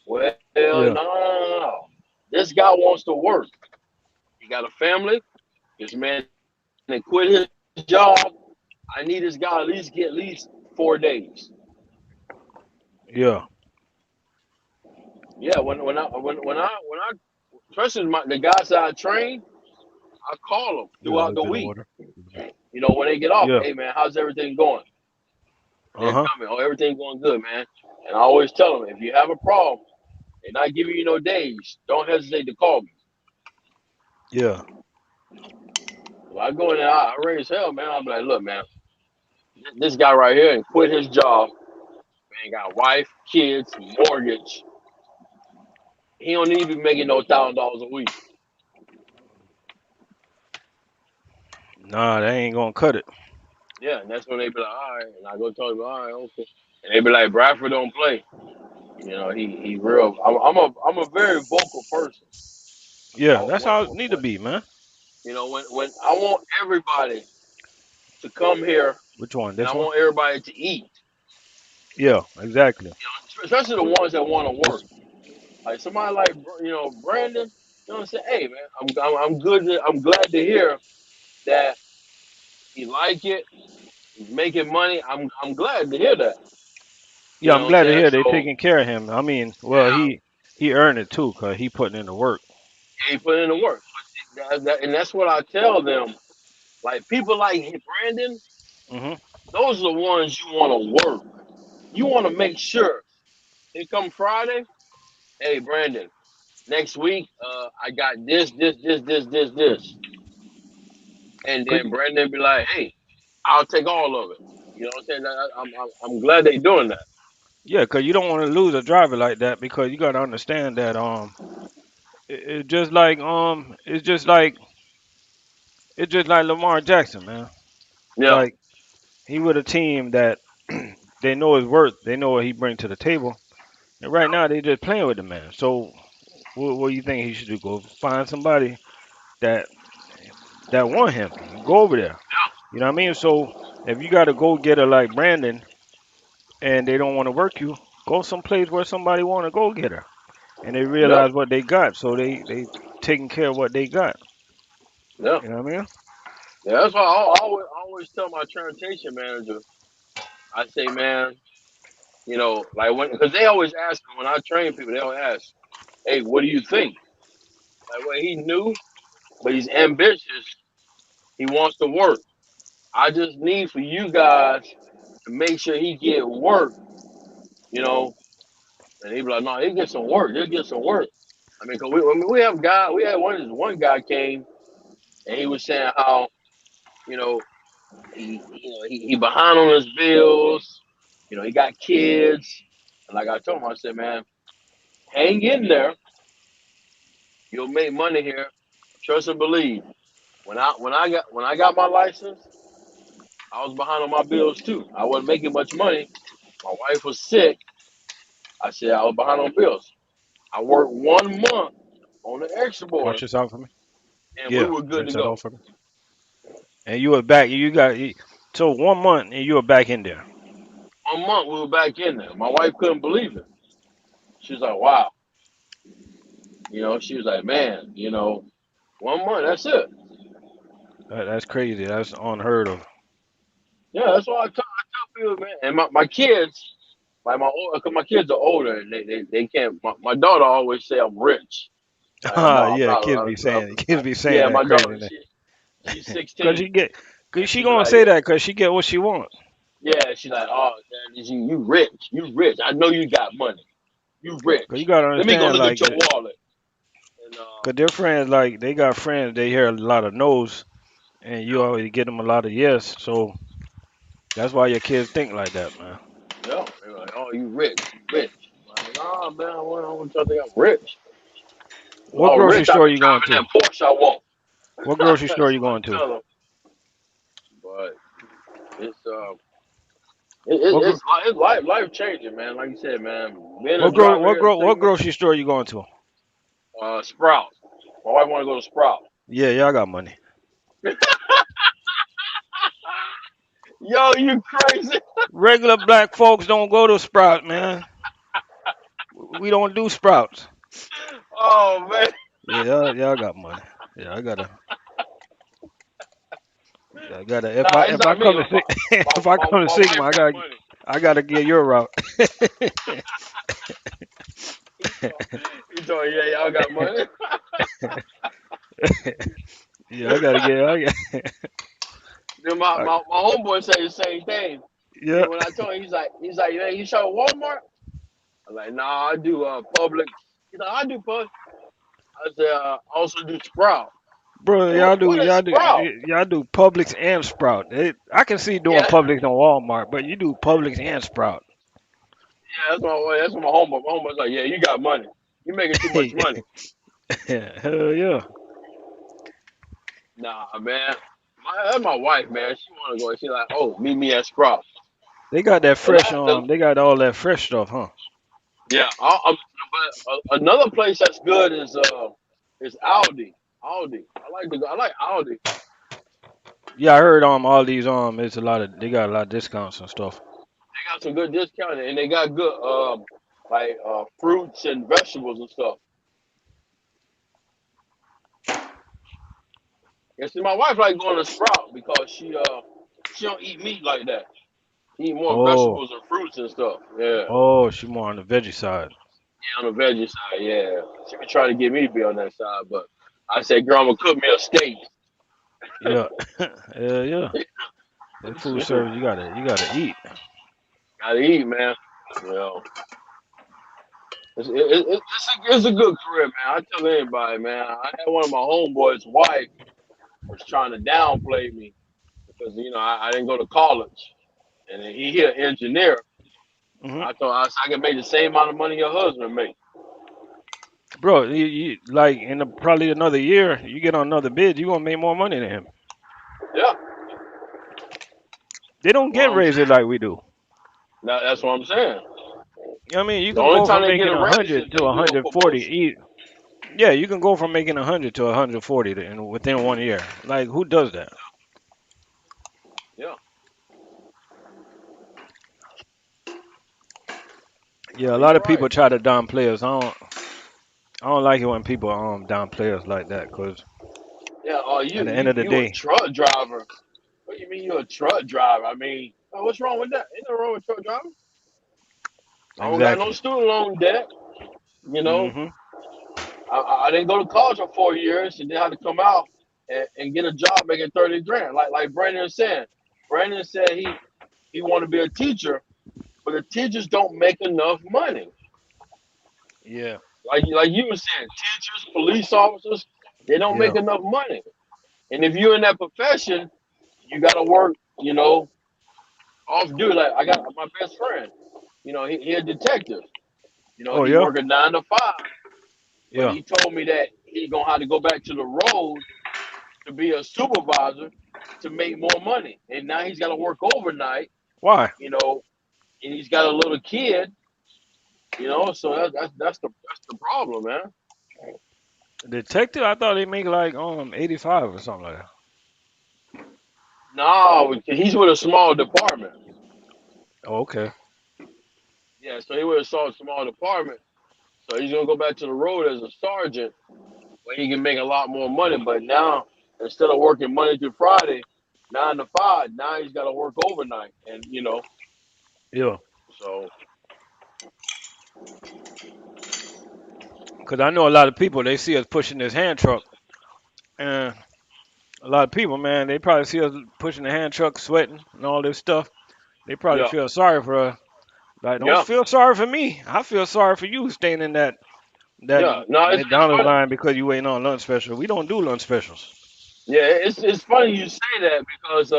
Well, no, Yeah. no, no, no, no. This guy wants to work. He got a family. This man and quit his job. I need this guy at least 4 days. Yeah. Yeah, when I especially the guys that I train, I call them Yeah. A throughout little the bit of week. water. When they get off, Yeah. hey man, how's everything going? Uh They're huh. coming. Oh, everything going good, man. And I always tell them if you have a problem, they're not giving you no days. Don't hesitate to call me. Yeah. Well, I go in there, I raise hell, man. I'm like, look, man, this guy right here and quit his job. Man, got wife, kids, mortgage. He don't need to be making no $1,000 a week. Nah, that ain't gonna cut it. Yeah, and that's when they be like, all right, and I go talk to them, all right, okay, and they be like, Bradford don't play. He real. I'm a very vocal person. Yeah, I, that's when, how it need to be, man. when I want everybody to come here, Which one? and This I one? want everybody to eat. Yeah. Exactly. Especially the ones that want to work. This. Like somebody like Brandon. You know what I'm saying? Hey man, I'm good. I'm glad to hear that he like it. He's making money. I'm glad to hear that. You Yeah, know I'm what I'm glad to saying? hear they So taking care of him. I mean, well, yeah, he earned it too, cause he putting in the work. he put in the work. And that's what I tell them. Like people like Brandon, Mhm. those are the ones you want to work. You want to make sure. They come Friday. Hey Brandon. Next week, I got this, and Cause, then Brandon be like, hey, I'll take all of it. You know what I'm saying? I'm glad they doing that. yeah, cause you don't want to lose a driver like that because you gotta understand that it's just like it's just like Lamar Jackson, man. Yeah, Like he with a team that they know his worth, they know what he bring to the table, and right now they just playing with the man. So what do you think he should do? Go find somebody that want him. Go over there. You know what I mean? So if you got to go get a like Brandon and they don't want to work you, go someplace where somebody want to go get her, and they yeah, realize what they got, so they taking care of what they got. yeah, You know what I mean? yeah. That's why I always tell my transportation manager, I say, man, like when because they always ask me when I train people, they always ask, hey, what do you think? Like, well, he knew, but he's ambitious. He wants to work. I just need for you guys to make sure he get work, you know. And he be like, no, he get some work. He'll get some work. I mean, cause we have guy. We had one guy came and he was saying how you know he behind on his bills. He got kids. And like I told him, I said, man, hang in there. You'll make money here. Trust and believe. When I got my license, I was behind on my bills too. I wasn't making much money. My wife was sick. I said I was behind on bills. I worked 1 month on the extra Watch board, this out for me. and we Yeah, were good to rinse that go. off for me. And you were back. So 1 month and you were back in there. 1 month we were back in there. My wife couldn't believe it. She was like, "Wow," She was like, "Man, 1 month. That's it." That's crazy. That's unheard of. Yeah, that's why I tell people, man. And my kids, like cause my kids are older, and they can't. My daughter always say I'm rich. Like, no, I'm Yeah, not. kids be saying Yeah, that my daughter, craziness. she's Cause 16, cause and she she be gonna like, say that cause she get what she want. yeah, she's like, oh, Dad, you rich, you rich. I know you got money, you Cause you rich. gotta Let me go understand, look at like, your wallet. And cause their friends, like, they got friends, they hear a lot of no's, and you always get them a lot of yes. So that's why your kids think like that, man. they're like, oh, you rich, you rich. I'm like, nah, man, I want y'all to think I'm rich. If I What was grocery rich, I'd store be you going driving to? that Porsche I want. What grocery store That's you what going I to? tell them. But it's What gro- it's life changing, man. Like you said, man, being a driver here at what Sygma, grocery store you going to? Sprouts. My wife want to go to Sprouts. Yeah, y'all got money. Yo, you crazy? Regular black folks don't go to Sprouts, man. We don't do Sprouts. Oh man, Yeah, y'all got money. Yeah, I gotta. nah, it's If I not me. come to My, if I my, come to my Sigma, wife got money. I gotta get your route. He told me, yeah, y'all got money. Yeah, I gotta get. Then my, I, my, my homeboy said the same thing. yeah, Then when I told him, he's like, man, you shop at Walmart? I'm like, nah, I do Publix. He's like, I do Publix. I said, I also do Sprout. bro, What is Sprout? y'all do Publix and Sprout. I can see doing Yeah, Publix on Walmart, but you do Publix and Sprout. yeah, that's my homeboy. My homeboy's like, yeah, you got money. You making too much money. Hell yeah. Nah, man. That's my wife, man. She want to go. She like, oh, meet me at Sprout. They got that The fresh. last, the, They got all that fresh stuff, huh? yeah. But another place that's good is Aldi. Aldi. I like Aldi. Yeah, I heard all these it's a lot of they got a lot of discounts and stuff. They got some good discount and they got good like fruits and vegetables and stuff. And see, my wife like going to Sprout because she don't eat meat like that. She eat more Oh, vegetables and fruits and stuff. Yeah, she more on the veggie side. yeah, on the veggie side. Yeah, she been trying to get me to be on that side, but I said, "Girl, I'm gonna cook me a steak." Yeah, yeah. That food service, you gotta eat. Gotta eat, man. You know, It's a good career, man. I tell anybody, man. I had one of my homeboys' wife was trying to downplay me because I didn't go to college, and then he an engineer. Hmm. I told I said I can make the same amount of money your husband make. Bro, you like in probably another year, you get on another bid, you gonna make more money than him. Yeah, They that's don't what get I'm raises saying. like we do. That's what I'm saying. I mean, you The can only go time from they get making a a raise is hundred if to they a do a hundred forty. promotion. Yeah, you can go from making 100 to 140 in within 1 year. Like who does that? Yeah, Yeah, a you're lot of right. people try to downplay us. I don't like it when people downplay us like that. Cause Yeah. Oh, at you the end you of the you a day, truck driver? What do you mean you a truck driver? I mean, what's wrong with that? Ain't nothing wrong with truck driving. I don't got no exactly. student loan debt. You know, Hmm. I didn't go to college for 4 years and then had to come out and get a job making 30 grand. Like Brandon said. Brandon said he want to be a teacher, but the teachers don't make enough money. Yeah, Like you were saying, teachers, police officers, they don't yeah. make enough money. And if you're in that profession, you got to work, off duty. Like I got my best friend, he a detective. Oh He yeah, working 9 to 5, but yeah. he told me that he gonna have to go back to the road to be a supervisor to make more money. And now he's got to work overnight, Why? and he's got a little kid, So that's the problem, man. Detective? I thought they make like 85 or something like that. No, he's with a small department. Oh, okay. Yeah, so he with a small department. So he's gonna go back to the road as a sergeant, where he can make a lot more money. But now, instead of working Monday through Friday, 9 to 5, now he's got to work overnight, and Yeah, so because I know a lot of people. They see us pushing this hand truck, and a lot of people, man, they probably see us pushing the hand truck, sweating and all this stuff. They probably yeah, feel sorry for us. Like, don't yeah, feel sorry for me. I feel sorry for you staying in that yeah. No, it's McDonald's funny. line because you waiting on lunch special. We don't do lunch specials. Yeah, it's funny you say that because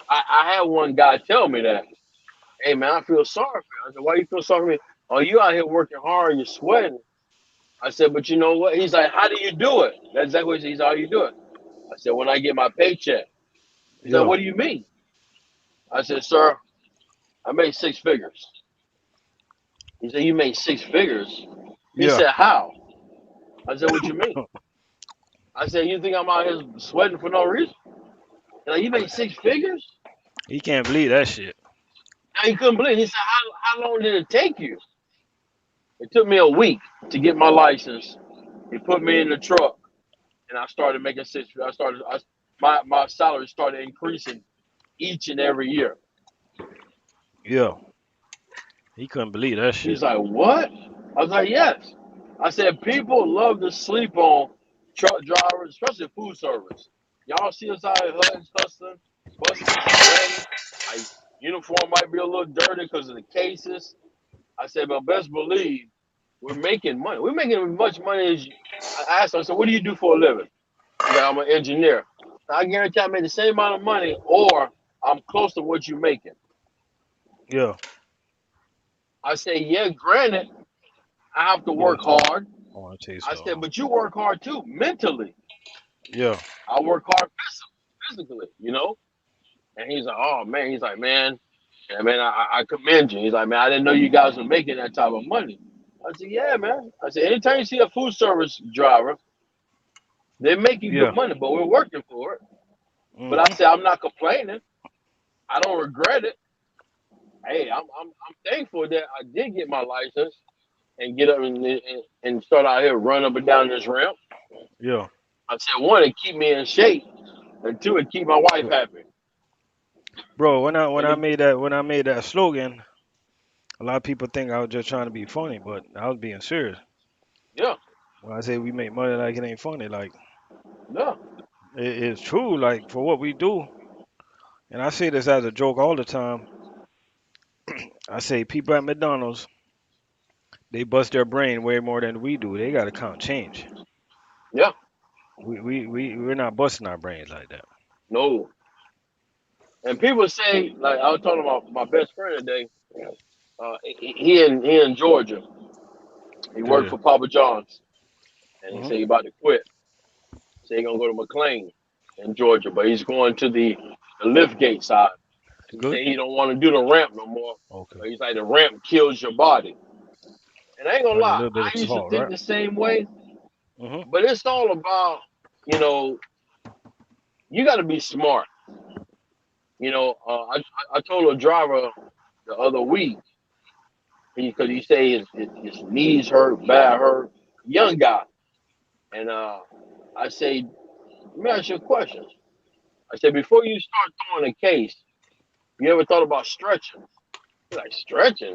I had one guy tell me that. Hey man, I feel sorry for you. I said, why you feel sorry for me? Oh, you out here working hard, you're sweating. I said, but you know what? He's like, how do you do it? That's exactly what he said. He's how you do it. I said, when I get my paycheck. He's like, Yeah, what do you mean? I said, sir, I made 6 figures. He said, you made 6 figures? He yeah. said, how? I said, what you mean? I said, you think I'm out here sweating for no reason? He's like, you made 6 figures? He can't believe that shit. Now he couldn't believe it. He said, how long did it take you? It took me a week to get my license. He put me in the truck and I started making six. My salary started increasing each and every year. Yeah, he couldn't believe that shit. He's like, what? I was like, yes. I said, people love to sleep on truck drivers, especially food service. Y'all see us out here hustling, busting, sweating. Our uniform might be a little dirty because of the cases. I said, but best believe we're making money. We're making as much money as you. I asked him, I said, what do you do for a living? He's like, I'm an engineer. I guarantee I made the same amount of money or I'm close to what you're making. Yeah, I say, yeah, granted, I have to yeah. work hard. I want to tell you I something. said, but you work hard too, mentally. Yeah, I work hard physically. And he's like, oh man, he's like, man, yeah, man, I commend you. He's like, man, I didn't know you guys were making that type of money. I said, yeah, man. I said, anytime you see a food service driver, they're making good yeah. money, but we're working for it. But I Hmm. said, I'm not complaining. I don't regret it. Hey, I'm thankful that I did get my license and get up and start out here run up and down this ramp. Yeah. I said, one, it keep me in shape, and two, it keep my wife happy. Bro, when I And made that slogan, a lot of people think I was just trying to be funny, but I was being serious. yeah, When I say we make money like it ain't funny, like yeah, it's true. Like for what we do, and I say this as a joke all the time. I say people at McDonald's, They bust their brain way more than we do. They gotta count change. Yeah, We're not busting our brains like that. no. And people say, like I was talking about my best friend today. He in Georgia. He worked Yeah. for Papa John's, and he Hmm. said he about to quit. Say he gonna go to McLean in Georgia, but he's going to the lift gate side. He Good. say he don't want to do the ramp no more. Okay. But he's like the ramp kills your body. And I ain't gonna Probably a lie, little bit of I used to salt, think right? the same way, Hmm. but it's all about, you know, you got to be smart. I told a driver the other week, because he say his knees hurt, back hurt, young guy, and I say, let me ask you a question. I said, before you start throwing a case, you ever thought about stretching? He's like, stretching?